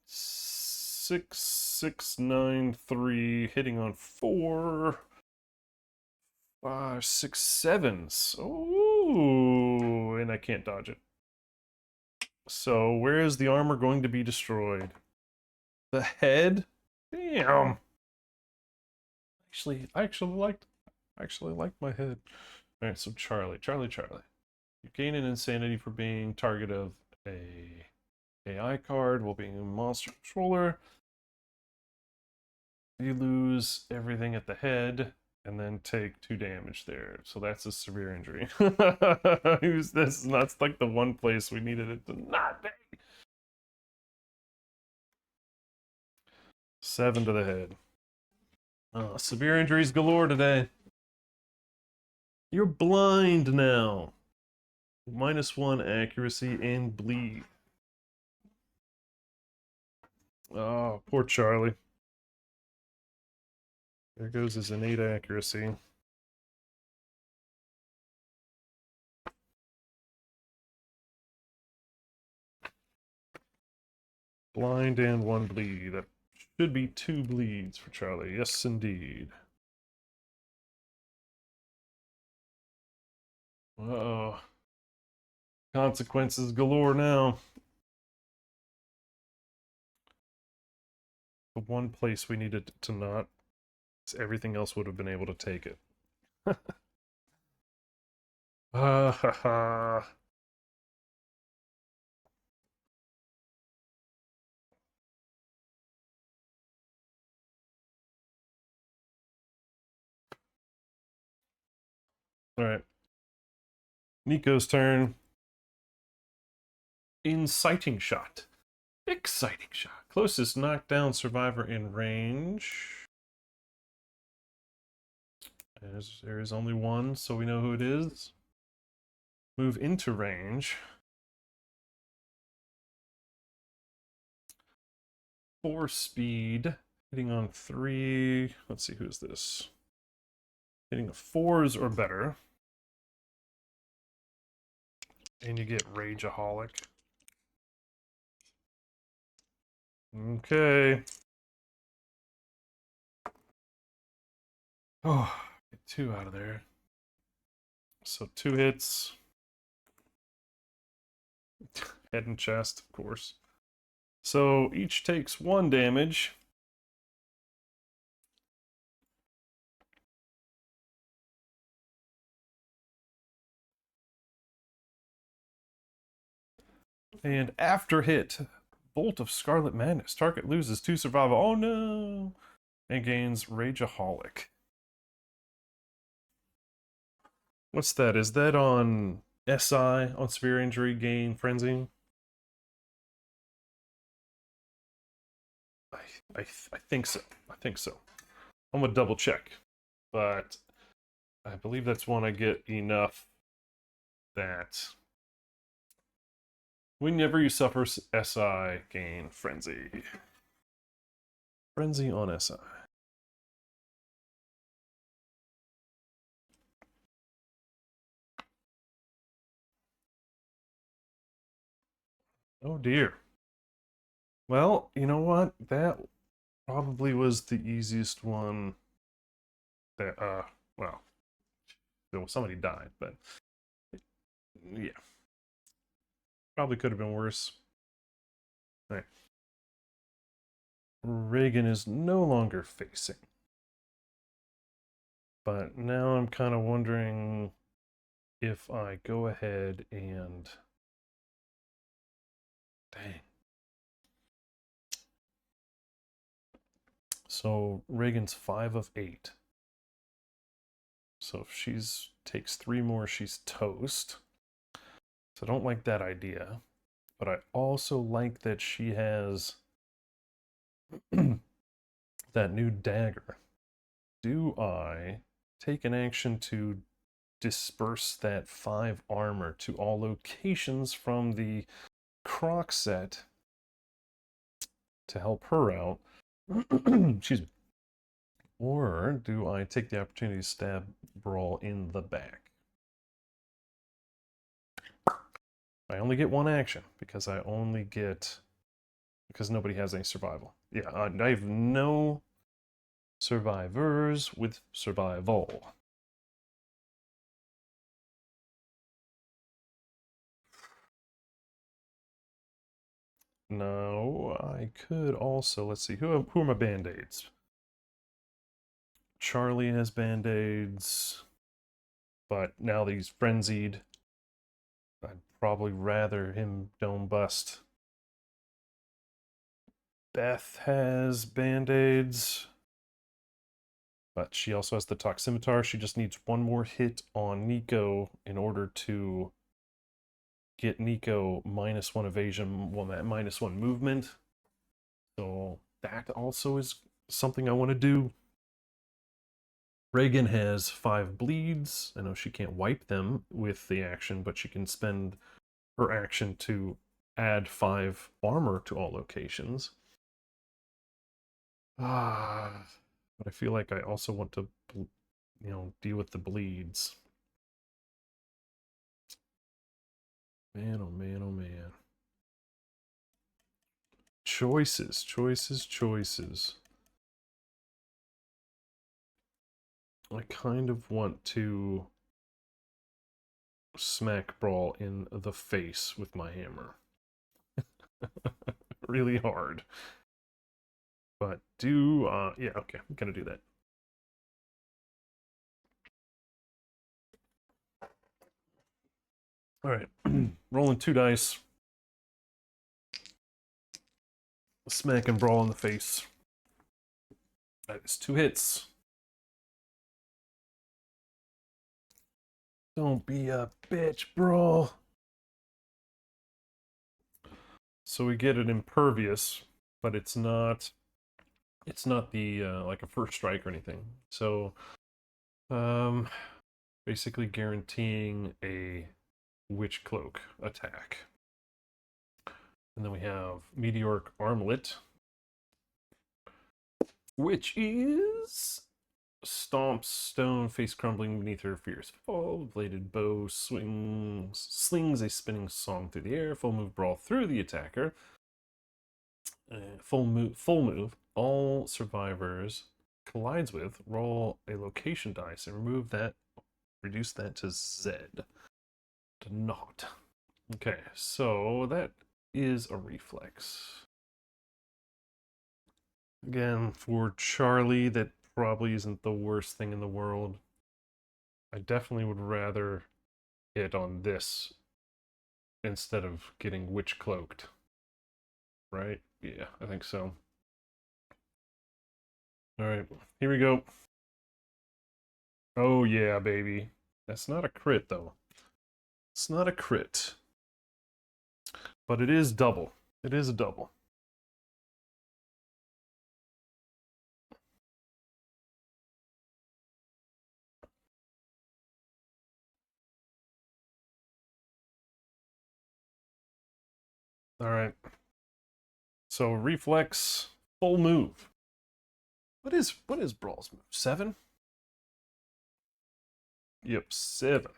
A: 6, 6, 9, 3, hitting on 4, 5, 6, 7s. Ooh, and I can't dodge it. So where is the armor going to be destroyed? The head? Damn. I actually liked my head. All right, so Charlie. You gain an insanity for being target of a AI card while being a monster controller. You lose everything at the head and then take 2 damage there. So that's a severe injury. That's like the one place we needed it to not be. 7 to the head. Severe injuries galore today. You're blind now. -1 accuracy and bleed. Oh, poor Charlie. There goes his innate accuracy. Blind and 1 bleed. That should be 2 bleeds for Charlie. Yes, indeed. Uh-oh. Consequences galore now. The one place we needed to not, everything else would have been able to take it. Ha ha. Alright. Nico's turn. Inciting shot. Exciting shot. Closest knockdown survivor in range. There is only one, so we know who it is. Move into range. 4 speed. Hitting on 3. Let's see, who's this? Hitting a 4s or better. And you get Rageaholic. Okay. Oh, get 2 out of there. So 2 hits. Head and chest, of course. So each takes 1 damage. And after hit, Bolt of Scarlet Madness. Target loses 2 survival. Oh no! And gains Rageaholic. What's that? Is that on SI, on severe injury, gain frenzy? I think so. I think so. I'm gonna double check. But I believe that's one I get enough that whenever you suffer SI, gain frenzy. Frenzy on SI. Oh dear. Well, you know what? That probably was the easiest one that, well, somebody died, but yeah. Probably could have been worse. All right. Reagan is no longer facing. But now I'm kind of wondering if I go ahead and... Dang. So Reagan's 5 of 8. So if she's takes 3 more, she's toast. So I don't like that idea. But I also like that she has that new dagger. Do I take an action to disperse that 5 armor to all locations from the Croc set to help her out? Excuse me. Or do I take the opportunity to stab Braal in the back? I only get 1 action because because nobody has any survival. Yeah, I have no survivors with survival. No, I could also, let's see, who are my band-aids? Charlie has band-aids, but now that he's frenzied, I'd probably rather him dome bust. Beth has band-aids, but she also has the Toximitar. She just needs 1 more hit on Nico in order to get Nico -1 evasion, well, that -1 movement. So that also is something I want to do. Reagan has 5 bleeds. I know she can't wipe them with the action, but she can spend her action to add 5 armor to all locations. But I feel like I also want to, deal with the bleeds. Man, oh man, oh man. Choices, choices, choices. I kind of want to smack Braal in the face with my hammer. Really hard. But yeah, okay, I'm gonna do that. All right, rolling 2 dice. Smacking Braal in the face. That is 2 hits. Don't be a bitch, Braal. So we get an impervious, but it's not the like a first strike or anything. So basically guaranteeing a witch cloak attack. And then we have meteoric armlet, which is stomps stone, face crumbling beneath her fierce fall. Bladed bow slings a spinning song through the air. Full move brawl through the attacker. Full move. All survivors collides with. Roll a location dice and remove that. Reduce that to Z. To not. Okay, so that is a reflex. Again, for Charlie, that probably isn't the worst thing in the world. I definitely would rather hit on this instead of getting witch cloaked. Right? Yeah, I think so. Alright, here we go. Oh yeah, baby. That's not a crit, though. It's not a crit. But it is double. It is a double. Alright. So reflex, full move. What is Brawl's move? 7? Yep, 7.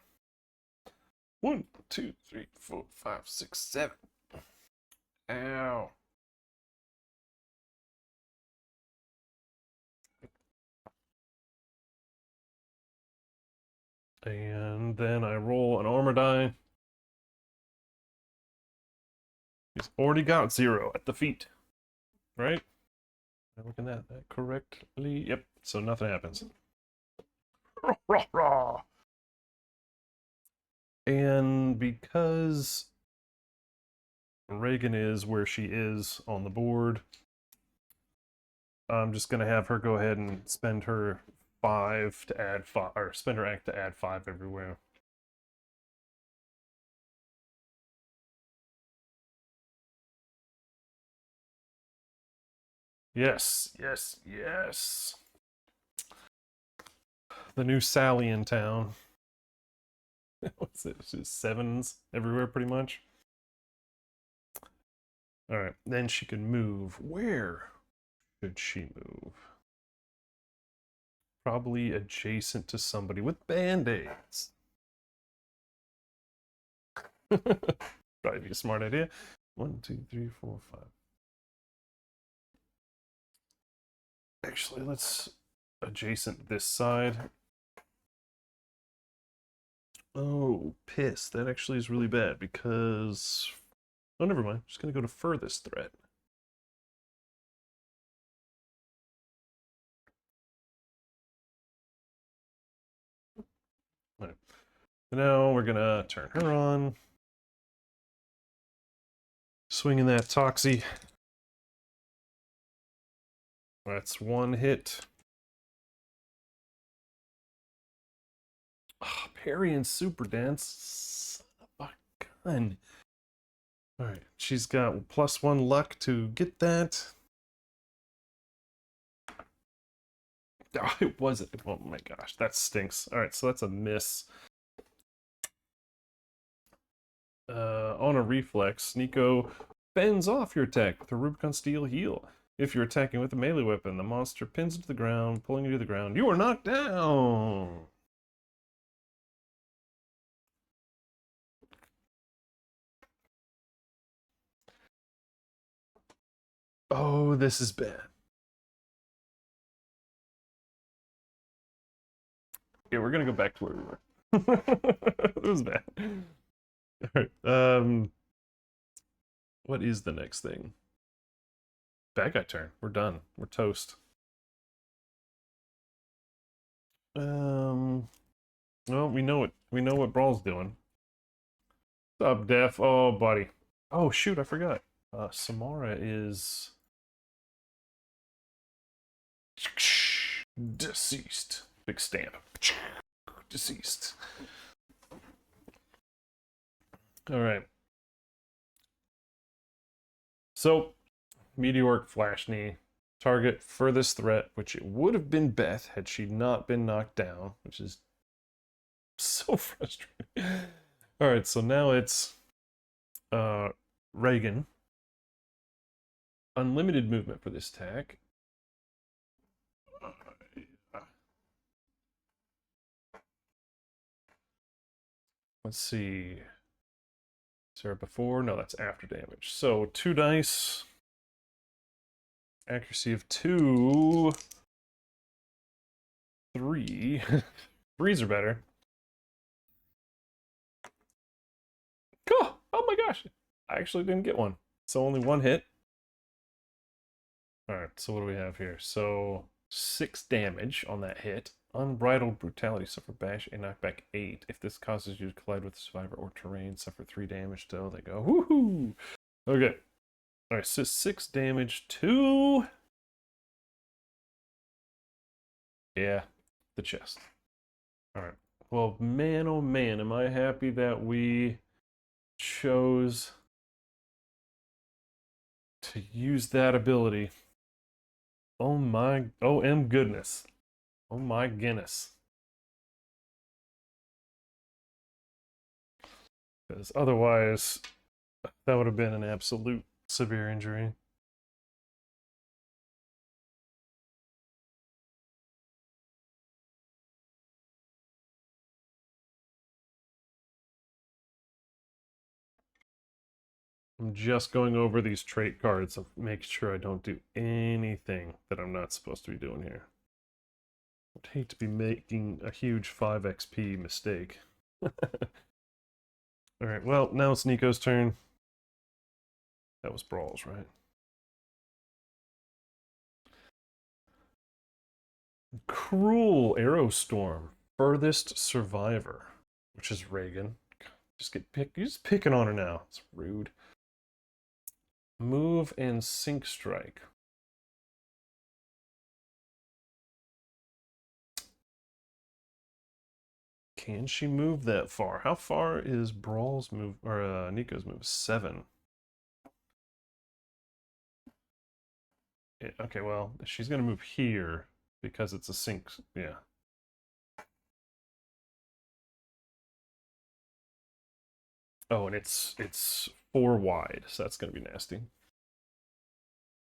A: 1, 2, 3, 4, 5, 6, 7. Ow. And then I roll an armor die. He's already got 0 at the feet. Right? Am I looking at that correctly? Yep, so nothing happens. And because Reagan is where she is on the board, I'm just going to have her go ahead and spend her 5 to add 5, or spend her act to add 5 everywhere. Yes, yes, yes. The new Sally in town. What's it? It's just 7s everywhere, pretty much. Alright, then she can move. Where should she move? Probably adjacent to somebody with band-aids. Probably be a smart idea. 1, 2, 3, 4, 5. Actually, let's adjacent this side. Oh, piss. That actually is really bad because... Oh, never mind. I'm just going to go to furthest threat. All right. Now we're going to turn her on. Swinging that Toxie. That's 1 hit. Oh, parry and super dance. Son of a gun. Alright, she's got +1 luck to get that. Oh, it wasn't. Oh my gosh, that stinks. Alright, so that's a miss. On a reflex, Nico fends off your attack with a Rubicon Steel heal. If you're attacking with a melee weapon, the monster pins you to the ground, pulling you to the ground. You are knocked down! Oh, this is bad. Yeah, we're gonna go back to where we were. It was bad. Alright, what is the next thing? Bad guy turn. We're done. We're toast. Well, we know what Brawl's doing. What's up, Def? Oh, buddy. Oh, shoot, I forgot. Samara is... deceased. Big stamp. Deceased. Alright. So, Meteoric Flash Knee. Target furthest threat, which it would have been Beth had she not been knocked down, which is so frustrating. Alright, so now it's Reagan. Unlimited movement for this attack. Let's see. Is there a before? No, that's after damage. So 2 dice. Accuracy of 2. 3. 3s are better. Oh my gosh. I actually didn't get one. So only 1 hit. Alright, so what do we have here? So 6 damage on that hit. Unbridled brutality, suffer bash and knockback 8. If this causes you to collide with the survivor or terrain, suffer 3 damage till they go. Woohoo! Okay. Alright, so 6 damage to... Yeah, the chest. Alright. Well, man, oh man, am I happy that we chose to use that ability. Oh my, OM goodness. Oh my goodness. Because otherwise, that would have been an absolute severe injury. I'm just going over these trait cards to make sure I don't do anything that I'm not supposed to be doing here. I'd hate to be making a huge 5 XP mistake. Alright, well, now it's Nico's turn. That was Braal's, right? Cruel Aerostorm. Furthest Survivor, which is Reagan. You're just picking on her now. It's rude. Move and Sync Strike. Can she move that far? How far is Braal's move, or Nico's move? 7. Yeah, okay, well, she's gonna move here because it's a sync. Yeah. Oh, and it's 4 wide, so that's gonna be nasty.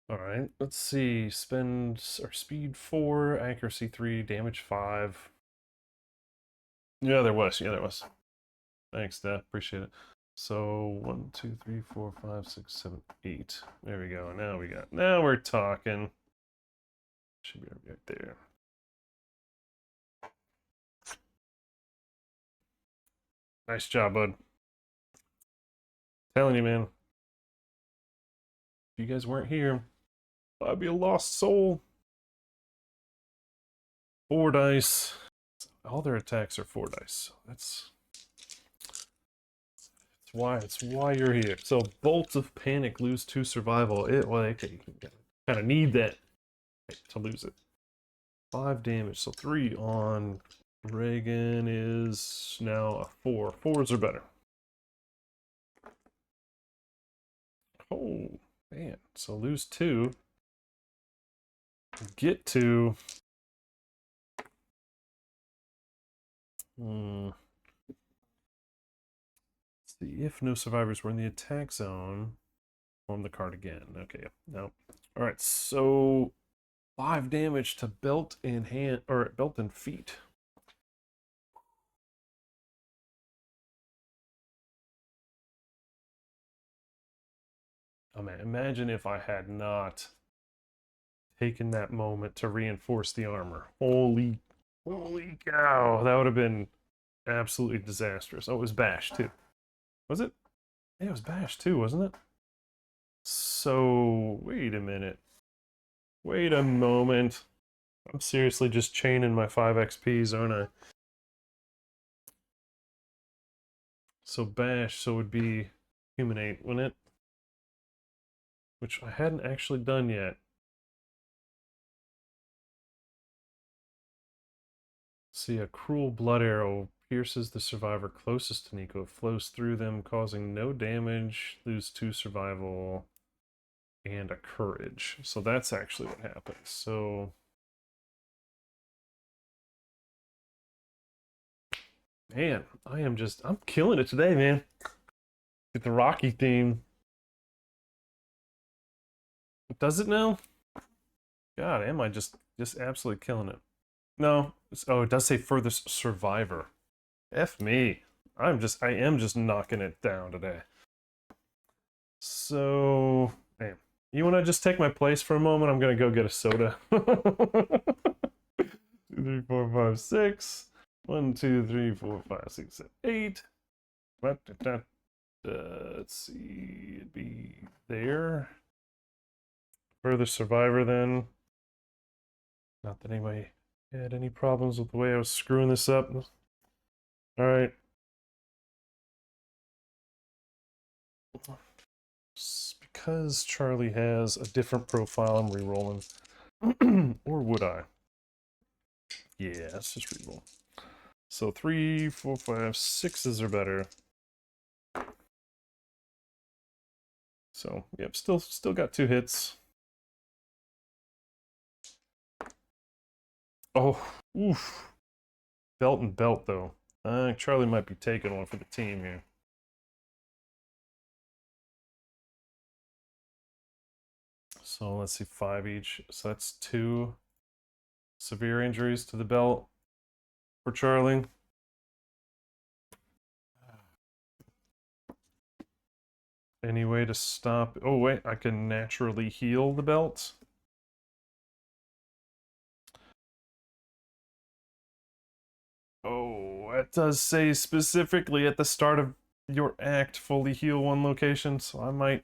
A: All right, let's see. Spend or speed 4, accuracy 3, damage 5. Yeah, there was. Yeah, there was. Thanks, Dad. Appreciate it. So 1, 2, 3, 4, 5, 6, 7, 8. There we go. Now we're talking. Should be right there. Nice job, bud. Telling you, man. If you guys weren't here, I'd be a lost soul. 4 dice. All their attacks are 4 dice. That's why you're here. So Bolt of Panic, lose 2 survival. Well, they kind of need that to lose it. 5 damage, so 3 on Reagan is now a 4. 4s are better. Oh man, so lose 2. Get to let's see, if no survivors were in the attack zone, form the card again. Okay, no. All right, so 5 damage to belt and hand, or belt and feet. Oh man, imagine if I had not taken that moment to reinforce the armor. Holy cow, that would have been absolutely disastrous. Oh, it was Bash too. Was it? Yeah, it was Bash too, wasn't it? So, wait a minute. Wait a moment. I'm seriously just chaining my 5 XPs, aren't I? So Bash, so it would be Humanate, wouldn't it? Which I hadn't actually done yet. See, a cruel blood arrow pierces the survivor closest to Nico. It flows through them, causing no damage, lose 2 survival, and a courage. So that's actually what happens. So man, I'm killing it today, man. Get the Rocky theme. Does it now? God, am I just absolutely killing it? No. Oh, it does say furthest survivor. F me. I am just knocking it down today. So, man, you want to just take my place for a moment? I'm gonna go get a soda. 2, 3, 4, 5, 6. 1, 2, 3, 4, 5, 6, 7, 8. Let's see, it'd be there. Further survivor then. Not that anybody had any problems with the way I was screwing this up. All right. Because Charlie has a different profile, I'm re-rolling. Or would I? Yeah, let's just re-roll. So 3, 4, 5, 6s are better. So, yep, still got 2 hits. Oh, oof. Belt and belt, though. Charlie might be taking one for the team here. So let's see, 5 each. So that's 2 severe injuries to the belt for Charlie. Any way to stop? Oh, wait, I can naturally heal the belt. Oh, it does say specifically at the start of your act, fully heal 1 location, so I might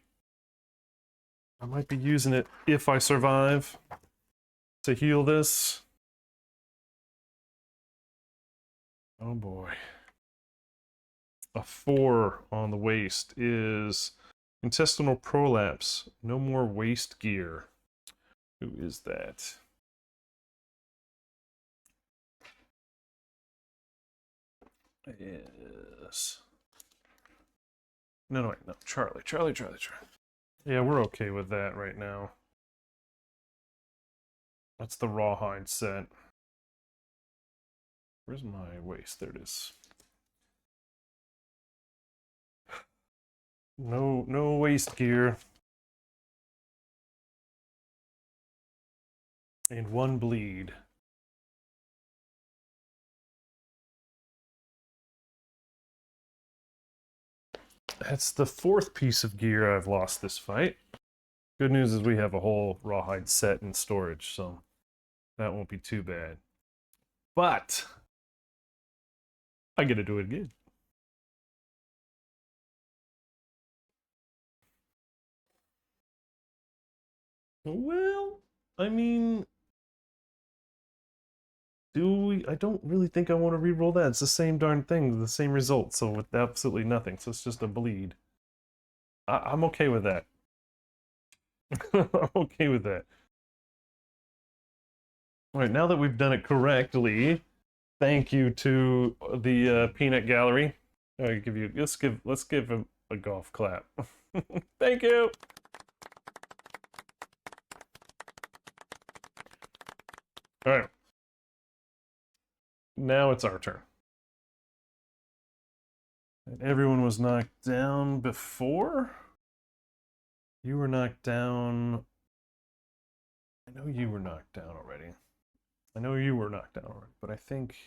A: be using it if I survive to heal this. Oh boy. A 4 on the waist is intestinal prolapse. No more waist gear. Who is that? Yes. No, wait, no. Charlie. Yeah, we're okay with that right now. That's the rawhide set. Where's my waist? There it is. No waist gear. And 1 bleed. That's the 4th piece of gear I've lost this fight. Good news is we have a whole rawhide set in storage, so that won't be too bad. But I get to do it again. Well, I mean, I don't really think I want to re-roll that. It's the same darn thing, the same result, so with absolutely nothing. So it's just a bleed. I'm okay with that. I'm okay with that. All right, now that we've done it correctly, thank you to the peanut gallery. Let's give him a golf clap. Thank you. All right. Now it's our turn. And everyone was knocked down before? You were knocked down. I know you were knocked down already. But I think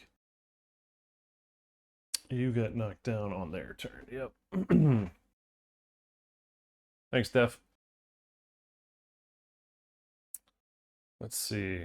A: you got knocked down on their turn. Yep. Thanks, Def. Let's see.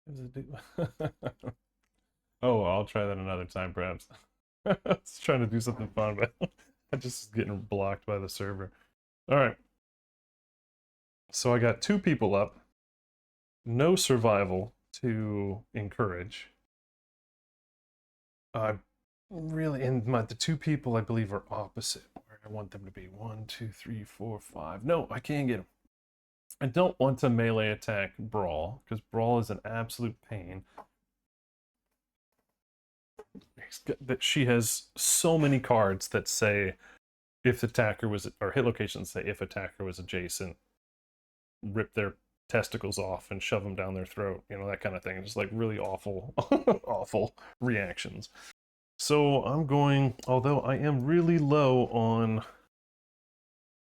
A: What does it do? Oh, I'll try that another time, perhaps. I was trying to do something fun, but I just getting blocked by the server. All right. So I got 2 people up. No survival to encourage. Really, and the 2 people I believe are opposite where I want them to be. 1, 2, 3, 4, 5. No, I can't get them. I don't want to melee attack Braal because Braal is an absolute pain. that she has so many cards that say if attacker was, or hit locations say if attacker was adjacent, rip their testicles off and shove them down their throat, you know, that kind of thing. Just like really awful, awful reactions. So I'm going, although I am really low on,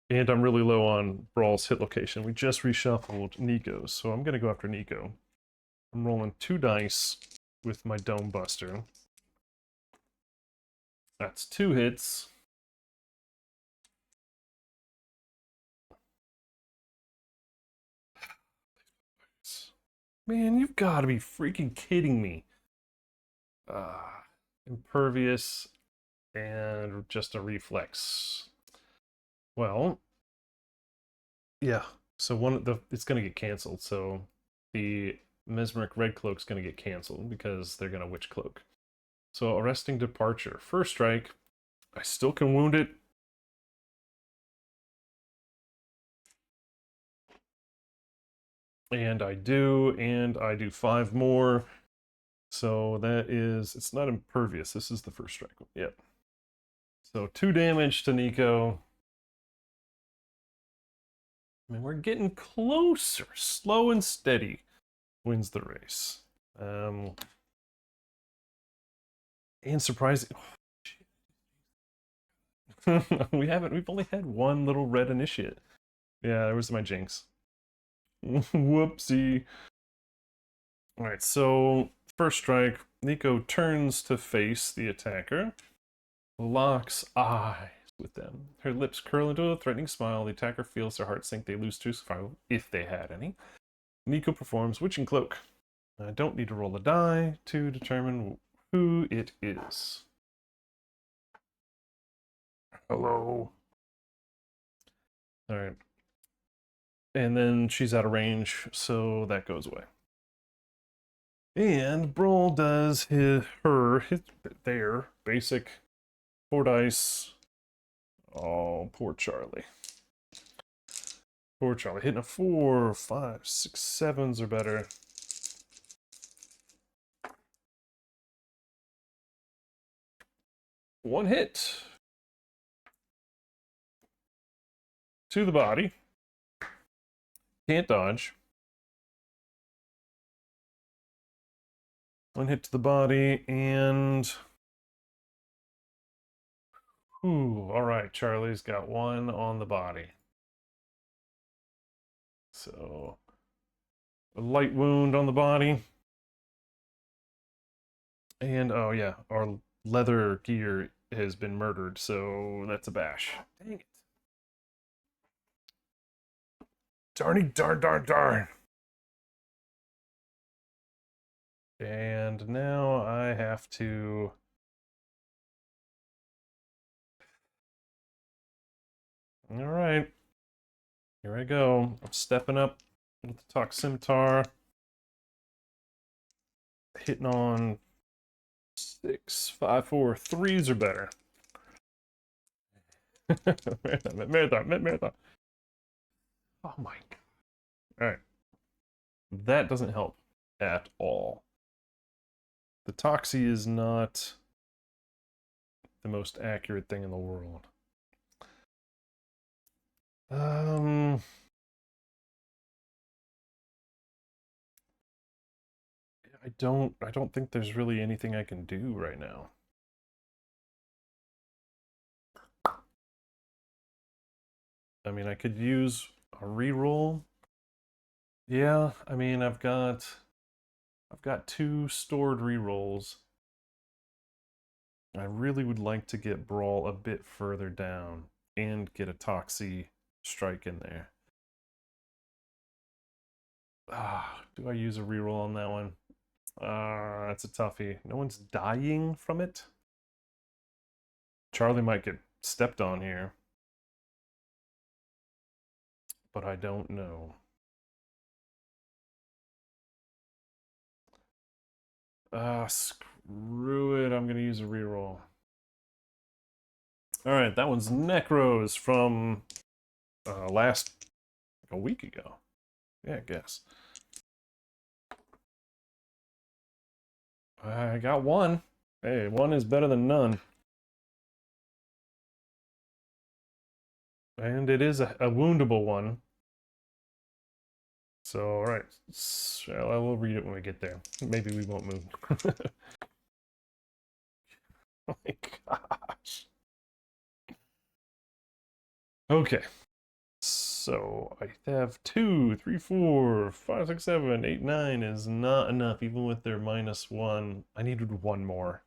A: and I'm really low on Braal's hit location. We just reshuffled Nico's, so I'm going to go after Nico. I'm rolling 2 dice with my Dome Buster. That's 2 hits. Man, you've got to be freaking kidding me. Impervious and just a reflex. Well, yeah. So it's going to get canceled. So the Mesmeric Red Cloak's going to get canceled because they're going to Witch Cloak. So Arresting Departure. First strike. I still can wound it. And I do 5 more. So that is, it's not impervious. This is the first strike. Yep. So 2 damage to Nico. I mean, we're getting closer. Slow and steady wins the race. And surprising. Oh, we've only had 1 little red initiate. Yeah, there was my jinx. Whoopsie. Alright, so first strike, Nico turns to face the attacker, locks eyes with them. Her lips curl into a threatening smile. The attacker feels their heart sink. They lose 2 survival, if they had any. Nico performs Witching Cloak. I don't need to roll a die to determine who it is. Hello. Alright. And then she's out of range, so that goes away. And Braal does their basic 4 dice. Oh, poor Charlie. Poor Charlie. Hitting a 4, 5, 6, 7s or better. One hit. To the body. Can't dodge. 1 hit to the body, and... Ooh, alright, Charlie's got 1 on the body. So... a light wound on the body. And, oh yeah, our leather gear has been murdered, so that's a bash. Dang it. Darny darn. And now I have to... Alright. Here I go. I'm stepping up with the Talk Scimitar. Hitting on 6, 5, 4, 3s or better. Marathon. Oh my god. Alright. That doesn't help at all. The Toxie is not the most accurate thing in the world. I don't think there's really anything I can do right now. I mean, I could use a reroll. Yeah, I mean, I've got 2 stored rerolls. I really would like to get Braal a bit further down and get a Toxie strike in there. Do I use a reroll on that one? That's a toughie. No one's dying from it? Charlie might get stepped on here. But I don't know. Screw it. I'm going to use a reroll. Alright, that one's Necros from like a week ago. Yeah, I guess. I got 1. Hey, one is better than none. And it is a woundable one. So, alright. I will read it when we get there. Maybe we won't move. Oh my gosh. Okay. So, I have 2, 3, 4, 5, 6, 7, 8, 9 is not enough, even with their -1. I needed one more.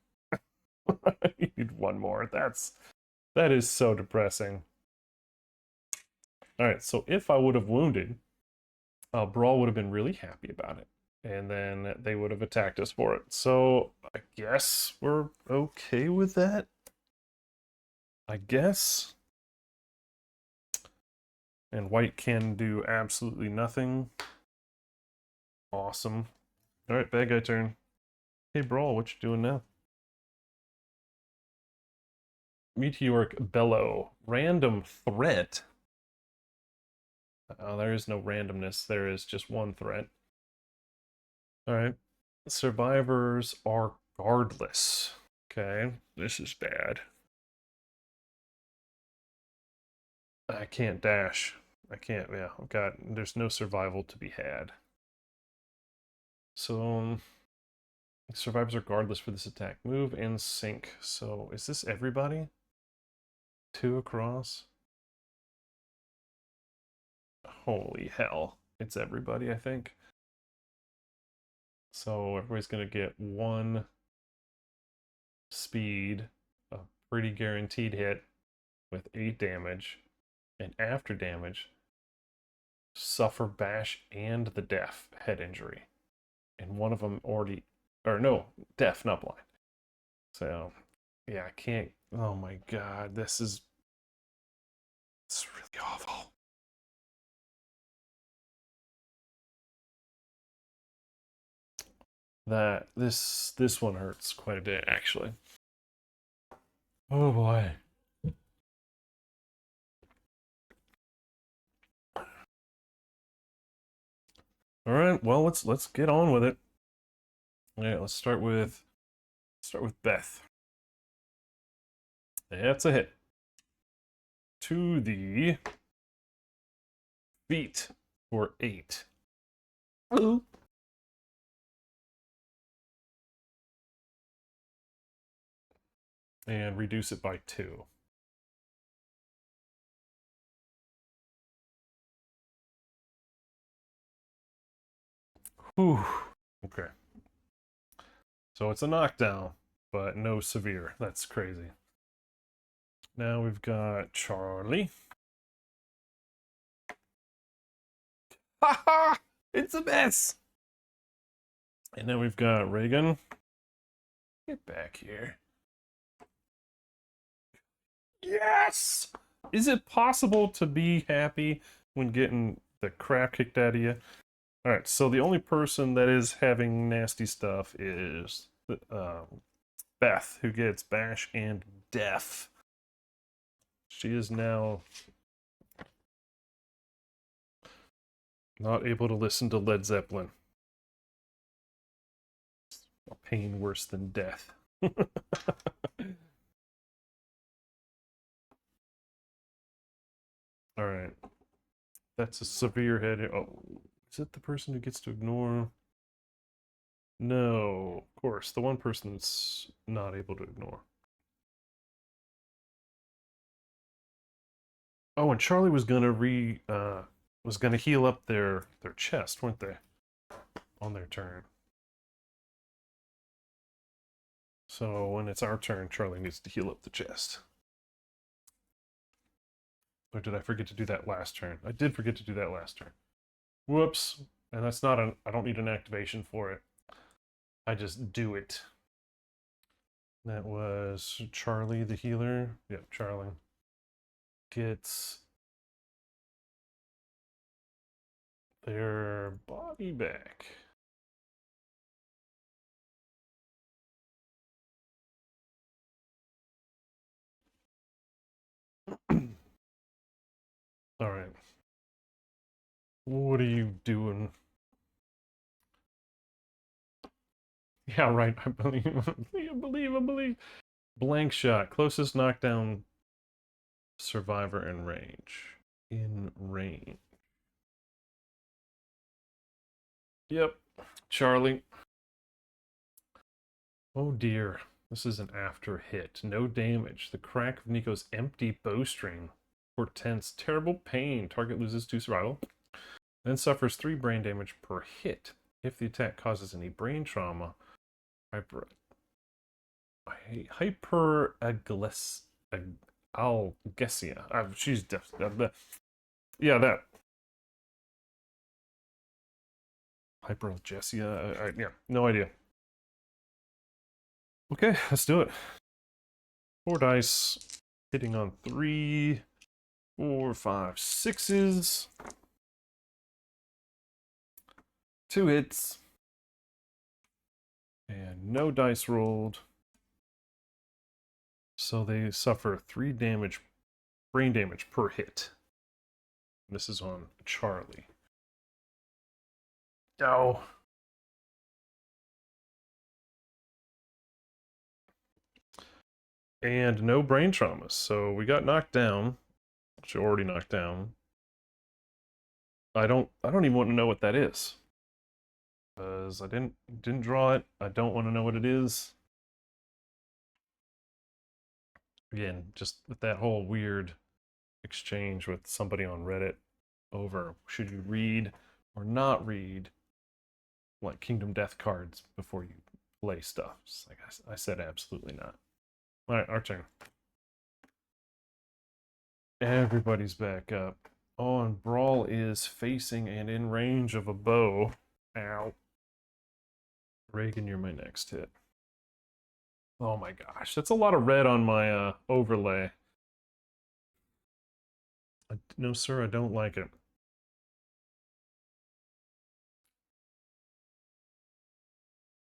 A: I needed one more. That is so depressing. Alright, so if I would have wounded, Brawl would have been really happy about it. And then they would have attacked us for it. So I guess we're okay with that. I guess. And white can do absolutely nothing. Awesome. Alright, bad guy turn. Hey Brawl, what you doing now? Meteoric Bellow. Random threat. Oh, there is no randomness. There is just one threat. Alright. Survivors are guardless. Okay, this is bad. I can't dash. I can't, yeah, there's no survival to be had. So, survivors are guardless for this attack. Move and sink. So, is this everybody? 2 across? Holy hell. It's everybody, I think. So, everybody's gonna get 1 speed, a pretty guaranteed hit with 8 damage, and after damage, suffer bash and the deaf head injury. And one of them already, or no, deaf, not blind. So, yeah, I can't. Oh my god, this is really awful. This one hurts quite a bit, actually. Oh boy. All right, well let's get on with it. Yeah, let's start with Beth. That's a hit. To the feet for 8. Ooh. And reduce it by 2. Whew. Okay. So it's a knockdown, but no severe. That's crazy. Now we've got Charlie. Ha ha! It's a mess! And then we've got Reagan. Get back here. Yes! Is it possible to be happy when getting the crap kicked out of you? Alright, so the only person that is having nasty stuff is Beth, who gets bash and deaf. She is now not able to listen to Led Zeppelin. A pain worse than death. Alright. That's a severe head. Oh, is it the person who gets to ignore? No, of course. The one person that's not able to ignore. Oh, and Charlie was gonna heal up their chest, weren't they? On their turn. So when it's our turn, Charlie needs to heal up the chest. Or did I forget to do that last turn? I did forget to do that last turn. Whoops. And that's not I don't need an activation for it. I just do it. That was Charlie the healer. Yep, Charlie gets their body back. All right. What are you doing? Yeah, right. I believe. I believe. Blank shot. Closest knockdown survivor in range. In range. Yep. Charlie. Oh dear. This is an after hit. No damage. The crack of Nico's empty bowstring portends terrible pain. Target loses 2 survival. Then suffers 3 brain damage per hit. If the attack causes any brain trauma, hyperaglesia. She's deaf. Yeah, that. Hyperalgesia. Yeah, no idea. Okay, let's do it. 4 dice. Hitting on 3, 4, 5, 6s. 2 hits. And no dice rolled. So they suffer 3 damage, brain damage per hit. This is on Charlie. Oh. And no brain traumas. So we got knocked down, which are already knocked down. I don't even want to know what that is. Because I didn't draw it. I don't want to know what it is. Again, just with that whole weird exchange with somebody on Reddit over should you read or not read like Kingdom Death cards before you play stuff. Like I said, absolutely not. All right, our turn. Everybody's back up. Oh, and Braal is facing and in range of a bow. Ow. Reagan, you're my next hit. Oh my gosh, that's a lot of red on my overlay. No, sir, I don't like it.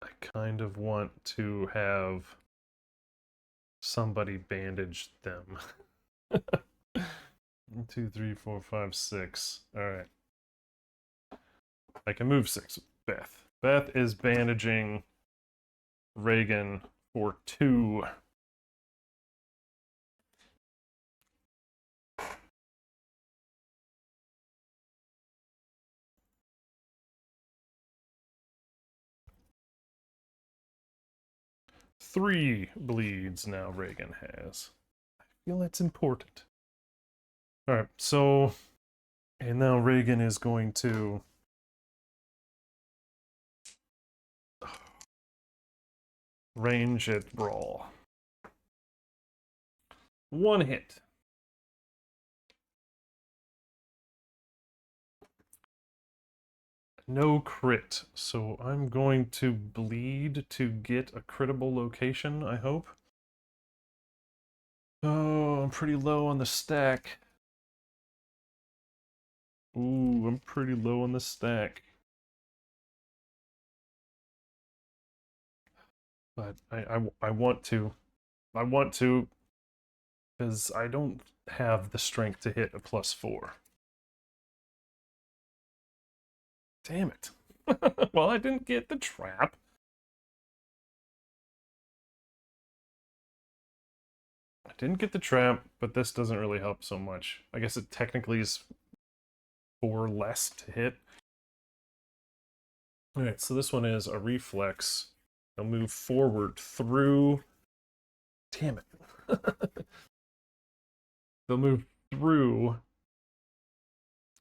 A: I kind of want to have somebody bandage them. 1, 2, 3, 4, 5, 6. All right. I can move 6. Beth. Beth is bandaging Reagan for 2. Three bleeds now Reagan has. I feel that's important. All right, so, and now Reagan is going to range at Braal. 1 hit. No crit, so I'm going to bleed to get a crittable location, I hope. Oh, I'm pretty low on the stack. Ooh, I'm pretty low on the stack. But I want to. I want to, because I don't have the strength to hit a +4. Damn it. Well, I didn't get the trap. I didn't get the trap, but this doesn't really help so much. I guess it technically is 4 less to hit. Alright, so this one is a reflex. I'll move forward through... Damn it. They'll move through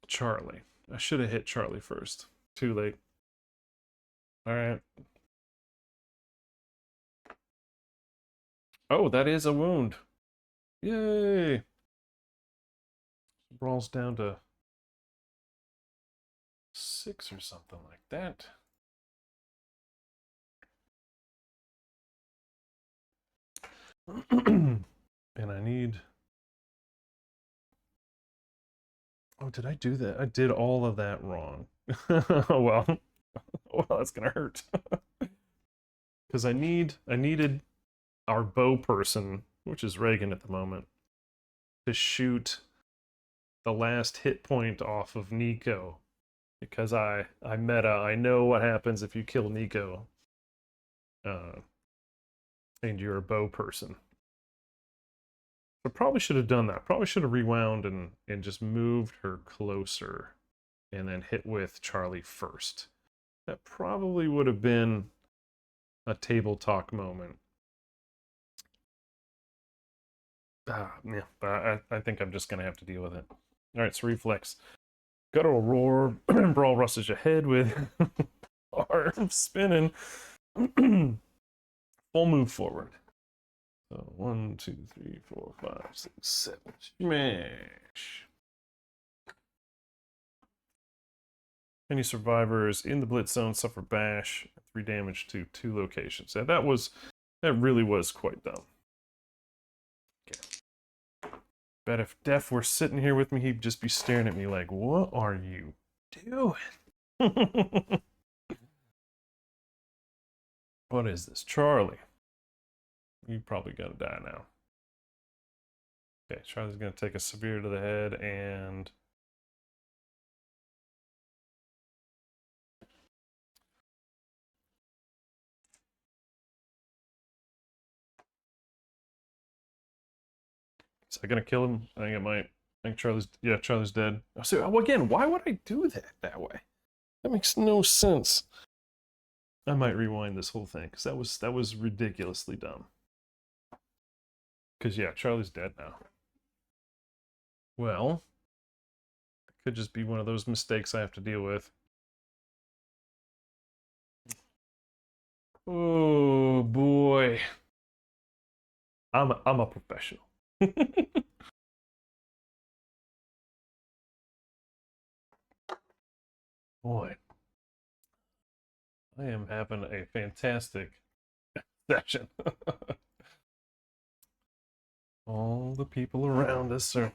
A: Charlie. I should have hit Charlie first. Too late. Alright. Oh, that is a wound. Yay! Brawls down to 6 or something like that. And I need... Oh, did I do that? I did all of that wrong. Oh well. Well, that's gonna hurt. Because I needed our bow person, which is Reagan at the moment, to shoot the last hit point off of Nico. Because I meta, I know what happens if you kill Nico. and you're a bow person. I probably should have done that. Probably should have rewound and just moved her closer and then hit with Charlie first. That probably would have been a table talk moment. Yeah, but I think I'm just going to have to deal with it. All right, so reflex. Guttural roar. Braal rushes ahead with arms spinning. Full move forward. So 1, 2, 3, 4, 5, 6, 7. Smash. Any survivors in the blitz zone suffer bash, 3 damage to 2 locations. And that really was quite dumb. Okay. Bet if Def were sitting here with me, he'd just be staring at me like, what are you doing? What is this? Charlie. You probably gonna die now. Okay, Charlie's gonna take a severe to the head and is that gonna kill him? I think it might. I think Charlie's dead. So again, why would I do that way? That makes no sense. I might rewind this whole thing because that was ridiculously dumb. Because yeah, Charlie's dead now. Well, it could just be one of those mistakes I have to deal with. Oh boy. I'm a professional. Boy. I am having a fantastic session. All the people around us are...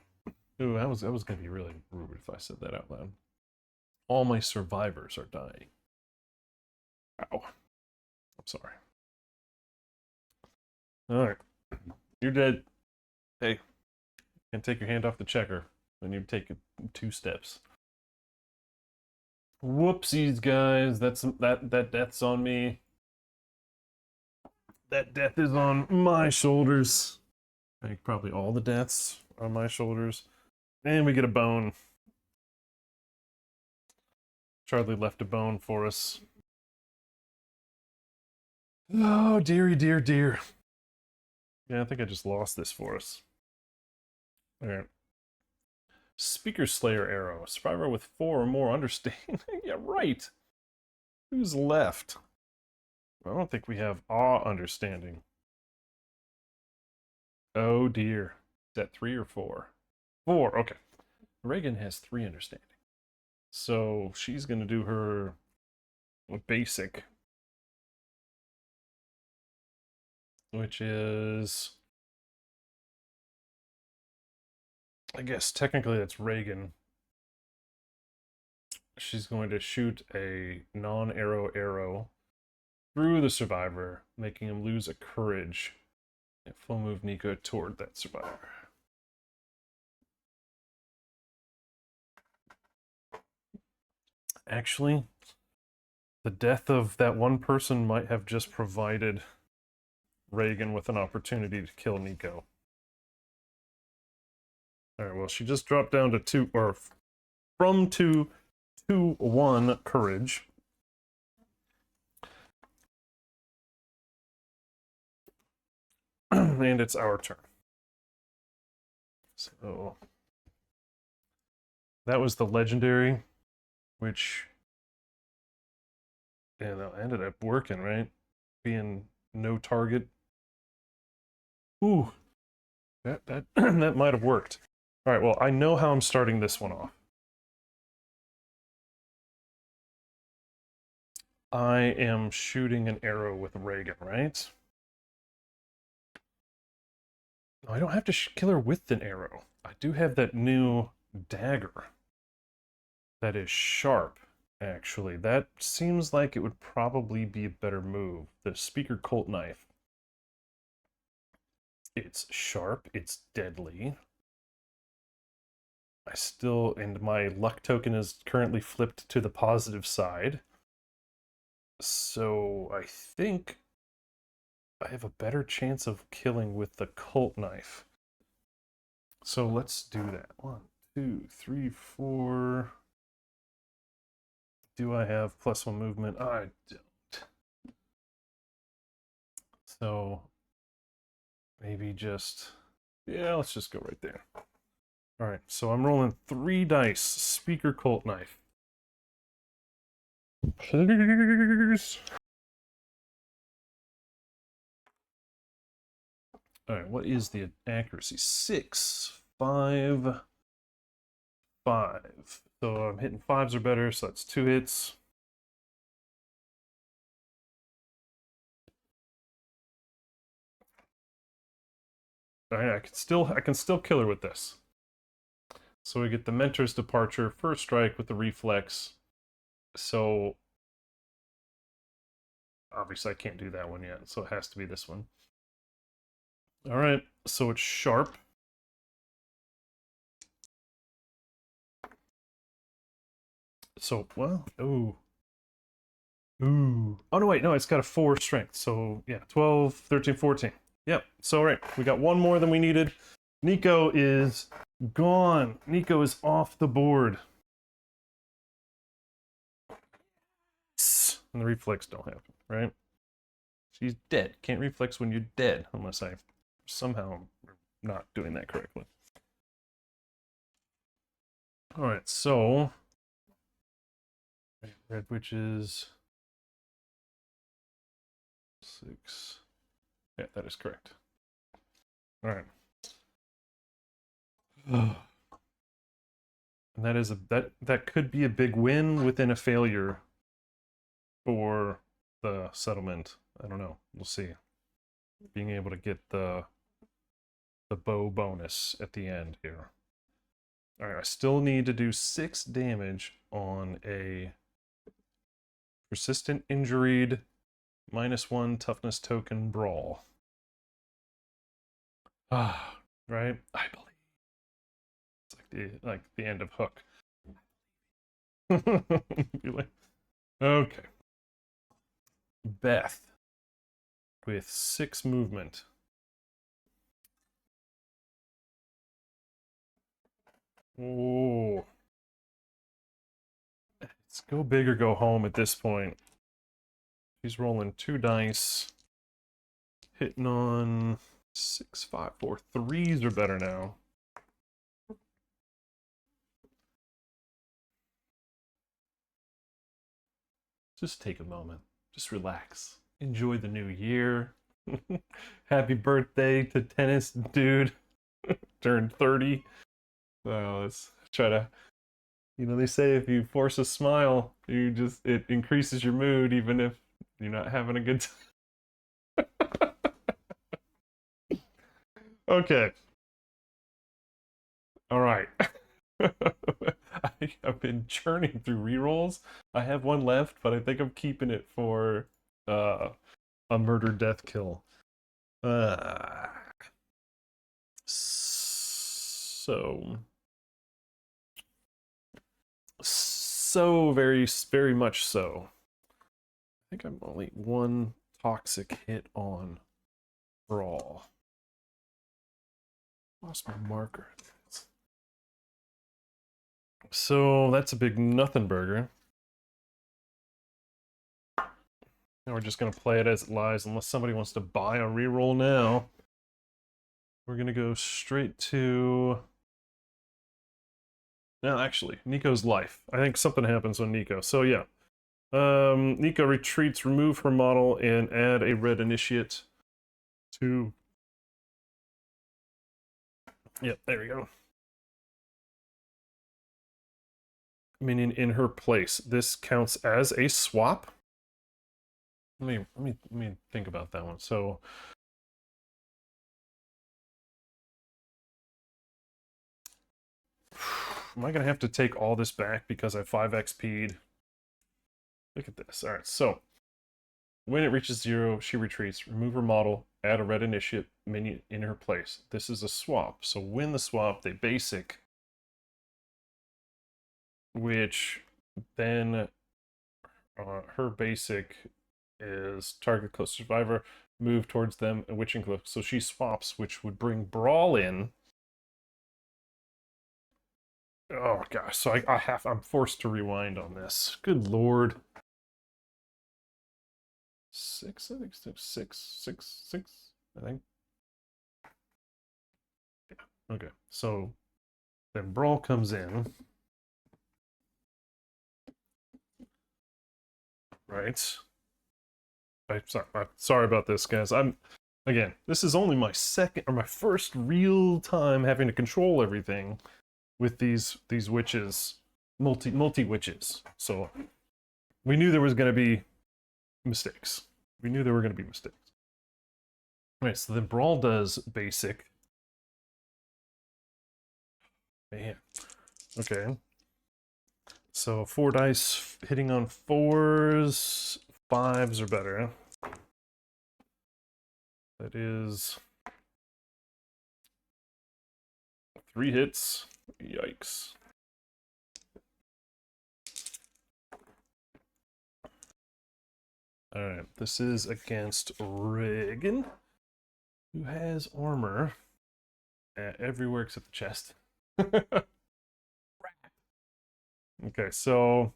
A: Ooh, I was going to be really rude if I said that out loud. All my survivors are dying. Ow. I'm sorry. Alright. You're dead. Hey. Can't take your hand off the checker when you take 2 steps. Whoopsies, guys. That death's on me. That death is on my shoulders. I think probably all the deaths on my shoulders. And we get a bone. Charlie left a bone for us. Oh, dearie, dear, dear. Yeah, I think I just lost this for us. Alright. Speaker Slayer arrow. Survivor with 4 or more understanding. Yeah, right. Who's left? I don't think we have awe understanding. Oh dear. Is that 3 or 4? 4, okay. Reagan has 3 understanding. So she's going to do her basic, which is, I guess technically that's Reagan. She's going to shoot a non-arrow arrow through the survivor, making him lose a courage. And full move Nico toward that survivor. Actually, the death of that one person might have just provided Reagan with an opportunity to kill Nico. Alright, well, she just dropped down to 2, or from 2 to 1 courage. And it's our turn. So that was the legendary, which, yeah, that ended up working, right? Being no target. Ooh, that that might have worked. All right, well, I know how I'm starting this one off. I am shooting an arrow with Reagan, right? No, I don't have to kill her with an arrow. I do have that new dagger that is sharp, actually. That seems like it would probably be a better move. The Speaker Colt Knife. It's sharp, it's deadly. And my luck token is currently flipped to the positive side. So I think I have a better chance of killing with the cult knife. So let's do that. 1, 2, 3, 4. Do I have +1 movement? I don't. So maybe just, yeah, let's just go right there. All right, so I'm rolling 3 dice. Speaker cult knife. Please. All right, what is the accuracy? 6, 5, 5. So I'm hitting 5s or better, so that's 2 hits. All right, I can still kill her with this. So we get the Mentor's Departure, first strike with the reflex. So obviously I can't do that one yet, so it has to be this one. All right, so it's sharp. So, well, ooh. Ooh. Oh, no, wait, no, it's got a 4 strength. So, yeah, 12, 13, 14. Yep, so, all right, we got one more than we needed. Nico is gone. Nico is off the board. And the reflex don't happen, right? She's dead. Can't reflex when you're dead, unless I somehow not doing that correctly. All right, so red witches 6. Yeah, that is correct. All right. And that is that could be a big win within a failure for the settlement. I don't know. We'll see. Being able to get the bow bonus at the end here. All right, I still need to do 6 damage on a persistent injuried -1 toughness token brawl. Ah, right? I believe. It's like the end of Hook. Okay. Beth with 6 movement. Oh. Let's go big or go home at this point. She's rolling 2 dice. Hitting on 6, 5, 4. 3s are better now. Just take a moment. Just relax. Enjoy the new year. Happy birthday to tennis dude. Turned 30. So let's try to, they say if you force a smile, it increases your mood even if you're not having a good time. Okay. All right. I've been churning through rerolls. I have one left, but I think I'm keeping it for a murder death kill. So very much so. I think I'm only 1 toxic hit on Brawl. Lost my marker. So that's a big nothing burger. And we're just gonna play it as it lies unless somebody wants to buy a reroll now. We're gonna go straight to... No, actually, Nico's life. I think something happens on Nico. So yeah. Nico retreats, remove her model, and add a red initiate to... Yep, there we go. Minion in her place. This counts as a swap. Let me think about that one. So am I gonna have to take all this back because I 5 XP'd? Look at this. All right, so when it reaches 0, she retreats. Remove her model. Add a red initiate minion in her place. This is a swap. So win the swap. They basic, which then her basic is target close survivor. move towards them and Witching Cliff. So she swaps, which would bring Braal in. Oh gosh, so I'm forced to rewind on this. Good lord. 6, I think. 6, I think. Yeah. Okay. So then Braal comes in. Right. Sorry about this, guys. Again, this is only my first real time having to control everything with these witches, multi witches. So we knew there was going to be mistakes. We knew there were going to be mistakes. All right, so then Braal does basic. Man. Okay. So 4 dice hitting on 4s, 5s are better. That is 3 hits. Yikes. Alright, this is against Reagan, who has armor everywhere except the chest. Okay, so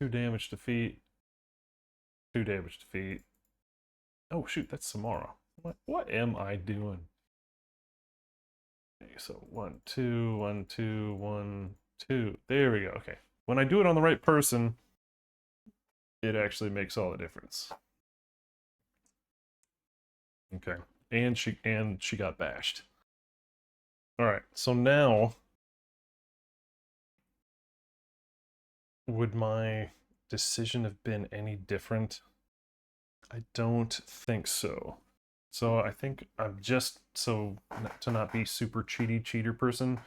A: 2 damage to feet. 2 damage to feet. Oh shoot, that's Samara. What am I doing? Okay, so 1, 2, 1, 2, 1, 2. There we go. Okay. When I do it on the right person, it actually makes all the difference. Okay. And she got bashed. Alright, so now would my decision have been any different? I don't think so. So I think I'm just, so to not be super cheater person,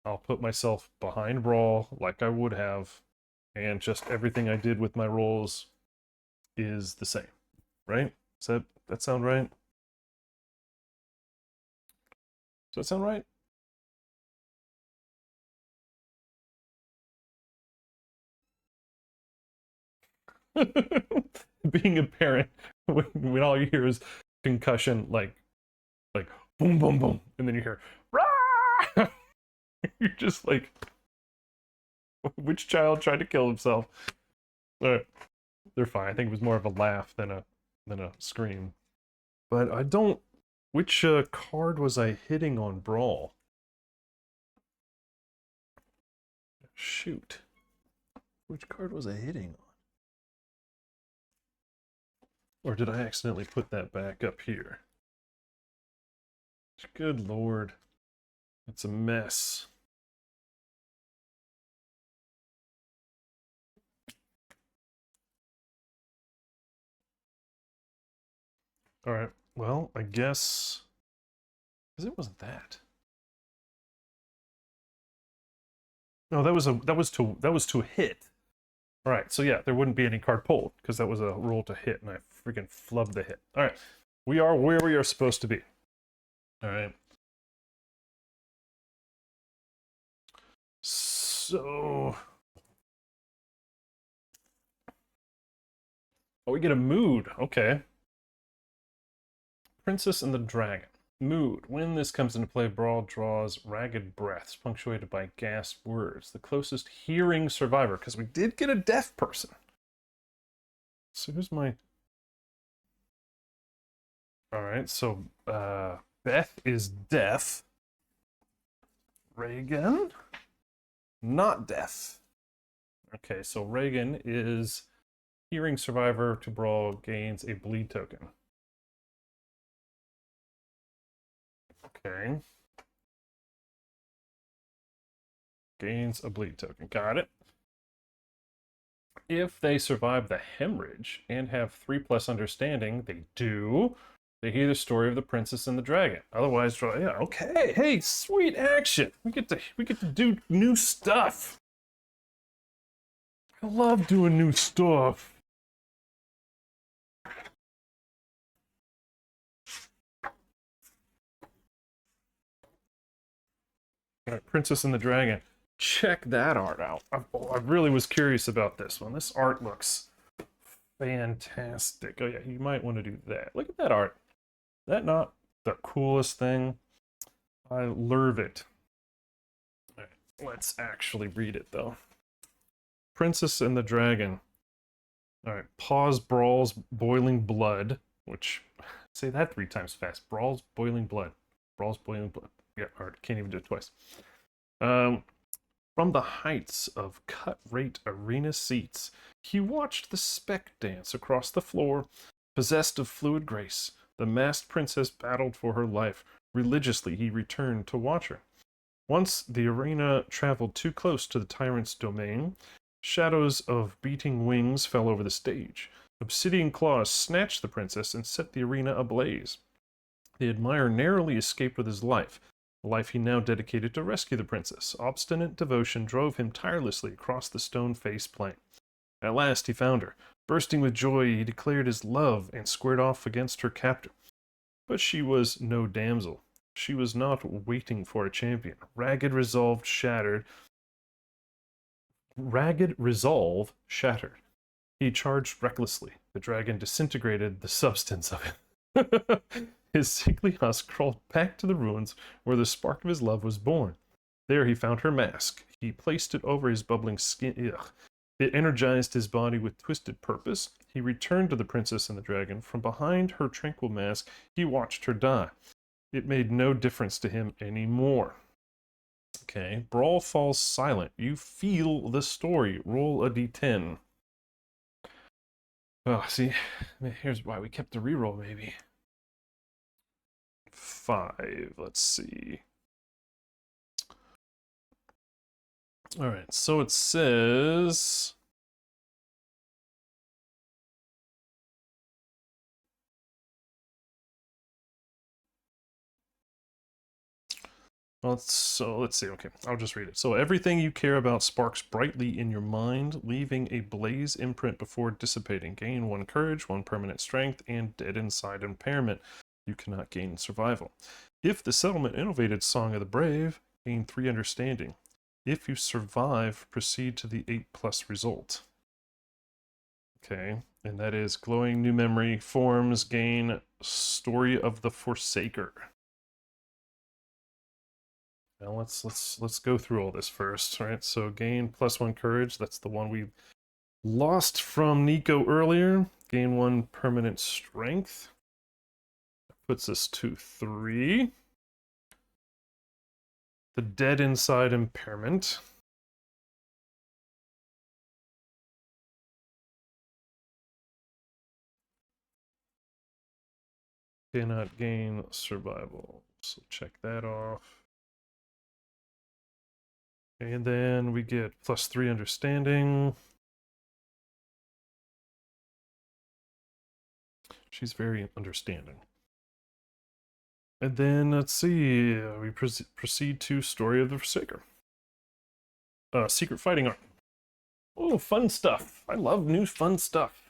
A: I'll put myself behind Braal like I would have, and just everything I did with my rolls is the same, right? Does that sound right? Does that sound right? Being a parent, when all you hear is concussion, like boom, boom, boom, and then you hear, rah! You're just like, which child tried to kill himself? They're fine. I think it was more of a laugh than a scream. But I don't. Which card was I hitting on Braal? Shoot. Which card was I hitting on? Or did I accidentally put that back up here? Good lord. That's a mess. Alright, well, I guess... because it wasn't that. No, that was to hit. Alright, so yeah, there wouldn't be any card pulled, because that was a roll to hit, and I freaking flubbed the hit. Alright, we are where we are supposed to be. Alright. So... oh, we get a mood. Okay. Princess and the Dragon. Mood. When this comes into play, Braal draws ragged breaths, punctuated by gasped words. The closest hearing survivor, because we did get a deaf person. So who's my... alright, so Beth is deaf. Reagan? Not deaf. Okay, so Reagan is hearing survivor to Braal, gains a bleed token. Okay. Gains a bleed token. Got it. If they survive the hemorrhage and have 3+ understanding, they do. They hear the story of the princess and the dragon. Otherwise, draw. Yeah, okay. Hey, sweet action. We get to do new stuff. I love doing new stuff. All right, Princess and the Dragon. Check that art out. I really was curious about this one. This art looks fantastic. Oh yeah, you might want to do that. Look at that art. That not the coolest thing? I love it. All right, let's actually read it though. Princess and the Dragon. All right, pause Brawl's boiling blood, which say that 3 times fast. Brawl's boiling blood. Brawl's boiling blood. Yeah, all right, can't even do it twice. From the heights of cut-rate arena seats, he watched the speck dance across the floor. Possessed of fluid grace, the masked princess battled for her life. Religiously, he returned to watch her. Once the arena traveled too close to the tyrant's domain, shadows of beating wings fell over the stage. Obsidian claws snatched the princess and set the arena ablaze. The admirer narrowly escaped with his life, a life he now dedicated to rescue the princess. Obstinate devotion drove him tirelessly across the stone-faced plain. At last he found her. Bursting with joy, he declared his love and squared off against her captor. But she was no damsel. She was not waiting for a champion. Ragged resolve shattered. He charged recklessly. The dragon disintegrated the substance of it. His sickly husk crawled back to the ruins where the spark of his love was born. There he found her mask. He placed it over his bubbling skin. Ugh. It energized his body with twisted purpose. He returned to the princess and the dragon. From behind her tranquil mask, he watched her die. It made no difference to him anymore. Okay, Brawl falls silent. You feel the story. Roll a d10. Oh, see, here's why we kept the reroll, maybe. 5, let's see. All right, so it says... let's see, okay, I'll just read it. So everything you care about sparks brightly in your mind, leaving a blaze imprint before dissipating. Gain 1 courage, 1 permanent strength, and dead inside impairment. You cannot gain survival. If the settlement innovated Song of the Brave, gain 3 understanding. If you survive, proceed to the 8+ result. Okay, and that is glowing new memory forms, gain Story of the Forsaker. Now let's go through all this first, right? So gain +1 courage, that's the one we lost from Nico earlier. Gain 1 permanent strength. That puts us to 3. The dead inside impairment. Cannot gain survival, so check that off. And then we get +3 understanding. She's very understanding. And then, let's see, we proceed to Story of the Forsaker. Secret fighting art. Oh, fun stuff. I love new fun stuff.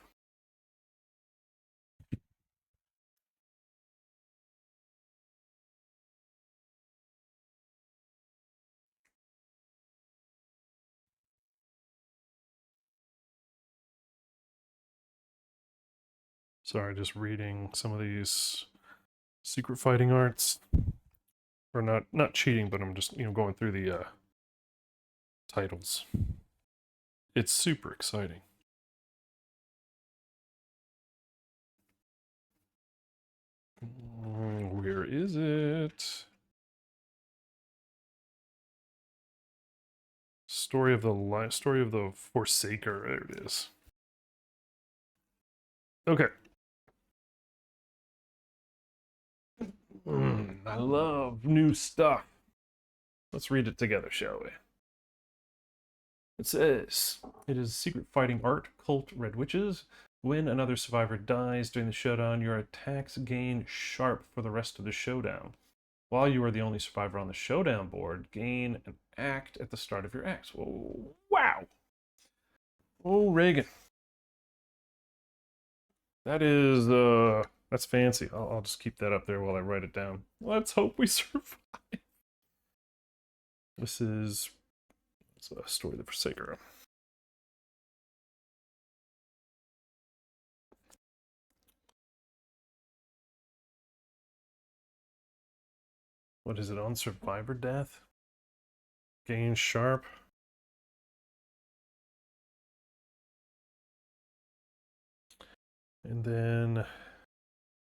A: Sorry, just reading some of these secret fighting arts. Or not cheating, but I'm just, going through the titles. It's super exciting. Where is it? Story of the Forsaker. There it is. Okay. I love new stuff. Let's read it together, shall we? It says, it is secret fighting art, cult red witches. When another survivor dies during the showdown, your attacks gain sharp for the rest of the showdown. While you are the only survivor on the showdown board, gain an act at the start of your acts. Whoa, wow. Oh, Reagan. That is, that's fancy. I'll just keep that up there while I write it down. Let's hope we survive. This is a Story of the Forsaker. What is it, on survivor death? Gain sharp. And then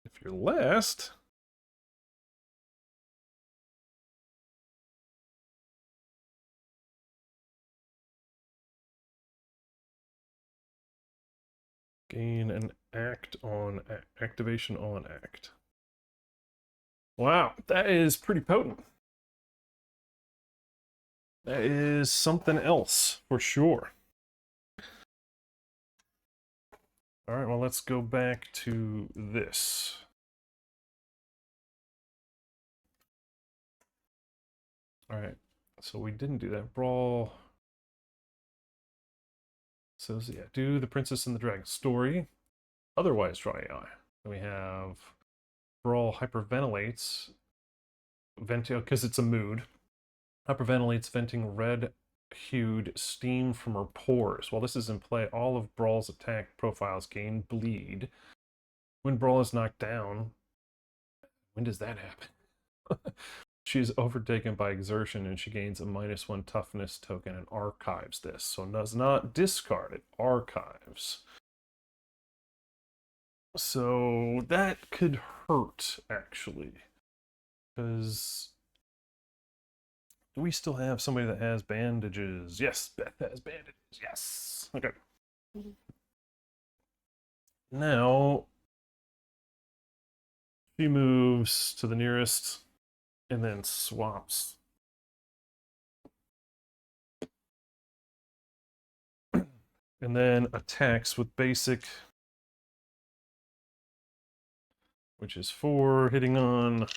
A: if you're last, gain an act on activation on act. Wow, that is pretty potent. That is something else for sure. All right, well, let's go back to this. All right, so we didn't do that. Brawl. So yeah, do the Princess and the Dragon story. Otherwise, dry eye. We have Brawl hyperventilates, because it's a mood. Hyperventilates, venting red-hued steam from her pores. While this is in play, all of Brawl's attack profiles gain bleed. When Brawl is knocked down, when does that happen? She is overtaken by exertion and she gains a -1 toughness token and archives this. So does not discard it, archives. So that could hurt, actually. Because do we still have somebody that has bandages? Yes, Beth has bandages. Yes. Okay. Now she moves to the nearest and then swaps. And then attacks with basic, which is 4, hitting on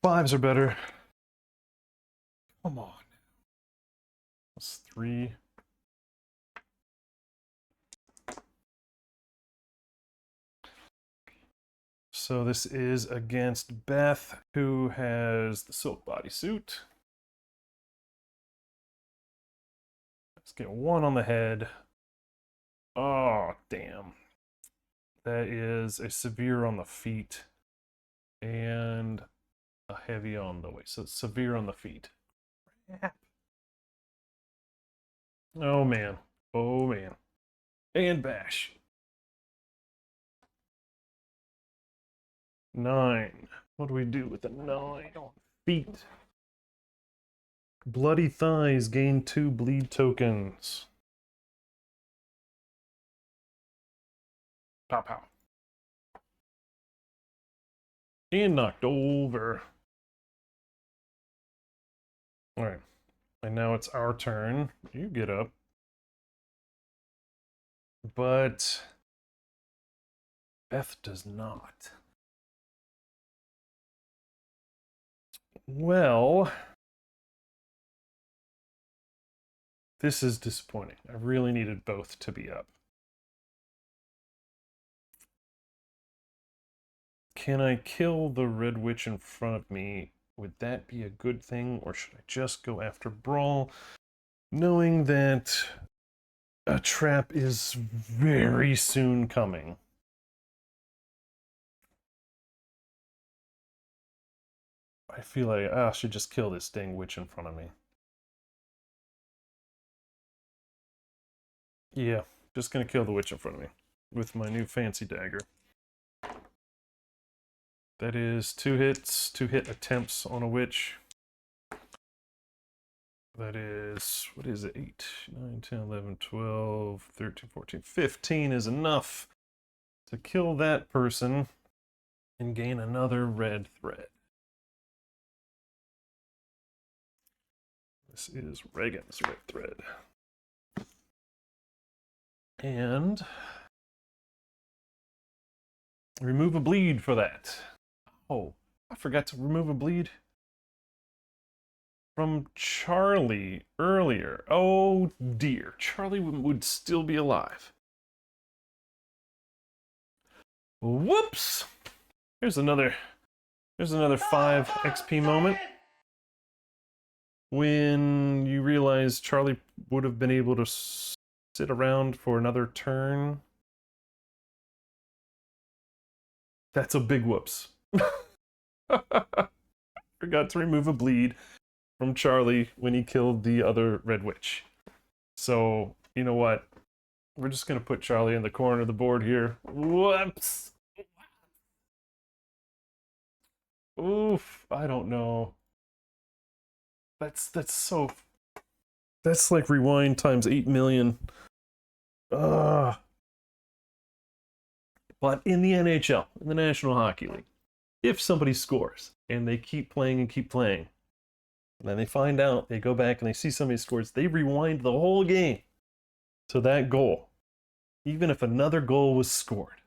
A: 5s or better. Come on. That's 3. So this is against Beth, who has the silk bodysuit. Let's get 1 on the head. Oh, damn. That is a severe on the feet and a heavy on the waist. So it's severe on the feet. Oh, man. Oh, man. And bash. 9. What do we do with the 9 on feet? Bloody thighs gain 2 bleed tokens. Pow pow. And knocked over. Alright. And now it's our turn. You get up. But Beth does not. Well, this is disappointing. I really needed both to be up. Can I kill the Red Witch in front of me? Would that be a good thing, or should I just go after Brawl, knowing that a trap is very soon coming? I feel like I should just kill this dang witch in front of me. Yeah, just gonna kill the witch in front of me with my new fancy dagger. That is 2 hits, 2 hit attempts on a witch. That is, what is it? 8, 9, 10, 11, 12, 13, 14, 15 is enough to kill that person and gain another red thread. This is Reagan's red thread. And remove a bleed for that. Oh, I forgot to remove a bleed from Charlie earlier. Oh dear, Charlie would still be alive. Whoops! Here's another 5 XP moment. When you realize Charlie would have been able to sit around for another turn. That's a big whoops. Forgot to remove a bleed from Charlie when he killed the other Red Witch. So, you know what? We're just going to put Charlie in the corner of the board here. Whoops! Oof, I don't know. That's so... That's like rewind times 8 million. Ugh. But in the NHL, in the National Hockey League, if somebody scores and they keep playing and keep playing, and then they find out, they go back and they see somebody scores, they rewind the whole game to that goal, even if another goal was scored.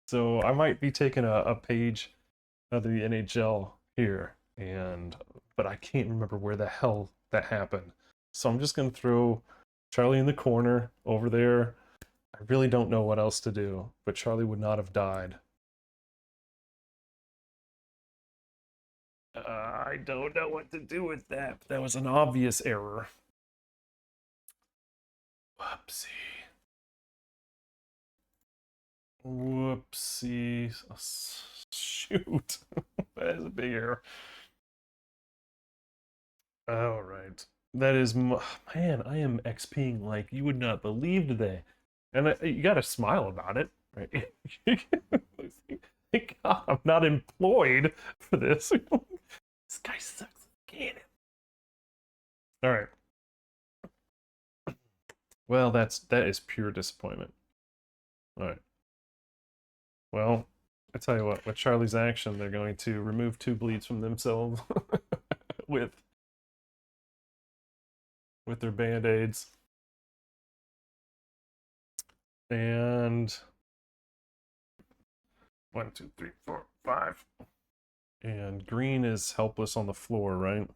A: So I might be taking a page of the NHL here, but I can't remember where the hell that happened. So I'm just going to throw Charlie in the corner over there. I really don't know what else to do, but Charlie would not have died. I don't know what to do with that. That was an obvious error. Whoopsie. Whoopsie. Shoot. That is a big error. All right. That is... Man, I am XPing like you would not believe today. And you gotta smile about it, right? Thank God I'm not employed for this. This guy sucks. Get him. All right. Well, that is pure disappointment. All right. Well, I tell you what. With Charlie's action, they're going to remove 2 bleeds from themselves with their band-aids. And 1, 2, 3, 4, 5. And green is helpless on the floor, right?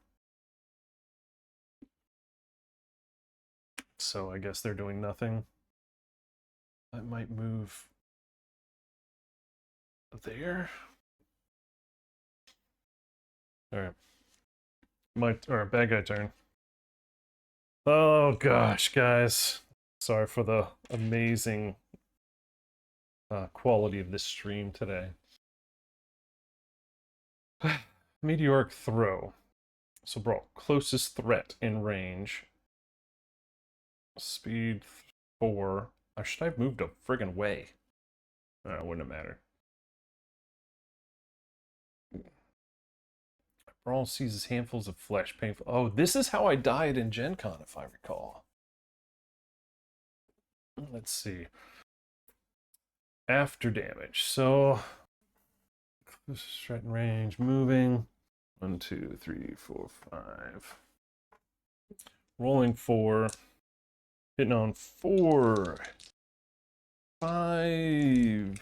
A: So I guess they're doing nothing. I might move there. All right. Bad guy turn. Oh gosh, guys. Sorry for the amazing quality of this stream today. Meteoric throw. So Braal, closest threat in range. Speed 4. Should I have moved a friggin' way? Wouldn't have mattered. Braal seizes handfuls of flesh, painful. Oh, this is how I died in Gen Con, if I recall. Let's see. After damage. So, threat in range, moving. 1, 2, 3, 4, 5. Rolling 4. Hitting on 4. 5.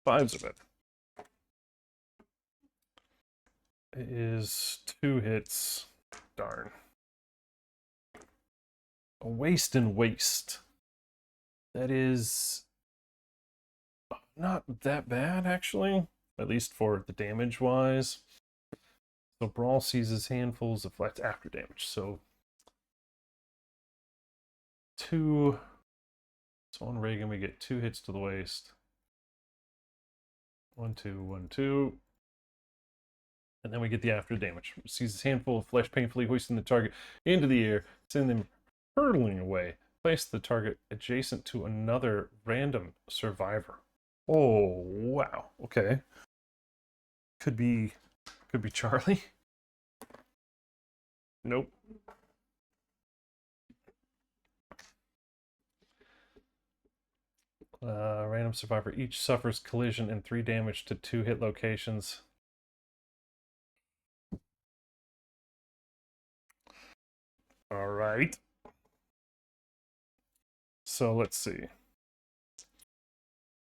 A: 5's a bit. It is 2 hits. Darn. A waste and waste. That is not that bad, actually. At least for the damage-wise. So Braal seizes handfuls of flesh after damage. So 2. So on Reagan, we get 2 hits to the waist. 1, 2, 1, 2. And then we get the after damage. Seizes a handful of flesh, painfully hoisting the target into the air, sending them hurtling away. Place the target adjacent to another random survivor. Oh, wow. Okay. Could be Charlie. Nope. Random survivor each suffers collision and 3 damage to 2 hit locations. All right. So let's see.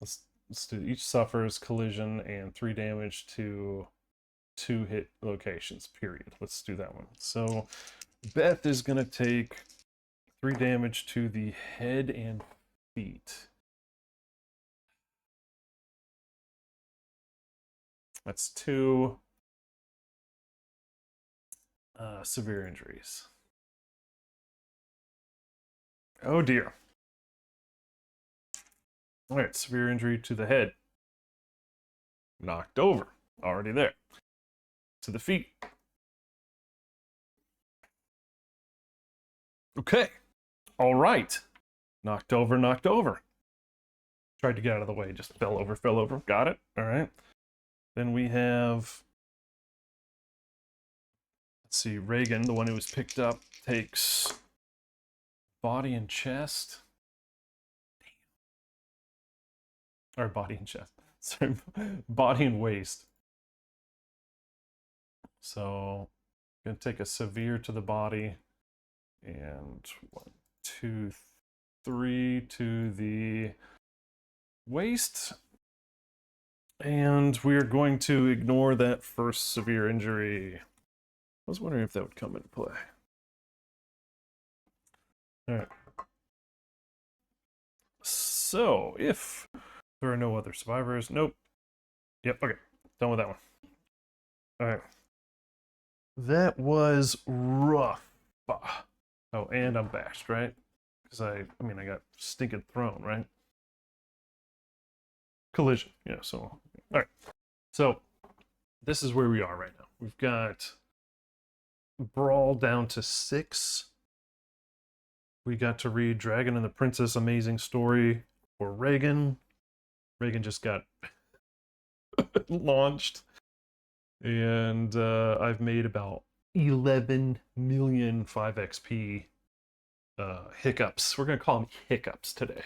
A: Let's do each suffers collision and 3 damage to 2 hit locations, period. Let's do that one. So Beth is going to take 3 damage to the head and feet. That's 2 severe injuries. Oh dear. All right, severe injury to the head. Knocked over. already there. To the feet. Okay. All right. Knocked over, knocked over. Tried to get out of the way, just fell over, fell over. Got it. All right. Then we have, let's see, Reagan, the one who was picked up, takes body and chest. Or body and chest. Sorry, body and waist. So, I'm gonna take a severe to the body, and 1, 2, 3 to the waist. And we're going to ignore that first severe injury. I was wondering if that would come into play. All right. So, if there are no other survivors, nope. Yep, okay. Done with that one. All right. That was rough. Oh, and I'm bashed, right? Because I mean, I got stinking thrown, right? Collision, yeah, so, all right. So, this is where we are right now. We've got Braal down to 6. We got to read Dragon and the Princess Amazing Story for Reagan. Reagan just got launched. And I've made about 11 million 5XP hiccups. We're going to call them hiccups today.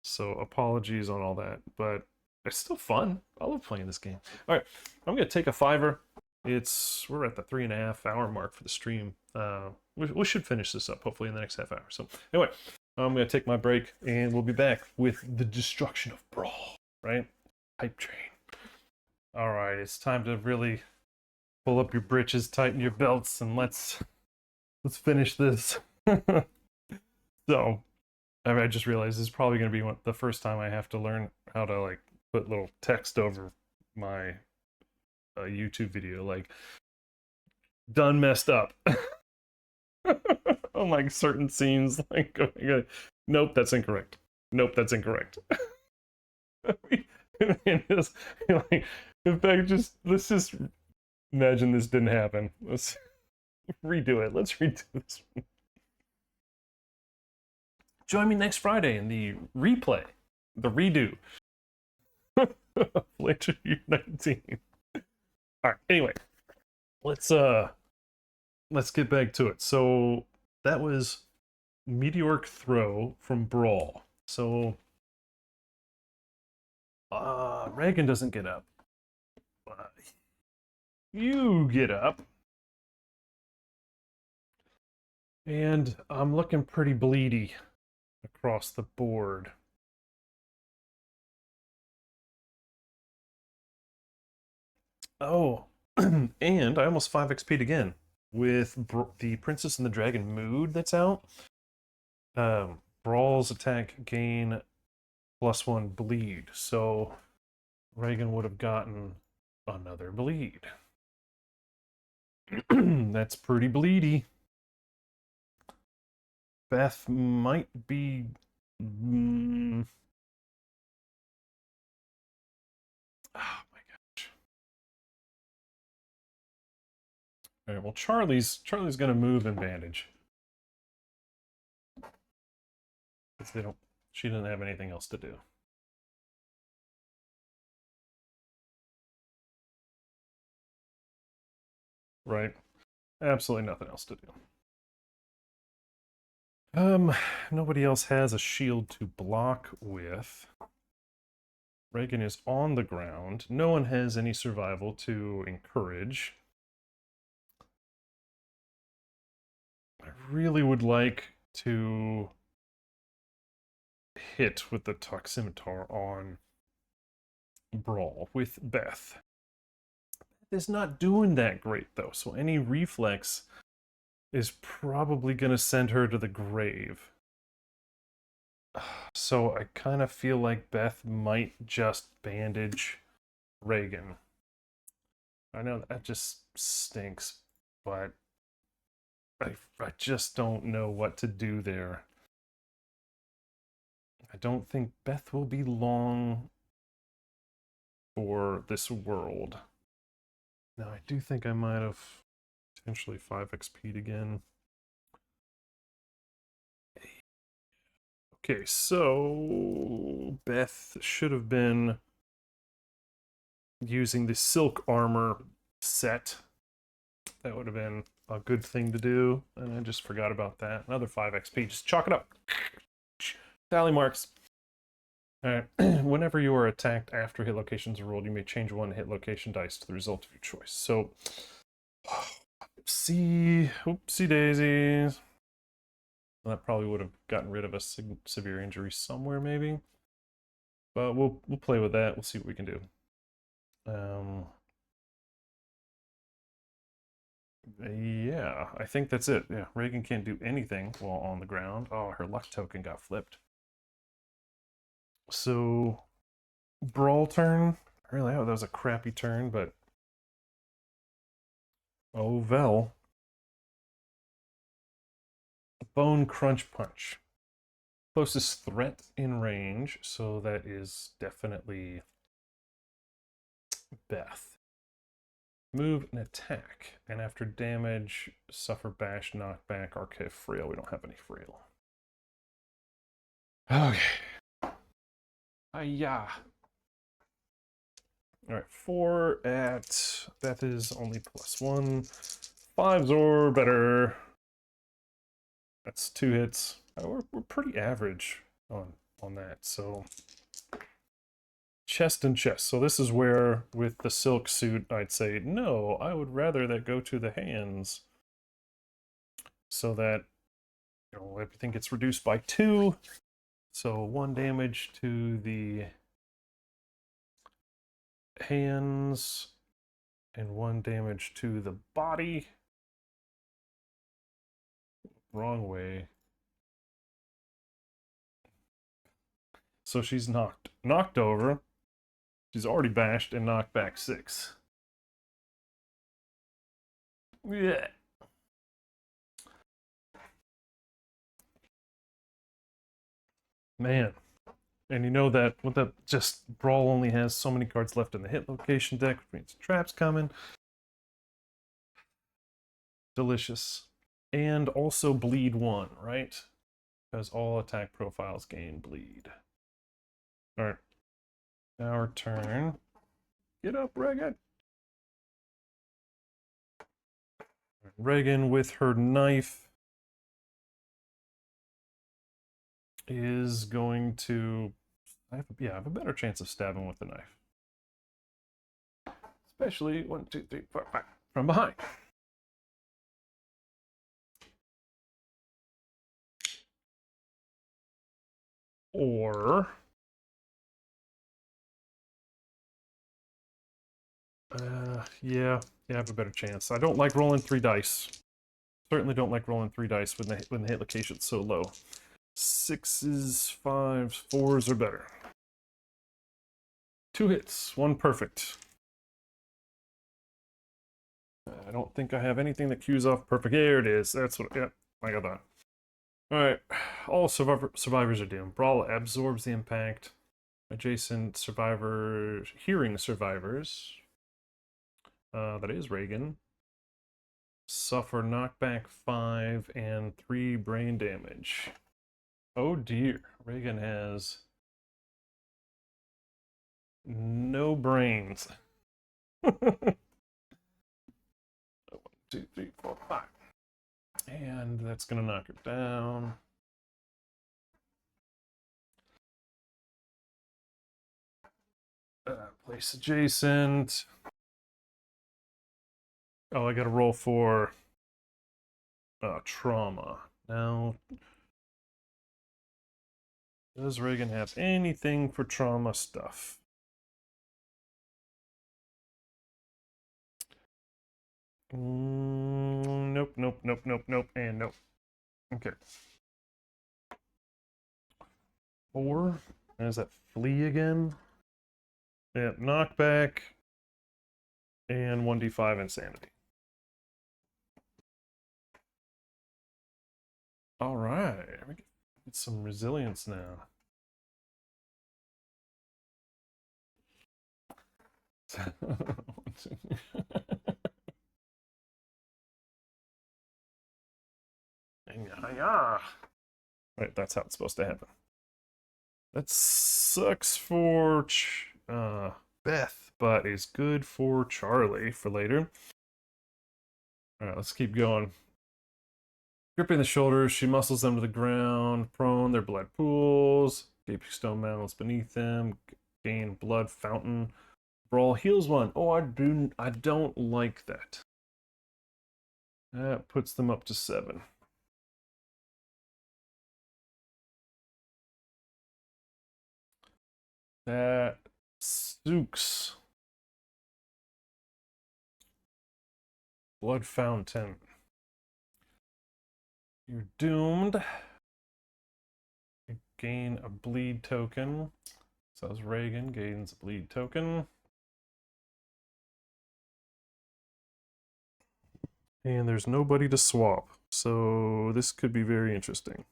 A: So apologies on all that, but it's still fun. I love playing this game. All right, I'm going to take a 5er. We're at the 3.5 hour mark for the stream. We should finish this up hopefully in the next half hour. So anyway, I'm going to take my break and we'll be back with the destruction of Braal, right? Hype train. All right, it's time to really pull up your britches, tighten your belts, and let's finish this. So, I just realized this is probably going to be the first time I have to learn how to like put little text over my YouTube video, like done messed up. On like certain scenes, like nope, that's incorrect. Nope, that's incorrect. And just, like, in fact, let's just imagine this didn't happen. Let's redo it. Let's redo this. Join me next Friday in the replay, the redo. Later, year 19. All right. Anyway, let's get back to it. So that was Meteoric Throw from Braal. So Reagan doesn't get up. You get up. And I'm looking pretty bleedy across the board. Oh, and I almost 5XP'd again with the Princess and the Dragon mood that's out. Braal's attack gain +1 bleed, so Reagan would have gotten another bleed. That's pretty bleedy. Beth might be... Oh my gosh. All right, well, Charlie's gonna move and bandage. Because she doesn't have anything else to do. Right? Absolutely nothing else to do. Nobody else has a shield to block with. Reagan is on the ground. No one has any survival to encourage. I really would like to hit with the Tuck Scimitar on Braal with Beth. Beth is not doing that great, though, so any reflex is probably going to send her to the grave. So I kind of feel like Beth might just bandage Reagan. I know that just stinks, but I just don't know what to do there. I don't think Beth will be long for this world. Now, I do think I might have potentially 5 XP'd again. Okay, so Beth should have been using the silk armor set. That would have been a good thing to do, and I just forgot about that. Another 5 XP, just chalk it up. Tally marks. Alright, whenever you are attacked after hit locations are rolled, you may change one hit location dice to the result of your choice. So, oopsie daisies. Well, that probably would have gotten rid of a severe injury somewhere, maybe. But we'll play with that. We'll see what we can do. Yeah, I think that's it. Yeah, Reagan can't do anything while on the ground. Oh, her luck token got flipped. So, Brawl turn. Really, that was a crappy turn, but oh well. Bone Crunch Punch. Closest threat in range, so that is definitely Beth. Move and attack, and after damage, suffer bash, knockback, arcade, frail. We don't have any frail. Okay. Hiya. Alright, 4 at Beth is only +1. 5s or better. That's 2 hits. We're pretty average on that, so chest and chest. So this is where, with the silk suit, I'd say, no, I would rather that go to the hands so that, you know, everything gets reduced by 2. So 1 damage to the hands and 1 damage to the body. Wrong way. So she's knocked over. She's already bashed and knocked back 6. Yeah. Man. And you know that with that, just Brawl only has so many cards left in the hit location deck, which means traps coming. Delicious. And also bleed 1, right? Because all attack profiles gain bleed. Alright. Our turn. Get up, Reagan. Reagan with her knife is going to... I have a better chance of stabbing with the knife. Especially 1, 2, 3, 4, 5 from behind. Or... yeah, I have a better chance. I don't like rolling 3 dice. Certainly don't like rolling 3 dice when the hit location's so low. 6s, 5s, 4s are better. 2 hits, 1 perfect. I don't think I have anything that cues off perfect. There it is. That's what. Yeah, I got that. All right. All survivors are doomed. Brawl absorbs the impact. Adjacent survivors, hearing survivors. That is Reagan. Suffer knockback 5 and 3 brain damage. Oh dear. Reagan has no brains. 1, 2, 3, 4, 5. And that's gonna knock her down. Place adjacent. Oh, I gotta roll for trauma. Now, does Reagan have anything for trauma stuff? Nope, nope, nope, nope, nope, and nope. Okay. 4. Is that flee again? Yeah, knockback and 1d5 insanity. All right, we get some resilience now. Yeah. Right, that's how it's supposed to happen. That sucks for Beth, but is good for Charlie for later. Alright, let's keep going. Gripping the shoulders, she muscles them to the ground. Prone, their blood pools. Gaping stone mouths beneath them. Gain blood fountain. Braal heals one. Oh, I don't like that. That puts them up to 7. That sucks. Blood fountain. You're doomed. You gain a bleed token. So as Reagan gains a bleed token. And there's nobody to swap. So this could be very interesting.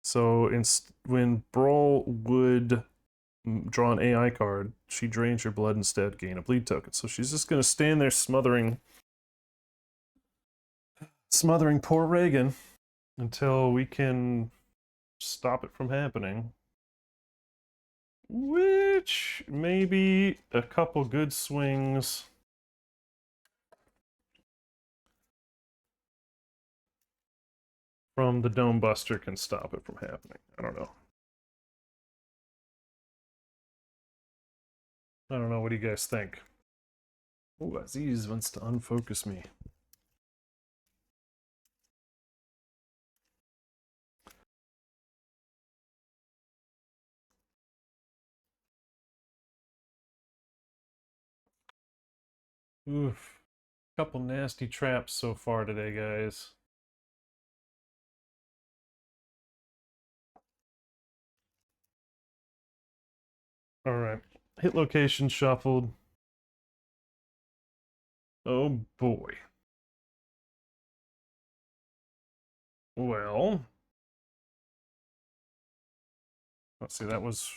A: So when Braal would draw an AI card, she drains your blood instead, gain a bleed token. So she's just going to stand there smothering poor Reagan until we can stop it from happening. Which, maybe a couple good swings from the Dome Buster can stop it from happening. I don't know. I don't know. What do you guys think? Oh, Aziz wants to unfocus me. Oof. Couple nasty traps so far today, guys. Alright. Hit location shuffled. Oh boy. Well. Let's see, that was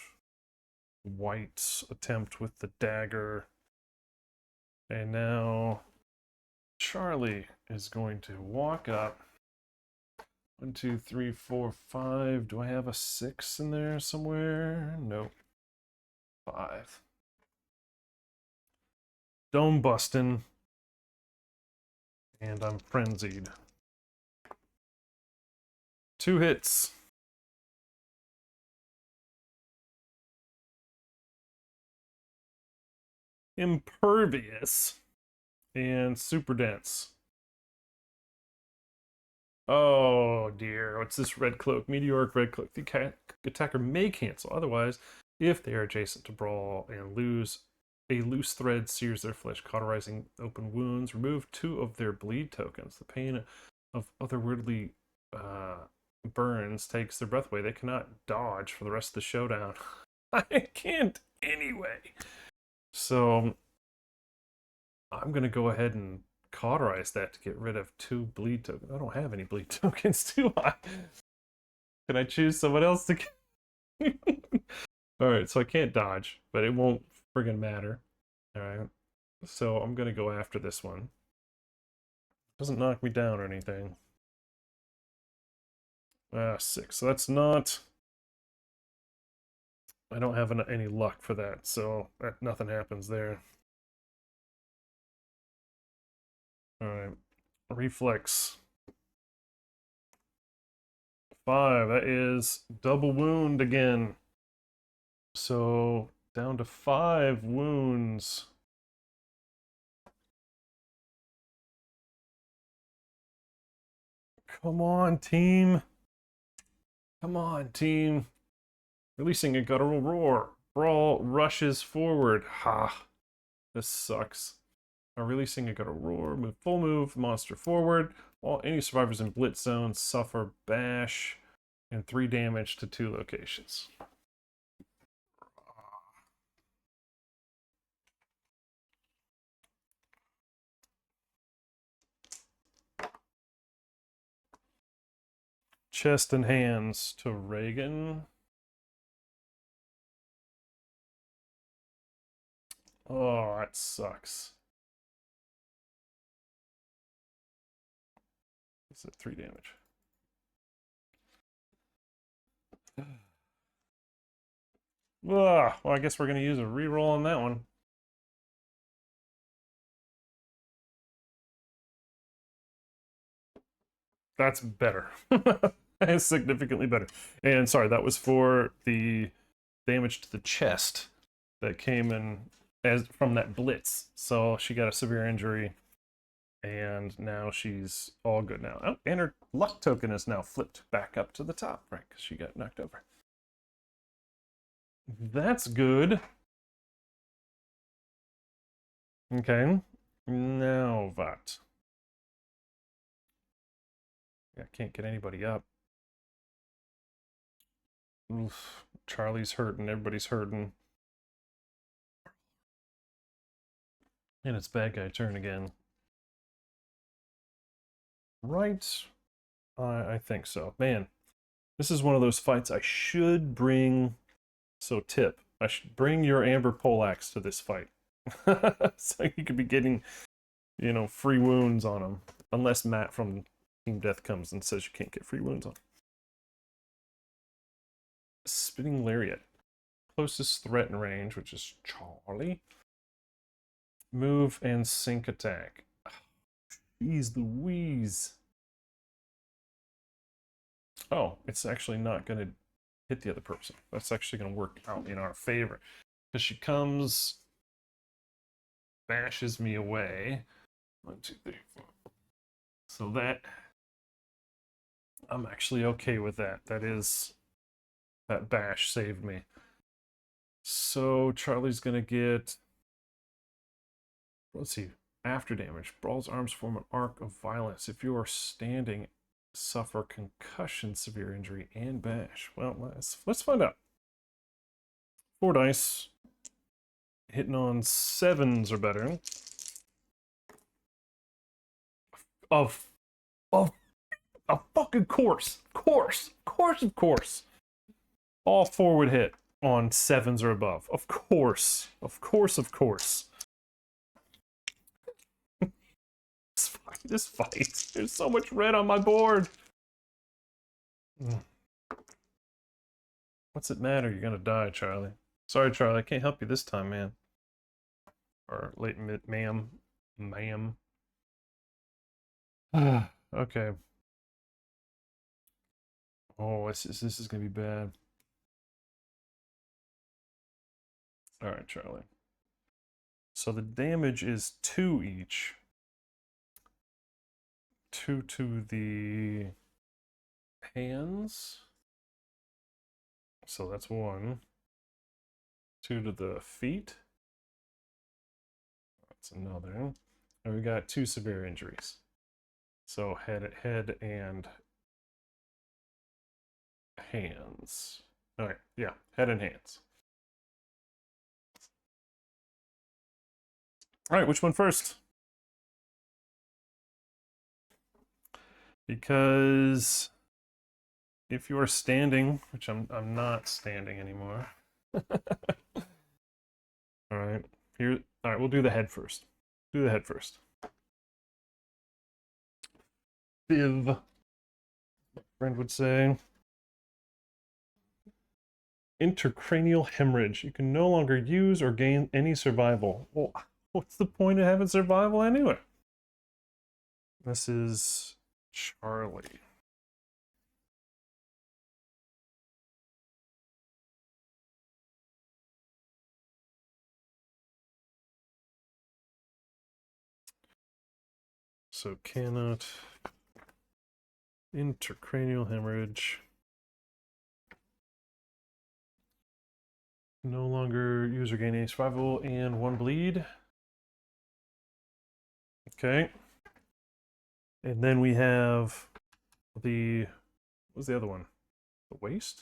A: White's attempt with the dagger. And now Charlie is going to walk up. 1, 2, 3, 4, 5. Do I have a 6 in there somewhere? Nope. 5. Dome busting. And I'm frenzied. 2 hits. Impervious. And super dense. Oh dear, what's this red cloak? Meteoric red cloak. The attacker may cancel. Otherwise, if they are adjacent to Braal and lose, a loose thread sears their flesh, cauterizing open wounds. Remove 2 of their bleed tokens. The pain of otherworldly burns takes their breath away. They cannot dodge for the rest of the showdown. I can't anyway. So I'm gonna go ahead and cauterize that to get rid of 2 bleed tokens. I don't have any bleed tokens, do I? Can I choose someone else to get? Alright, so I can't dodge, but it won't friggin' matter. Alright, so I'm gonna go after this one. Doesn't knock me down or anything. 6. So that's not... I don't have any luck for that, so nothing happens there. Alright, reflex. 5, that is double wound again. So, down to 5 wounds. Come on, team. Come on, team. Releasing a guttural roar. Braal rushes forward. Ha. This sucks. Releasing a guttural roar. Move full move. Monster forward. All any survivors in blitz zone suffer bash and 3 damage to 2 locations. Chest and hands to Reagan. Oh, that sucks. This is 3 damage. Ugh, well, I guess we're going to use a reroll on that one. That's better. It's significantly better. And sorry, that was for the damage to the chest that came in as from that blitz. So she got a severe injury, and now she's all good now. Oh, and her luck token is now flipped back up to the top, right? Because she got knocked over. That's good. Okay. Now what? I can't get anybody up. Oof. Charlie's hurting. Everybody's hurting. And it's bad guy turn again. Right? I think so. Man, this is one of those fights I should bring. So tip, I should bring your amber poleaxe to this fight. So you could be getting, you know, free wounds on him. Unless Matt from Team Death comes and says you can't get free wounds on him. Spinning Lariat. Closest threat in range, which is Charlie. Move and sync attack. Jeez Louise. Oh, it's actually not going to hit the other person. That's actually going to work out in our favor. Because she comes, bashes me away. 1, 2, 3, 4. So that, I'm actually okay with that. That bash saved me. So Charlie's going to get, let's see, after damage. Braal's arms form an arc of violence. If you are standing, suffer concussion, severe injury, and bash. Well, let's find out. 4 dice. Hitting on 7s or better. Of a fucking course. Of course. All 4 would hit on 7s or above. Of course. This fight. There's so much red on my board. What's it matter? You're gonna die, Charlie. Sorry, Charlie. I can't help you this time, man. Or late mid, ma'am. Okay. Oh, this is gonna be bad. All right, Charlie. So the damage is 2 each. 2 to the hands. So that's 1. 2 to the feet. That's another. And we got 2 severe injuries. So head and hands. All right, yeah, head and hands. All right, which one first? Because if you are standing, which I'm not standing anymore. All right, here. All right, we'll do the head first. Do the head first. Biv, my friend would say. Intracranial hemorrhage. You can no longer use or gain any survival. Well, what's the point of having survival anyway? This is Charlie. So cannot intracranial hemorrhage. No longer use or gain any survival and 1 bleed. Okay. And then we have the, what was the other one? The waist?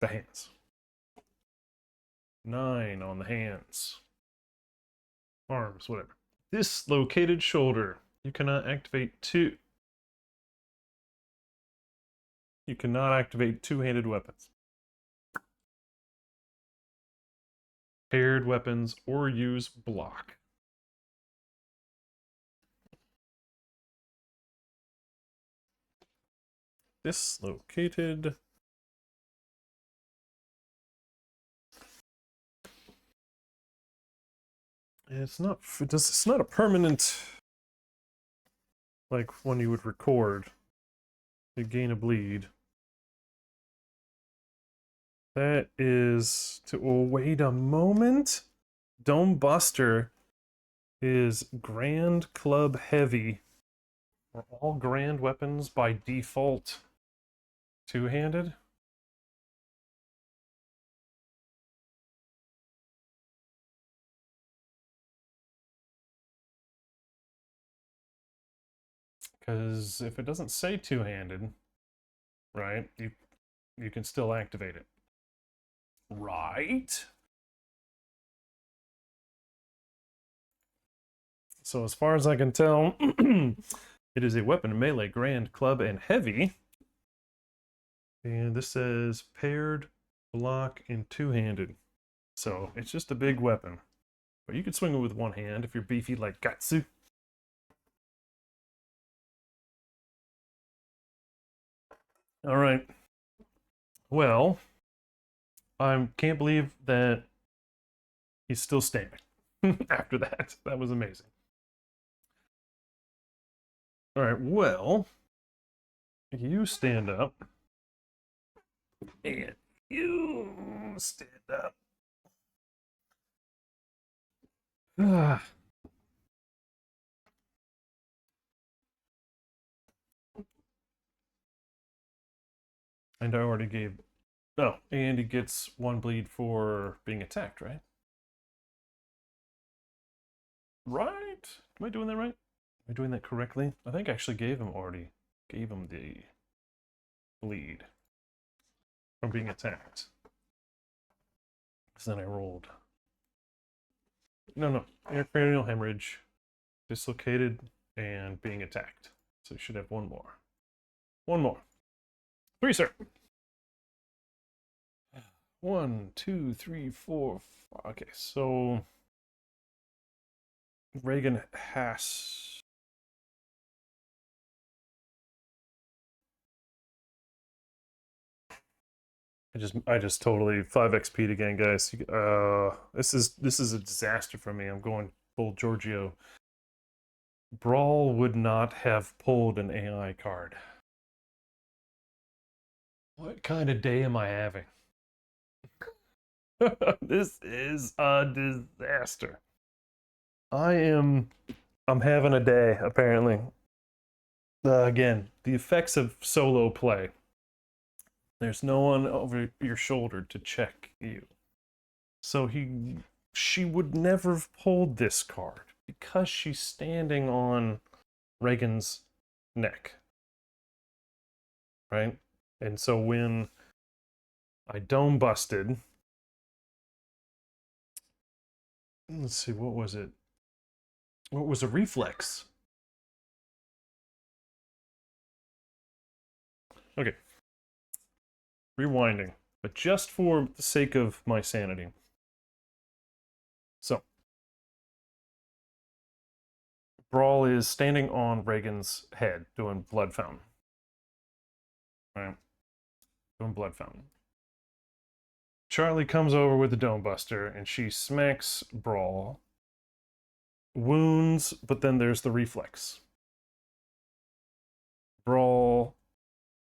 A: The hands. 9 on the hands. Arms, whatever. Dislocated shoulder. You cannot activate 2. You cannot activate 2-handed weapons. Paired weapons or use block. dislocated. It's not a permanent, like when you would record, you gain a bleed. That is to, oh, wait a moment. Dome Buster is Grand Club Heavy. Are all grand weapons by default two-handed? Because if it doesn't say two-handed, right, you can still activate it. Right? So as far as I can tell, it is a weapon melee, grand, club, and heavy. And this says paired, block, and two-handed. So it's just a big weapon. But you could swing it with one hand if you're beefy like Gatsu. All right. Well, I can't believe that he's still standing after that. That was amazing. All right, well, you stand up. And you stand up. And I already gave... Oh, and he gets one bleed for being attacked, right? Right? Am I doing that right? Am I doing that correctly? I think I actually gave him the bleed from being attacked. So then I rolled. No. Intracranial hemorrhage, dislocated, and being attacked. So you should have one more. One more. 3, sir. 1, 2, 3, 4, 5. Okay, so Reagan has... I just totally 5 XP'd again, guys. This is a disaster for me. I'm going full Giorgio. Braal would not have pulled an AI card. What kind of day am I having? This is a disaster. I'm having a day, apparently. Again, the effects of solo play. There's no one over your shoulder to check you. So she would never have pulled this card because she's standing on Reagan's neck. Right? And so when I dome busted, let's see, what was it? What was a reflex? Okay. Rewinding, but just for the sake of my sanity. So, Braal is standing on Reagan's head doing blood fountain. Right? Doing blood fountain. Charlie comes over with the dome buster and she smacks Braal. Wounds, but then there's the reflex. Braal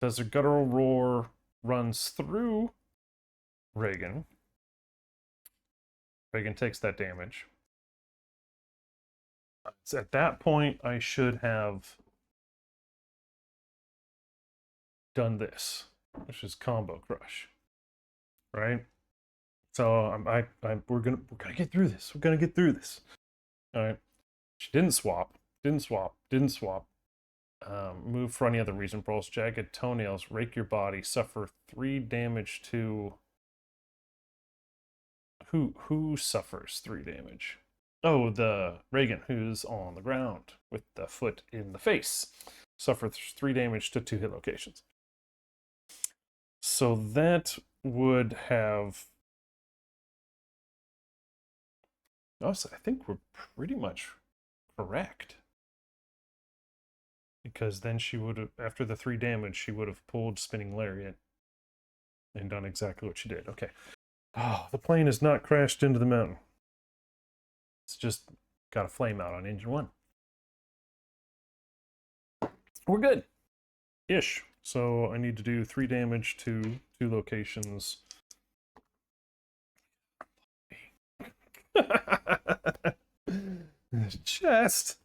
A: does a guttural roar, runs through Reagan. Reagan takes that damage. So at that point, I should have done this, which is combo crush, right? So we're gonna get through this. We're gonna get through this. All right. She didn't swap. Move for any other reason. Braal's jagged toenails rake your body. Suffer 3 damage to... Who suffers 3 damage? Oh, the Reagan, who's on the ground with the foot in the face. Suffer 3 damage to 2 hit locations. So that would have... Also, I think we're pretty much correct. Because then she would have, after the 3 damage, she would have pulled Spinning Lariat and done exactly what she did. Okay. Oh, the plane has not crashed into the mountain. It's just got a flame out on engine 1. We're good. Ish. So I need to do 3 damage to 2 locations. Chest.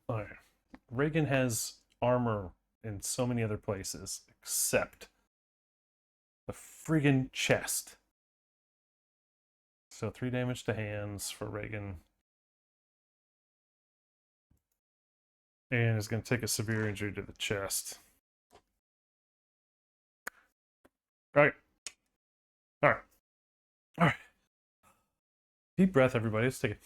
A: Alright. Reagan has armor in so many other places except the friggin' chest. So 3 damage to hands for Reagan. And is going to take a severe injury to the chest. Alright. Alright. Alright. Deep breath, everybody. Let's take it.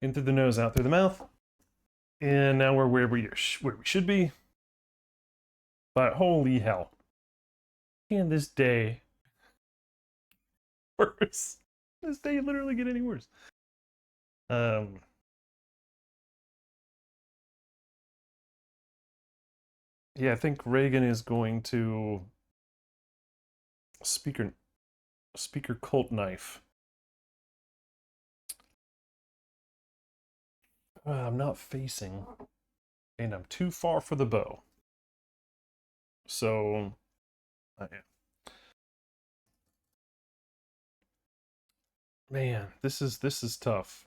A: In through the nose, out through the mouth. And now we're where we should be. But holy hell. Can this day worse? This day literally get any worse? Yeah, I think Reagan is going to speaker cult knife. I'm not facing, and I'm too far for the bow. So, I am. Man, this is tough.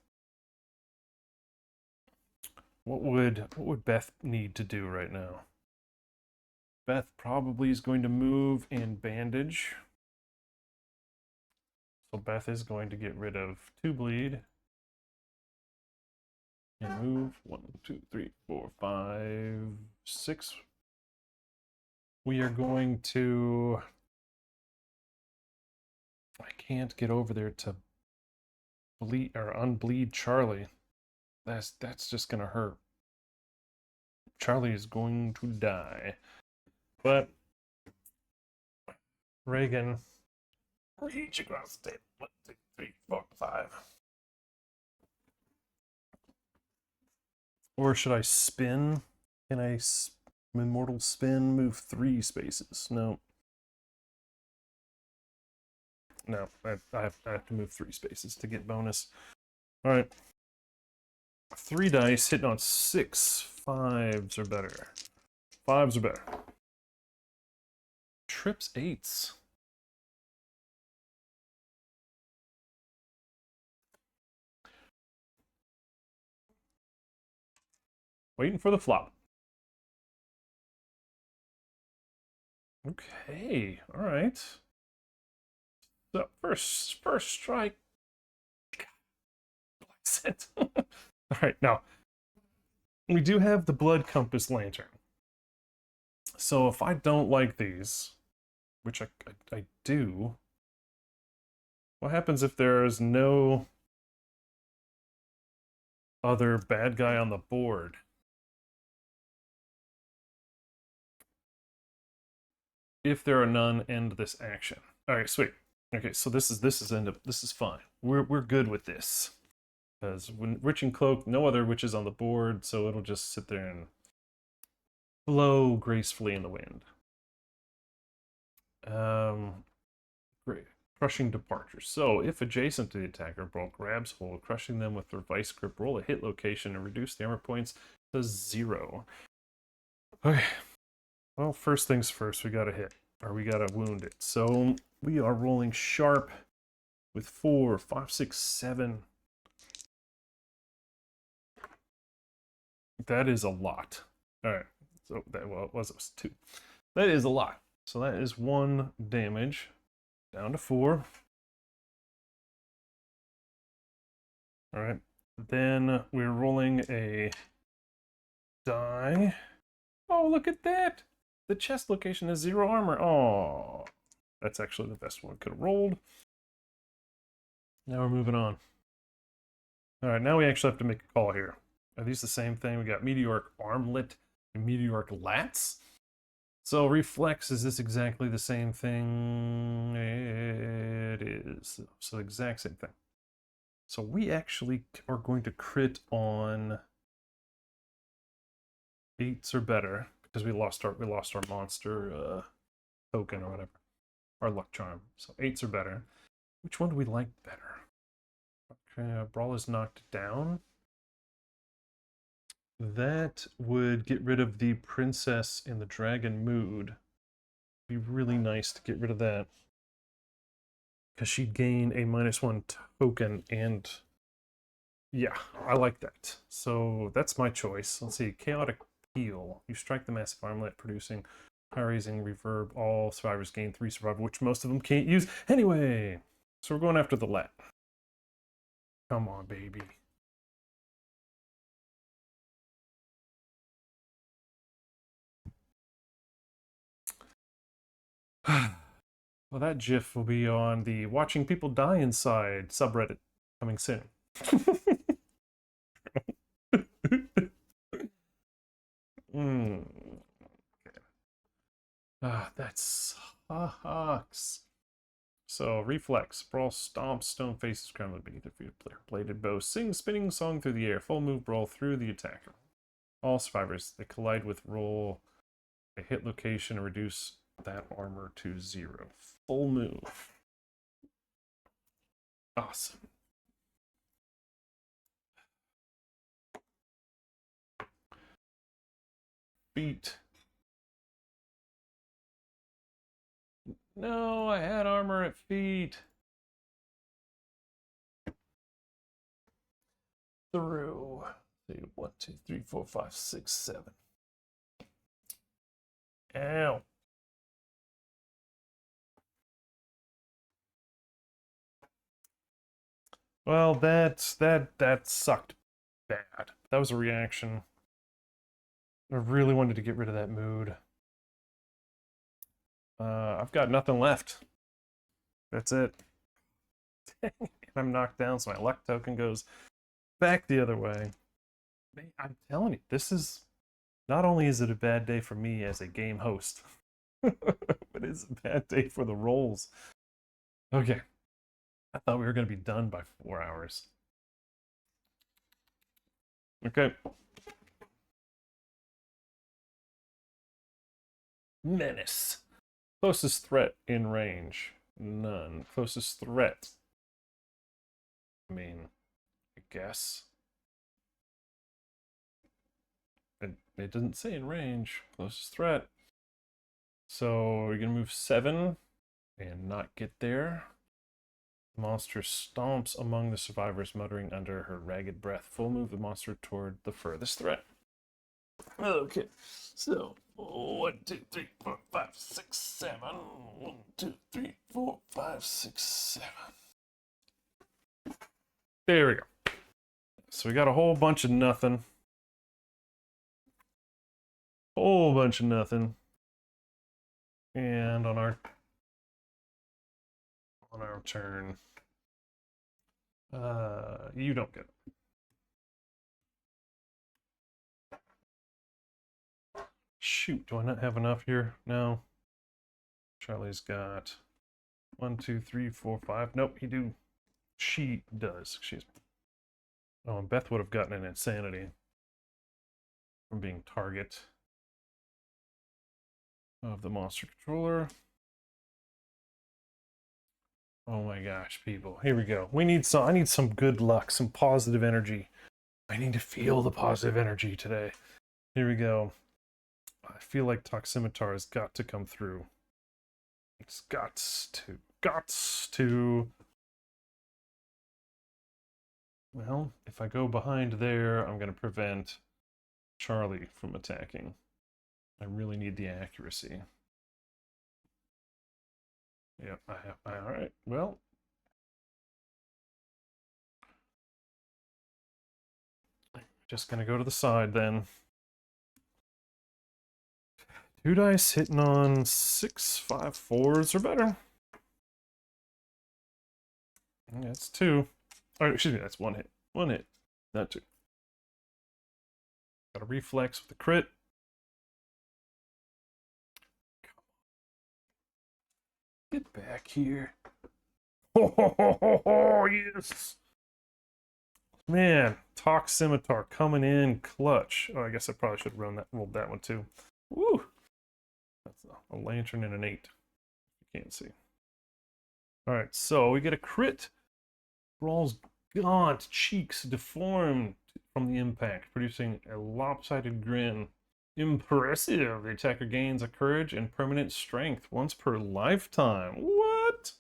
A: What would Beth need to do right now? Beth probably is going to move and bandage. So Beth is going to get rid of 2 bleed. And move 1, 2, 3, 4, 5, 6. We are going to... I can't get over there to bleed or unbleed Charlie. That's just gonna hurt. Charlie is going to die. But Reagan, reach across the table. 1, 2, 3, 4, 5. Or should I spin? Can I immortal spin? Move 3 spaces? No. No, I have to move 3 spaces to get bonus. All right. 3 dice hitting on 6. 5s are better. 5s are better. Trips 8s. Waiting for the flop. Okay, all right. So first strike. All right, now we do have the blood compass lantern. So if I don't like these, which I do, what happens if there is no other bad guy on the board? If there are none, end this action. All right, sweet. Okay, so this is fine. We're good with this. Because when Witch and Cloak, no other witches on the board, so it'll just sit there and blow gracefully in the wind. Great. Crushing Departure. So, if adjacent to the attacker, Braal grabs hold, crushing them with their vice grip, roll a hit location and reduce the armor points to 0. Okay. Well, first things first, we gotta hit. Or we gotta wound it. So, we are rolling sharp with 4, 5, 6, 7. That is a lot. Alright. So, it was 2. That is a lot. So that is 1 damage. Down to 4. Alright. Then we're rolling a die. Oh, look at that! The chest location has 0 armor. Oh, that's actually the best one could have rolled. Now we're moving on. Alright, now we actually have to make a call here. Are these the same thing? We got Meteoric Armlet and Meteoric Lats. So reflex, is this exactly the same thing? It is. So exact same thing. So we actually are going to crit on 8s or better because we lost our monster token or whatever, our luck charm. So 8s or better. Which one do we like better? Okay, Brawl is knocked down. That would get rid of the princess in the dragon mood. Be really nice to get rid of that. Because she'd gain a -1 token, and yeah, I like that. So that's my choice. Let's see, chaotic peel. You strike the massive armlet, producing high-raising reverb. All survivors gain 3 survival, which most of them can't use anyway. So we're going after the lat. Come on, baby. Well, that GIF will be on the Watching People Die Inside subreddit coming soon. Okay. That sucks. So, reflex. Brawl stomps stone faces ground beneath their feet. Player bladed bow sings spinning song through the air. Full move brawl through the attacker. All survivors. They collide with roll a hit location and reduce that armor to 0. Full move. Awesome. Feet. No, I had armor at feet. Through. 1, 2, 3, 4, 5, 6, 7. Ow. Well, that sucked bad. That was a reaction. I really wanted to get rid of that mood. I've got nothing left. That's it. I'm knocked down, so my luck token goes back the other way. I'm telling you, this is... Not only is it a bad day for me as a game host, but it's a bad day for the rolls. Okay. I thought we were going to be done by 4 hours. Okay. Menace. Closest threat in range. None. Closest threat. I mean, I guess. It doesn't say in range. Closest threat. So we're going to move 7 and not get there. The monster stomps among the survivors, muttering under her ragged breath. Full move the monster toward the furthest threat. Okay, so 1, 2, 3, 4, 5, 6, 7. 1, 2, 3, 4, 5, 6, 7. There we go. So we got a whole bunch of nothing. Whole bunch of nothing. And on our turn, you don't get it. Shoot, do I not have enough here? No. Charlie's got 1, 2, 3, 4, 5. Nope, he do. She does. Excuse me. Oh, and Beth would have gotten an insanity from being target of the monster controller. Oh my gosh, people. Here we go. I need some good luck, some positive energy. I need to feel the positive energy today. Here we go. I feel like Toximitar has got to come through. It's gots to. Well, if I go behind there, I'm going to prevent Charlie from attacking. I really need the accuracy. Yep, I have. All right, well. Just going to go to the side then. 2 dice hitting on 6, 5, 4s or better. That's 2. Oh, excuse me, that's 1 hit. 1 hit, not 2. Got a reflex with a crit. Get back here. Oh, yes. Man, Talk Scimitar coming in clutch. Oh, I guess I probably should have rolled that one too. Woo! That's a lantern and an 8. You can't see. Alright, so we get a crit. Braal's gaunt cheeks deformed from the impact, producing a lopsided grin. Impressive! The attacker gains a courage and permanent strength once per lifetime. What?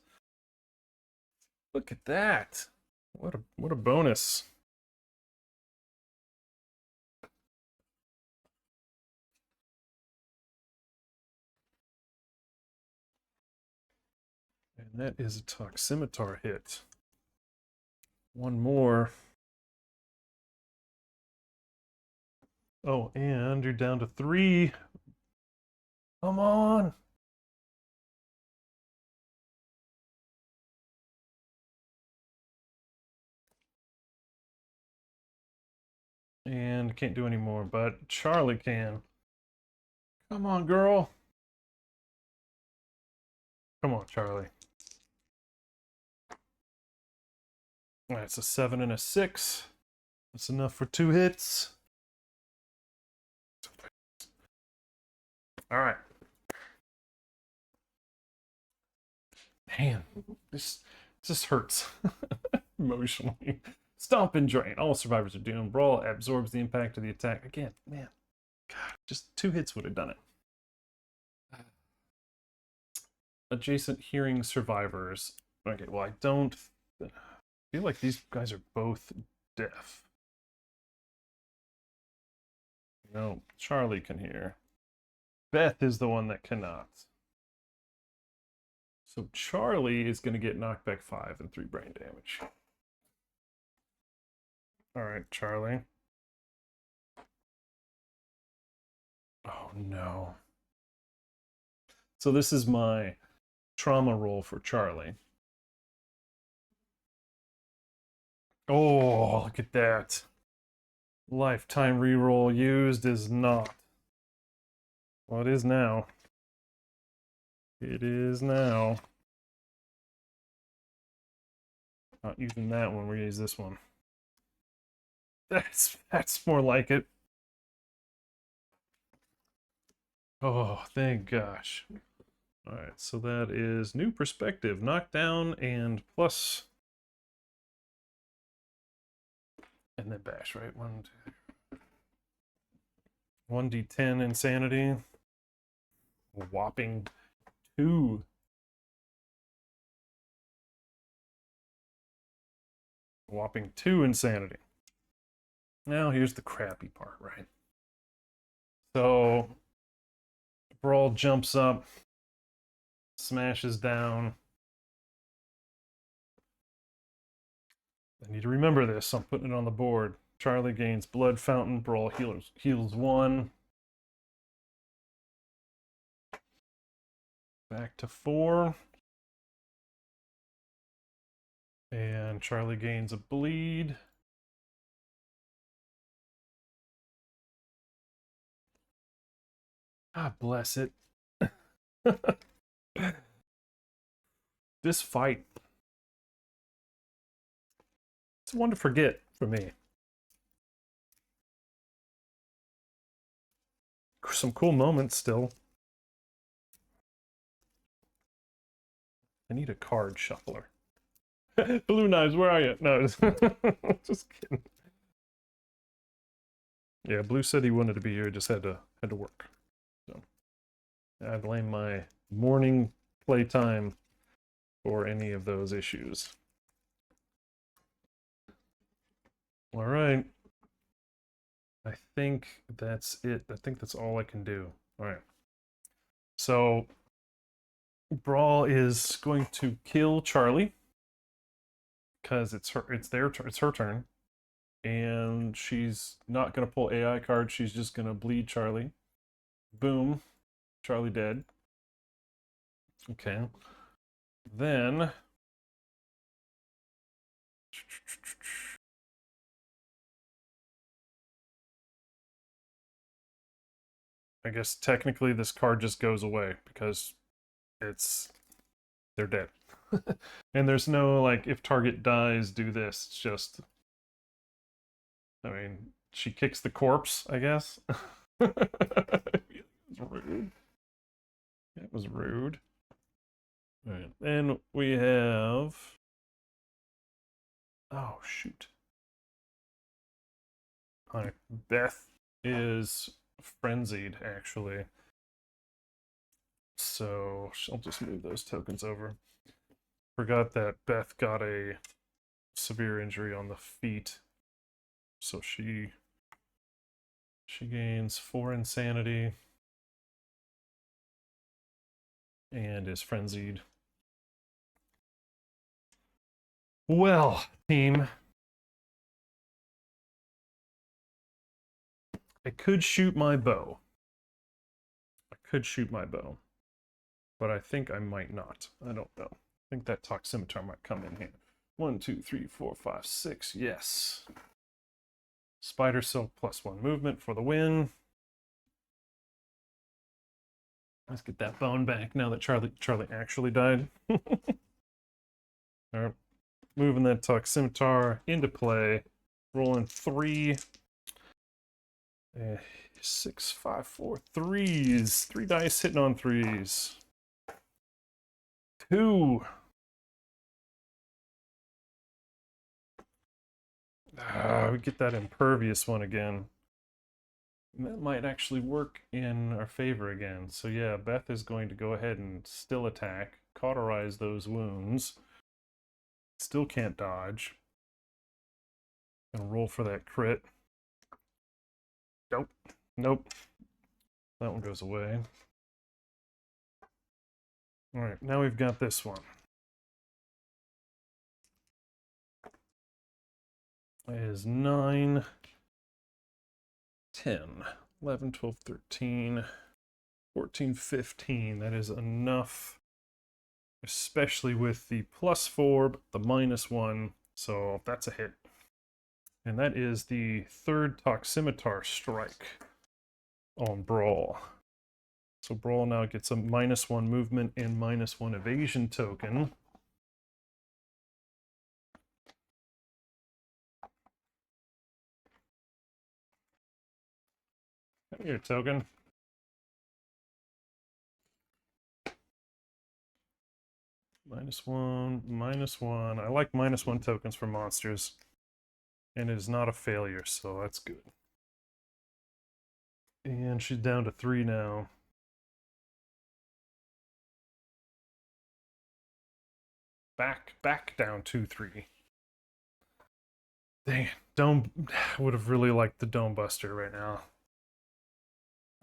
A: Look at that. What a bonus. And that is a Talk Scimitar hit. One more. Oh, and you're down to 3. Come on. And can't do any more, but Charlie can. Come on, girl. Come on, Charlie. That's a 7 and a 6. That's enough for 2 hits. All right. Man, this hurts emotionally. Stomp and drain. All survivors are doomed. Braal absorbs the impact of the attack. Again, man. God, just 2 hits would have done it. Adjacent hearing survivors. Okay, well, I don't feel like these guys are both deaf. No, Charlie can hear. Beth is the one that cannot. So Charlie is going to get knocked back 5 and 3 brain damage. All right, Charlie. Oh, no. So this is my trauma roll for Charlie. Oh, look at that. Lifetime reroll used is not. Well, it is now. It is now. Not using that one, we're gonna use this one. That's more like it. Oh, thank gosh. Alright, so that is new perspective, knockdown, and plus. And then bash, right? 1d10 insanity. A whopping 2. A whopping 2 insanity. Now here's the crappy part, right? So Braal jumps up, smashes down. I need to remember this, so I'm putting it on the board. Charlie gains blood fountain. Braal heals 1. Back to 4. And Charlie gains a bleed. God bless it. This fight. It's one to forget for me. Some cool moments still. I need a card shuffler. Blue Knives, where are you? No, just kidding. Yeah, Blue said he wanted to be here, just had to work. So I blame my morning playtime for any of those issues. All right. I think that's it. I think that's all I can do. All right. So Braal is going to kill Charlie because it's her turn, and she's not going to pull AI card. She's just going to bleed Charlie. Boom, Charlie dead. Okay. Then I guess technically this card just goes away because it's they're dead. And there's no, like, if target dies, do this. It's just, I mean, she kicks the corpse, I guess. It was rude. It was rude. All right, and we have... Oh, shoot. All right, Beth is frenzied, actually. So I'll just move those tokens over. Forgot that Beth got a severe injury on the feet. So she gains 4 insanity and is frenzied. Well, team, I could shoot my bow. But I think I might not. I don't know. I think that Scimitar might come in here. 1, 2, 3, 4, 5, 6. Yes. Spider Silk +1 movement for the win. Let's get that bone back now that Charlie actually died. All right. Moving that Scimitar into play. Rolling 3. 6, 5, 4, 3s. 3 dice hitting on 3s. 2. We get that impervious one again. And that might actually work in our favor again. So yeah, Beth is going to go ahead and still attack, cauterize those wounds. Still can't dodge. Gonna roll for that crit. Nope. Nope. That one goes away. Alright, now we've got this one. It is 9, 10, 11, 12, 13, 14, 15. That is enough, especially with the +4, but the -1. So that's a hit. And that is the 3rd Scimitar strike on Braal. So Braal now gets a -1 movement and -1 evasion token. Come here, token. -1, -1. I like -1 tokens for monsters. And it is not a failure, so that's good. And she's down to 3 now. Back down 2, 3. Dang it. Dome would have really liked the Dome Buster right now.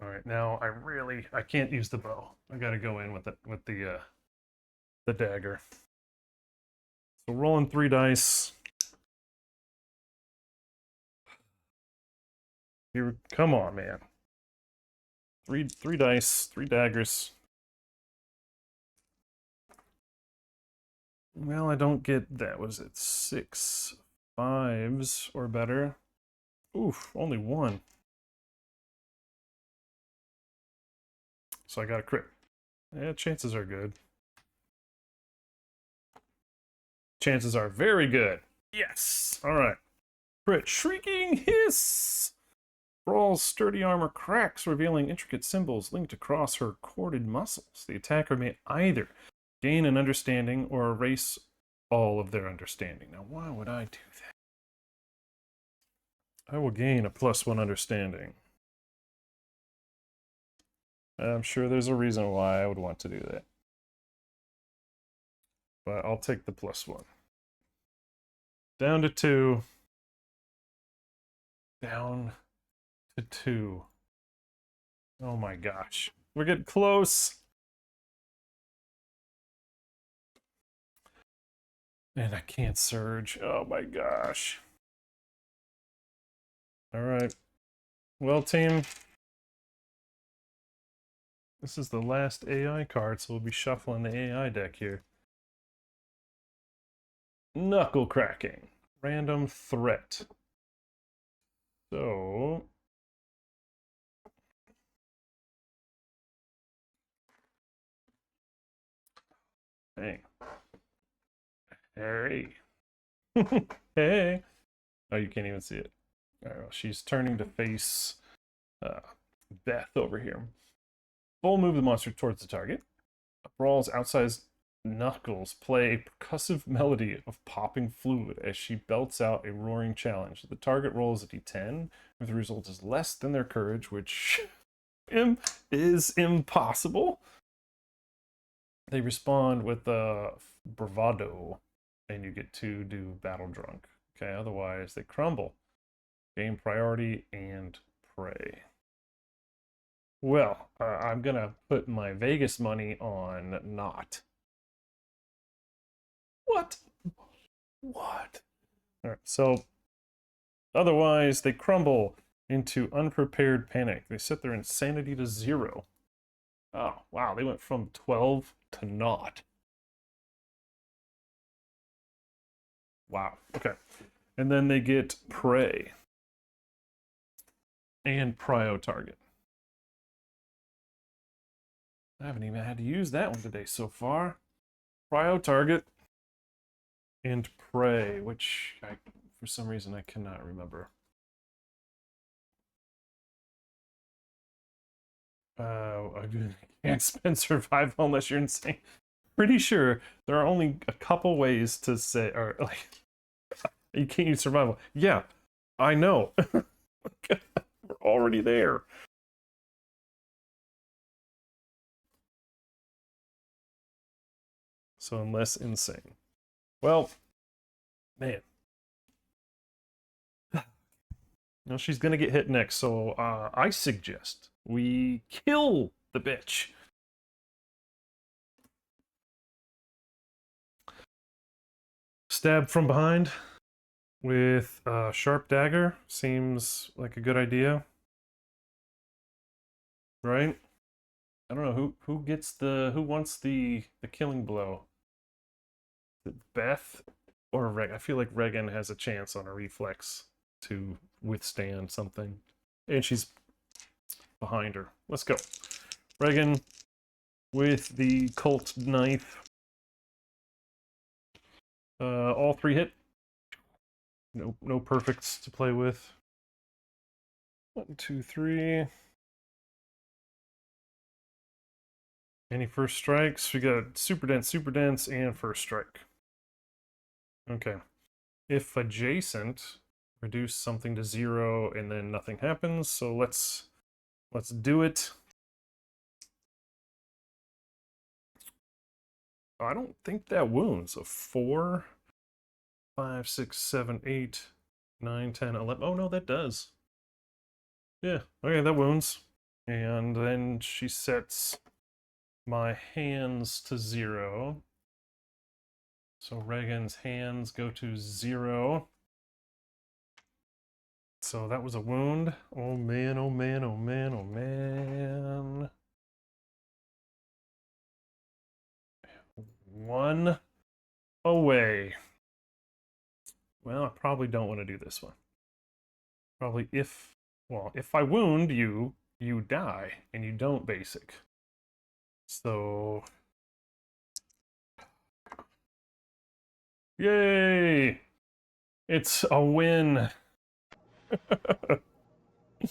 A: Alright, now I can't use the bow. I gotta go in with the dagger. So rolling 3 dice. Here, come on, man. 3 dice, 3 daggers. Well, I don't get that. Was it 6 5s or better? Oof, only 1. So I got a crit. Yeah, chances are good. Chances are very good. Yes! Alright. Crit. Shrieking hiss! Braal's sturdy armor cracks, revealing intricate symbols linked across her corded muscles. The attacker may either gain an understanding or erase all of their understanding. Now, why would I do that? I will gain a +1 understanding. I'm sure there's a reason why I would want to do that. But I'll take the +1. Down to 2. Down to 2. Oh my gosh. We're getting close. And I can't surge. Oh my gosh. Alright. Well, team. This is the last AI card, so we'll be shuffling the AI deck here. Knuckle cracking. Random threat. So... Hey. Hey. Hey. Oh, you can't even see it. All right, well, she's turning to face Beth over here. Full move the monster towards the target. Braal's outsized knuckles play a percussive melody of popping fluid as she belts out a roaring challenge. The target rolls a d10 if the result is less than their courage, which is impossible. They respond with bravado, and you get to do battle drunk. Okay, otherwise they crumble. Gain priority and pray. Well, I'm gonna put my Vegas money on not. What? What? All right, so otherwise they crumble into unprepared panic. They set their insanity to 0. Oh, wow, they went from 12 to not. Wow, okay. And then they get prey and prio target. I haven't even had to use that one today so far. Prio target and prey, which for some reason I cannot remember. I can't spend survival unless you're insane. Pretty sure there are only a couple ways to say, or like, you can't use survival. Yeah, I know. We're already there. So unless insane. Well, man. Now she's gonna get hit next, so I suggest we kill the bitch. Stab from behind with a sharp dagger seems like a good idea, right? I don't know who wants the killing blow. Is it Beth or Reg? I feel like Regan has a chance on a reflex to withstand something, and she's behind her. Let's go, Regan with the Colt knife. All 3 hit. No perfects to play with. 1, 2, 3. Any first strikes? We got super dense, and first strike. Okay. If adjacent, reduce something to 0, and then nothing happens. So let's do it. I don't think that wounds. So 4, 5, 6, 7, 8, 9, 10, 11. Oh no, that does. Yeah. Okay, that wounds. And then she sets my hands to 0. So Regan's hands go to 0. So that was a wound. Oh man, oh man, oh man, oh man. 1 away. Well, I probably don't want to do this one. Probably if I wound you, you die, and you don't basic. So... Yay! It's a win!
B: That's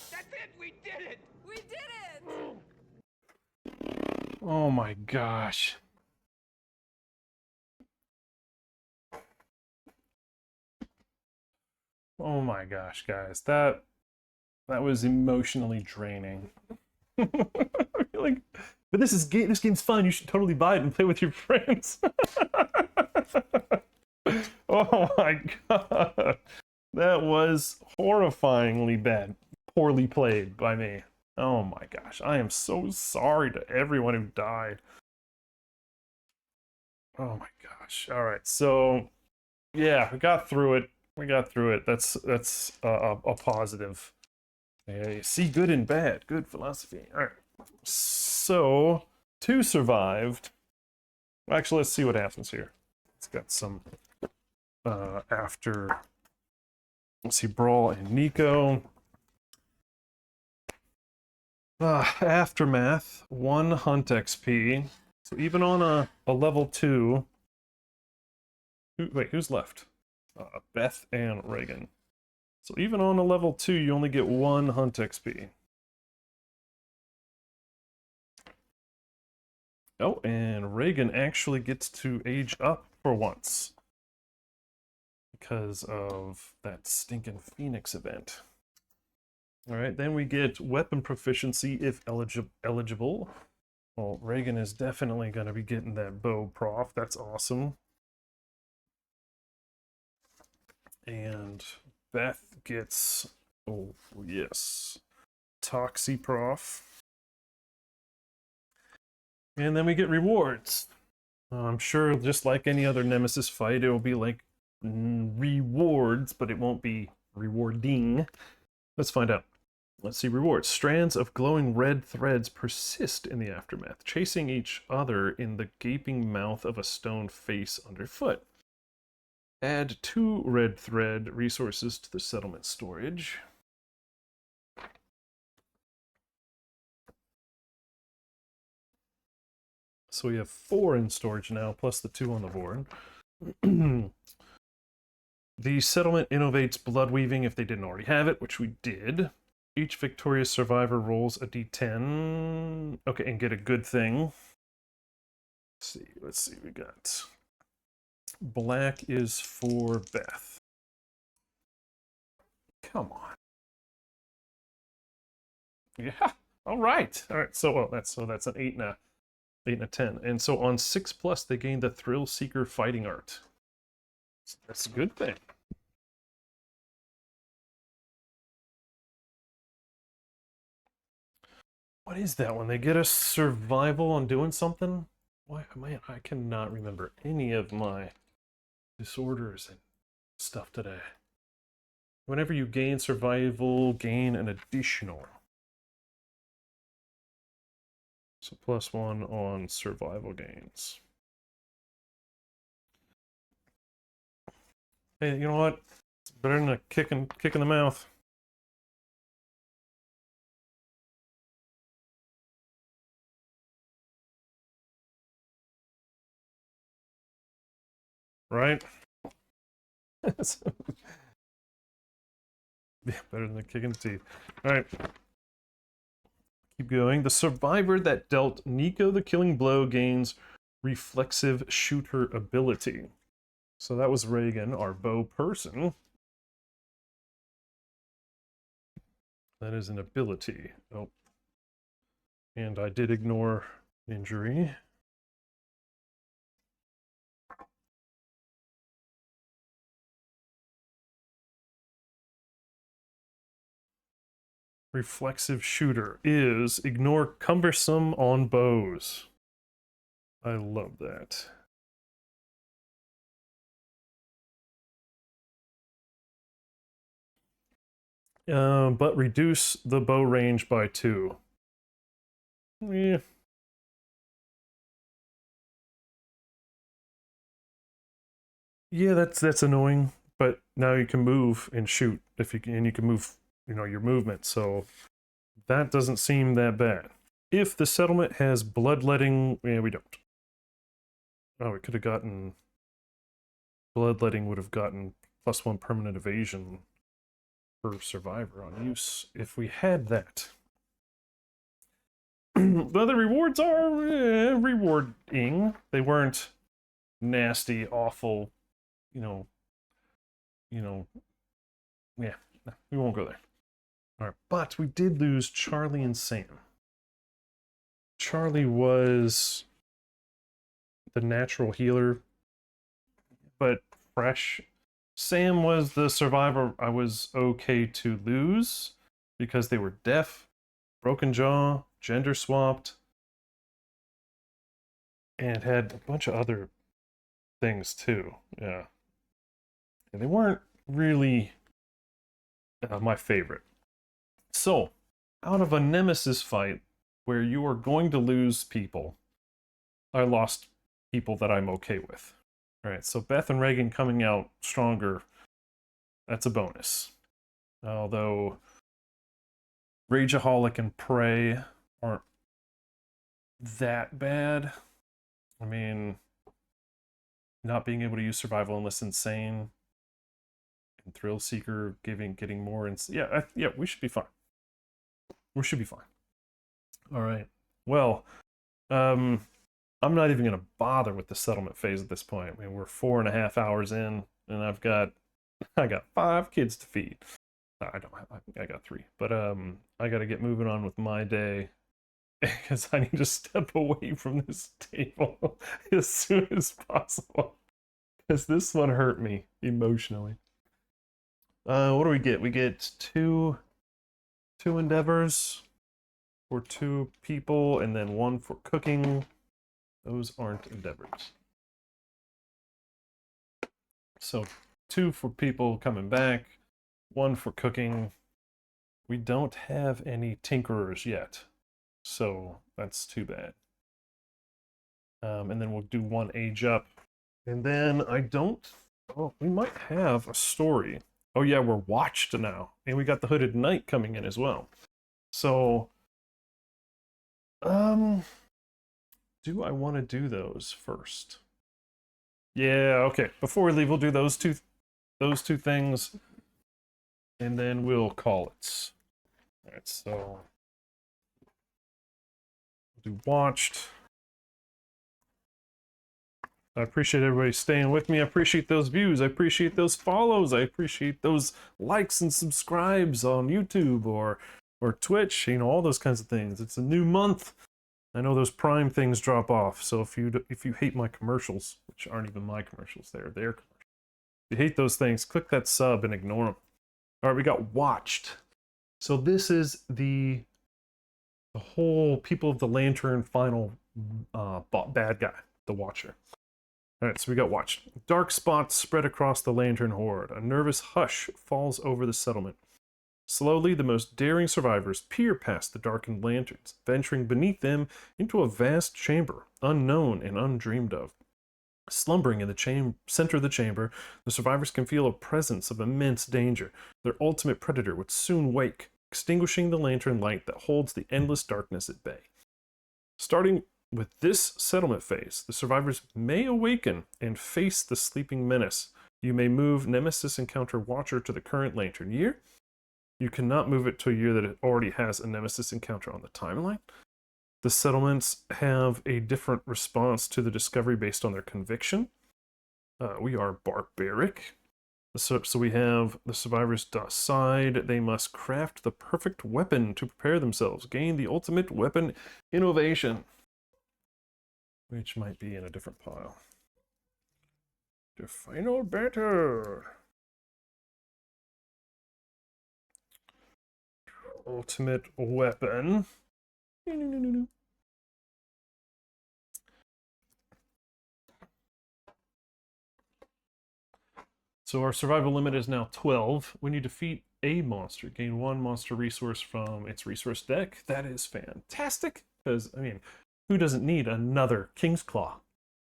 B: it! We did it!
C: We did it!
A: Oh my gosh. Oh my gosh, guys. That was emotionally draining. Like, but this game's fun. You should totally buy it and play with your friends. Oh my god. That was horrifyingly bad. Poorly played by me. Oh my gosh. I am so sorry to everyone who died. Oh my gosh. All right. So, yeah, we got through it. That's a positive. Yeah, see good and bad. Good philosophy. All right. So, 2 survived. Actually, let's see what happens here. It's got some after. Let's see, Braal and Nico. Aftermath, 1 hunt XP. So even on a level 2... Wait, who's left? Beth and Reagan. So even on a level 2, you only get 1 hunt XP. Oh, and Reagan actually gets to age up for once. Because of that stinking Phoenix event. Alright, then we get weapon proficiency if eligible. Well, Reagan is definitely going to be getting that bow prof. That's awesome. And Beth gets, oh yes, Toxie prof. And then we get rewards. I'm sure just like any other Nemesis fight, it will be like rewards, but it won't be rewarding. Let's find out. Let's see rewards. Strands of glowing red threads persist in the aftermath, chasing each other in the gaping mouth of a stone face underfoot. Add 2 red thread resources to the settlement storage. So we have 4 in storage now, plus the 2 on the board. The settlement innovates blood weaving if they didn't already have it, which we did. Each victorious survivor rolls a d10. Okay, and get a good thing. Let's see, we got... Black is for Beth. Come on. Yeah, all right. All right, so that's an 8 and a 10. And so on 6+, they gain the Thrill Seeker fighting art. So that's a good thing. What is that one? They get a survival on doing something? Why, man, I cannot remember any of my disorders and stuff today. Whenever you gain survival, gain an additional. So +1 on survival gains. Hey, you know what? It's better than a kick in the mouth. Right? Yeah, better than a kick in the teeth. Alright. Keep going. The survivor that dealt Nico the killing blow gains reflexive shooter ability. So that was Reagan, our bow person. That is an ability. Oh. And I did ignore injury. Reflexive shooter is ignore cumbersome on bows. I love that. But reduce the bow range by 2. Yeah. Yeah, that's annoying. But now you can move and shoot if you can, and you can move, your movement. So that doesn't seem that bad. If the settlement has bloodletting, yeah, we don't. Oh, we could have gotten bloodletting. Would have gotten +1 permanent evasion per survivor on use if we had that. But the rewards are rewarding. They weren't nasty, awful, yeah, we won't go there. All right, but we did lose Charlie and Sam. Charlie was the natural healer, but fresh. Sam was the survivor I was okay to lose because they were deaf, broken jaw, gender swapped, and had a bunch of other things too. Yeah. And they weren't really my favorite. So, out of a Nemesis fight where you are going to lose people, I lost people that I'm okay with. Alright, so Beth and Reagan coming out stronger, that's a bonus. Although Rageaholic and Prey aren't that bad. I mean, not being able to use survival unless insane, and thrill seeker getting more. Yeah, we should be fine. We should be fine. All right. Well, I'm not even gonna bother with the settlement phase at this point. I mean, we're 4.5 hours in, and I got 5 kids to feed. I don't have. I got 3, but I got to get moving on with my day because I need to step away from this table as soon as possible because this one hurt me emotionally. What do we get? We get two endeavors for 2 people, and then 1 for cooking. Those aren't endeavors. So 2 for people coming back, 1 for cooking. We don't have any tinkerers yet, so that's too bad. And then we'll do 1 age up. And then we might have a story. Oh yeah, we're watched now. And we got the Hooded Knight coming in as well. So, do I want to do those first? Yeah, okay. Before we leave, we'll do those two things, and then we'll call it. All right, so we'll do watched. I appreciate everybody staying with me. I appreciate those views. I appreciate those follows. I appreciate those likes and subscribes on YouTube or Twitch. You know, all those kinds of things. It's a new month. I know those Prime things drop off. So if you hate my commercials, which aren't even my commercials, they're their commercials. If you hate those things, click that sub and ignore them. All right, we got watched. So this is the whole People of the Lantern final bad guy, the Watcher. All right, so we got watched. Dark spots spread across the Lantern horde. A nervous hush falls over the settlement. Slowly, the most daring survivors peer past the darkened lanterns, venturing beneath them into a vast chamber, unknown and undreamed of. Slumbering in the center of the chamber, the survivors can feel a presence of immense danger. Their ultimate predator would soon wake, extinguishing the lantern light that holds the endless darkness at bay. Starting with this settlement phase, the survivors may awaken and face the sleeping menace. You may move Nemesis Encounter Watcher to the current Lantern year. You cannot move it to a year that it already has a Nemesis Encounter on the timeline. The settlements have a different response to the discovery based on their conviction. We are barbaric. So we have the survivors decide they must craft the perfect weapon to prepare themselves, gain the ultimate weapon innovation, which might be in a different pile. The final battle. Ultimate weapon. So our survival limit is now 12. When you defeat a monster, gain 1 monster resource from its resource deck. That is fantastic, because, I mean, who doesn't need another King's Claw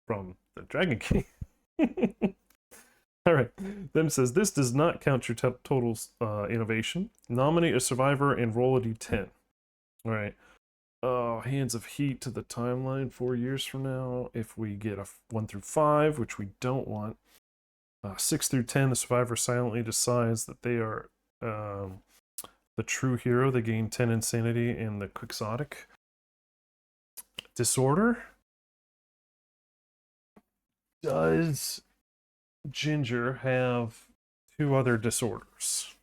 A: from the Dragon King? All right. Them says, this does not count your total innovation. Nominate a survivor and roll a d10. All right. Hands of Heat to the timeline 4 years from now. If we get a 1 through 5, which we don't want. 6 through 10, the survivor silently decides that they are the true hero. They gain 10 insanity and the quixotic. Disorder. Does Ginger have 2 other disorders?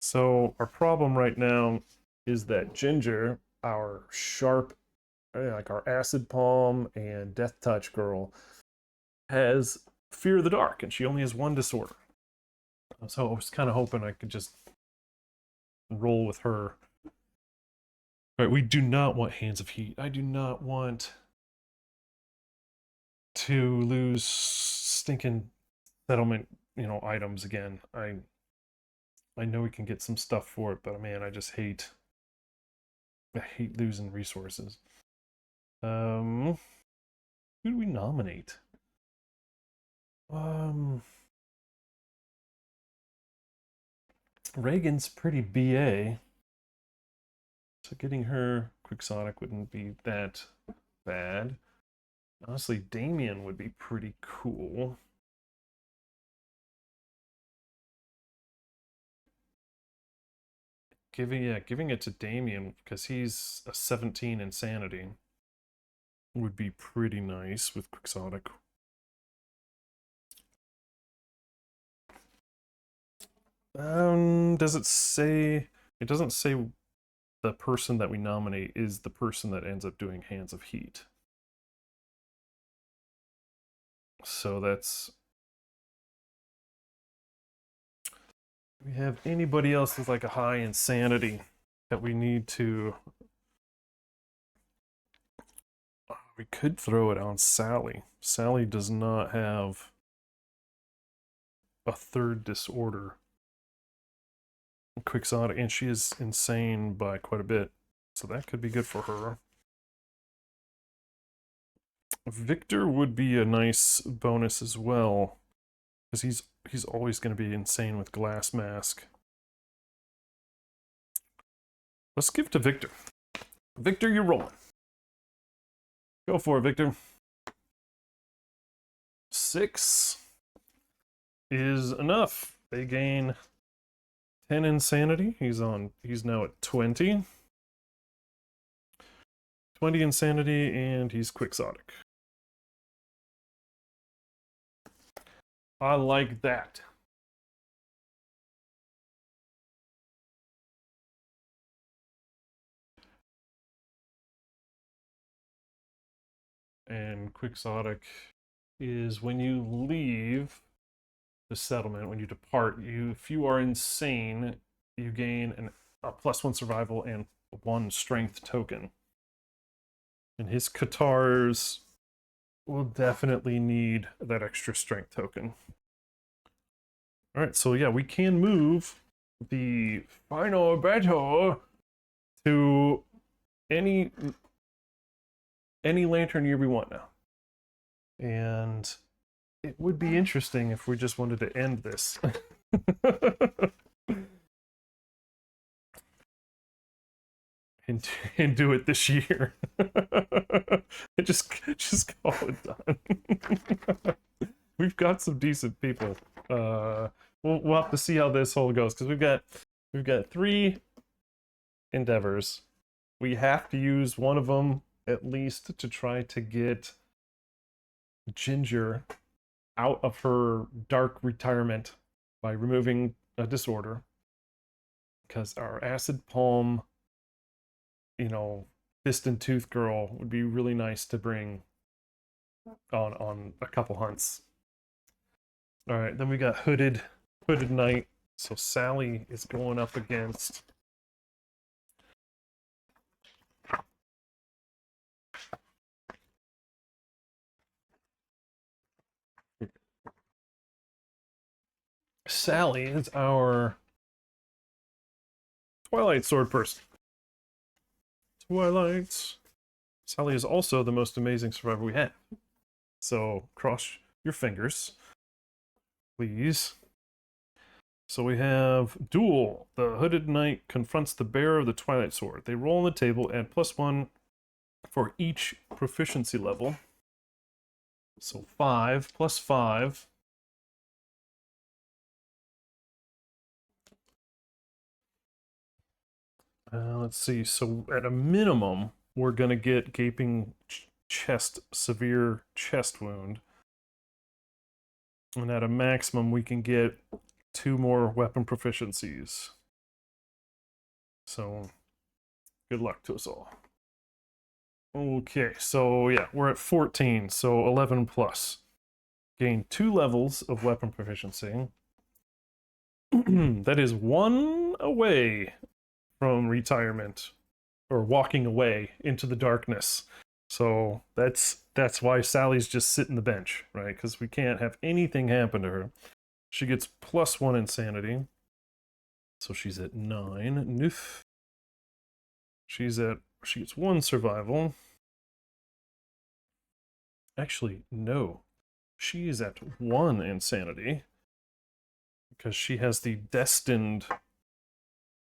A: So our problem right now is that Ginger, our sharp, like our acid palm and death touch girl, has fear of the dark, and she only has 1 disorder. So I was kind of hoping I could just roll with her. All right, we do not want Hands of Heat. I do not want to lose stinking settlement, items again. I know we can get some stuff for it, but man, I hate losing resources. Who do we nominate? Reagan's pretty BA. So getting her Quixotic wouldn't be that bad. Honestly, Damien would be pretty cool. Giving it to Damien because he's a 17 insanity would be pretty nice with Quixotic. Does it say? It doesn't say the person that we nominate is the person that ends up doing Hands of Heat. So that's... Do we have anybody else with like a high insanity that we need to... We could throw it on Sally. Sally does not have a third disorder. Quixotic, and she is insane by quite a bit, so that could be good for her. Victor would be a nice bonus as well, because he's always going to be insane with Glass Mask. Let's give it to Victor. Victor, you're rolling. Go for it, Victor. 6 is enough. They gain 10 insanity. He's now at 20. 20 insanity, and he's Quixotic. I like that. And Quixotic is when you leave the settlement, when you depart, if you are insane, you gain a +1 survival and 1 strength token. And his Katars will definitely need that extra strength token. Alright, so yeah, we can move the final battle to any lantern year we want now. And it would be interesting if we just wanted to end this. and do it this year. And just call it done. We've got some decent people. We'll have to see how this whole goes, because we've got 3 endeavors. We have to use one of them at least to try to get Ginger out of her dark retirement by removing a disorder, because our Acid Palm, Fist and Tooth Girl would be really nice to bring on a couple hunts. All right, then we got Hooded Knight. So Sally is going up against Sally is our Twilight Sword person. Twilights. Sally is also the most amazing survivor we have. So cross your fingers, please. So we have Duel. The Hooded Knight confronts the bearer of the Twilight Sword. They roll on the table, add +1 for each proficiency level. So 5 + 5. Let's see. So at a minimum, we're going to get Gaping Chest, Severe Chest Wound. And at a maximum, we can get 2 more weapon proficiencies. So, good luck to us all. Okay, so yeah, we're at 14, so 11 plus. Gain 2 levels of weapon proficiency. That is 1 away from retirement, or walking away into the darkness. So that's why Sally's just sitting the bench, right? Because we can't have anything happen to her. She gets +1 insanity, so she's at 9. Noof. She gets 1 survival. Actually, no. She is at 1 insanity because she has the destined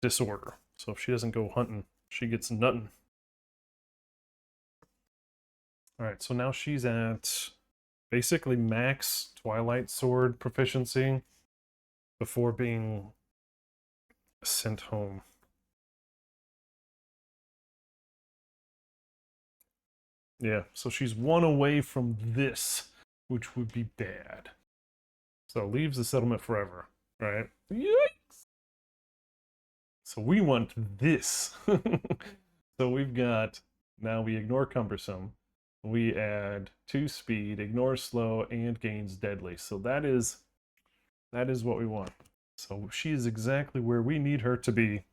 A: disorder. So if she doesn't go hunting, she gets nothing. Alright, so now she's at basically max Twilight Sword proficiency before being sent home. Yeah, so she's one away from this, which would be bad. So leaves the settlement forever, right? Yikes! So we want this. So we've got, now we ignore cumbersome. We add 2 speed, ignore slow, and gains deadly. So that is what we want. So she is exactly where we need her to be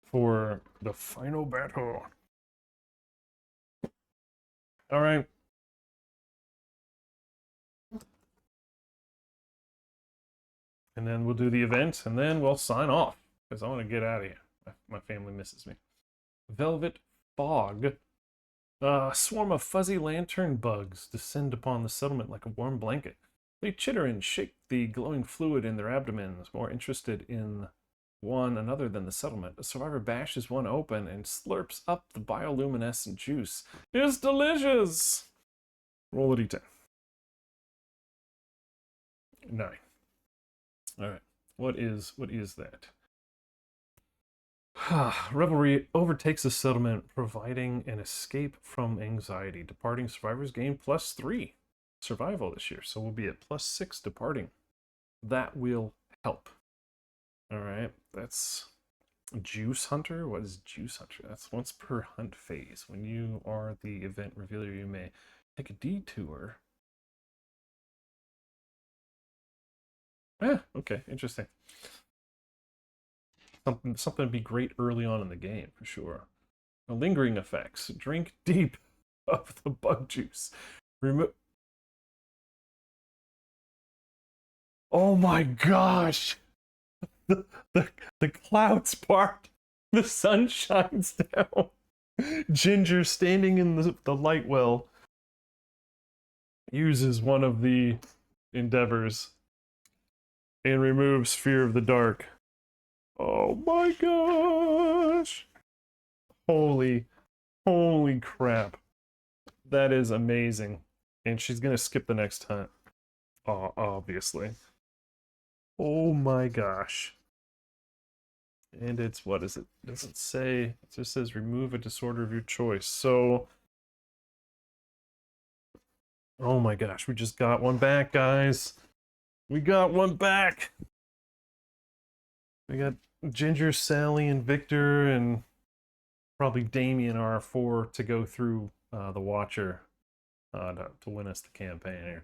A: for the final battle. All right. And then we'll do the event, and then we'll sign off, because I want to get out of here. My family misses me. Velvet Fog. A swarm of fuzzy lantern bugs descend upon the settlement like a warm blanket. They chitter and shake the glowing fluid in their abdomens, more interested in one another than the settlement. A survivor bashes one open and slurps up the bioluminescent juice. It's delicious! Roll a d10. 9. Alright. What is that? Revelry overtakes the settlement, providing an escape from anxiety. Departing survivors gain +3 survival this year, so we'll be at +6 departing. That will help. Alright, that's Juice Hunter. What is Juice Hunter? That's once per hunt phase. When you are the event revealer, you may take a detour. Okay, interesting. Something to be great early on in the game, for sure. The lingering effects. Drink deep of the bug juice. Remove. Oh my gosh! The clouds part. The sun shines down. Ginger, standing in the light well, uses one of the endeavors and removes fear of the dark. Oh my gosh! Holy crap. That is amazing. And she's gonna skip the next hunt. Obviously. Oh my gosh. And it's, what is it? It doesn't say, it just says remove a disorder of your choice. So, oh my gosh, we just got one back, guys. We got one back. We got Ginger, Sally, and Victor, and probably Damien are 4 to go through the Watcher to win us the campaign here.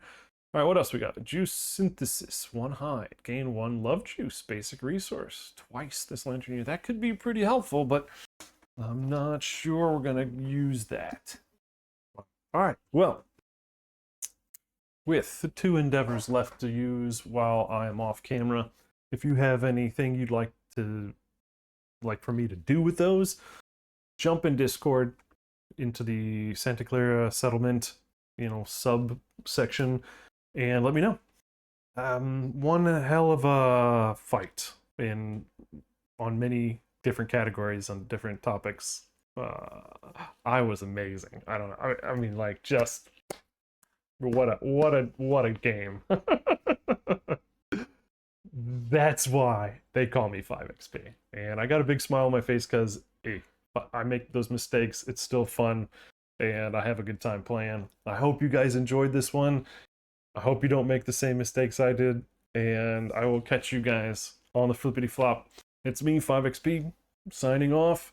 A: All right, what else we got? Juice synthesis, 1 hide, gain 1 love juice, basic resource, twice this lantern year. That could be pretty helpful, but I'm not sure we're gonna use that. All right, well, with the 2 endeavors left to use while I am off camera, if you have anything you'd like for me to do with those, jump in Discord into the Santa Clara settlement, subsection, and let me know. One hell of a fight on many different categories on different topics. I was amazing. I don't know. I mean, like, just what a game. That's why they call me 5XP. And I got a big smile on my face because I make those mistakes. It's still fun, and I have a good time playing. I hope you guys enjoyed this one. I hope you don't make the same mistakes I did, and I will catch you guys on the flippity flop. It's me, 5XP, signing off.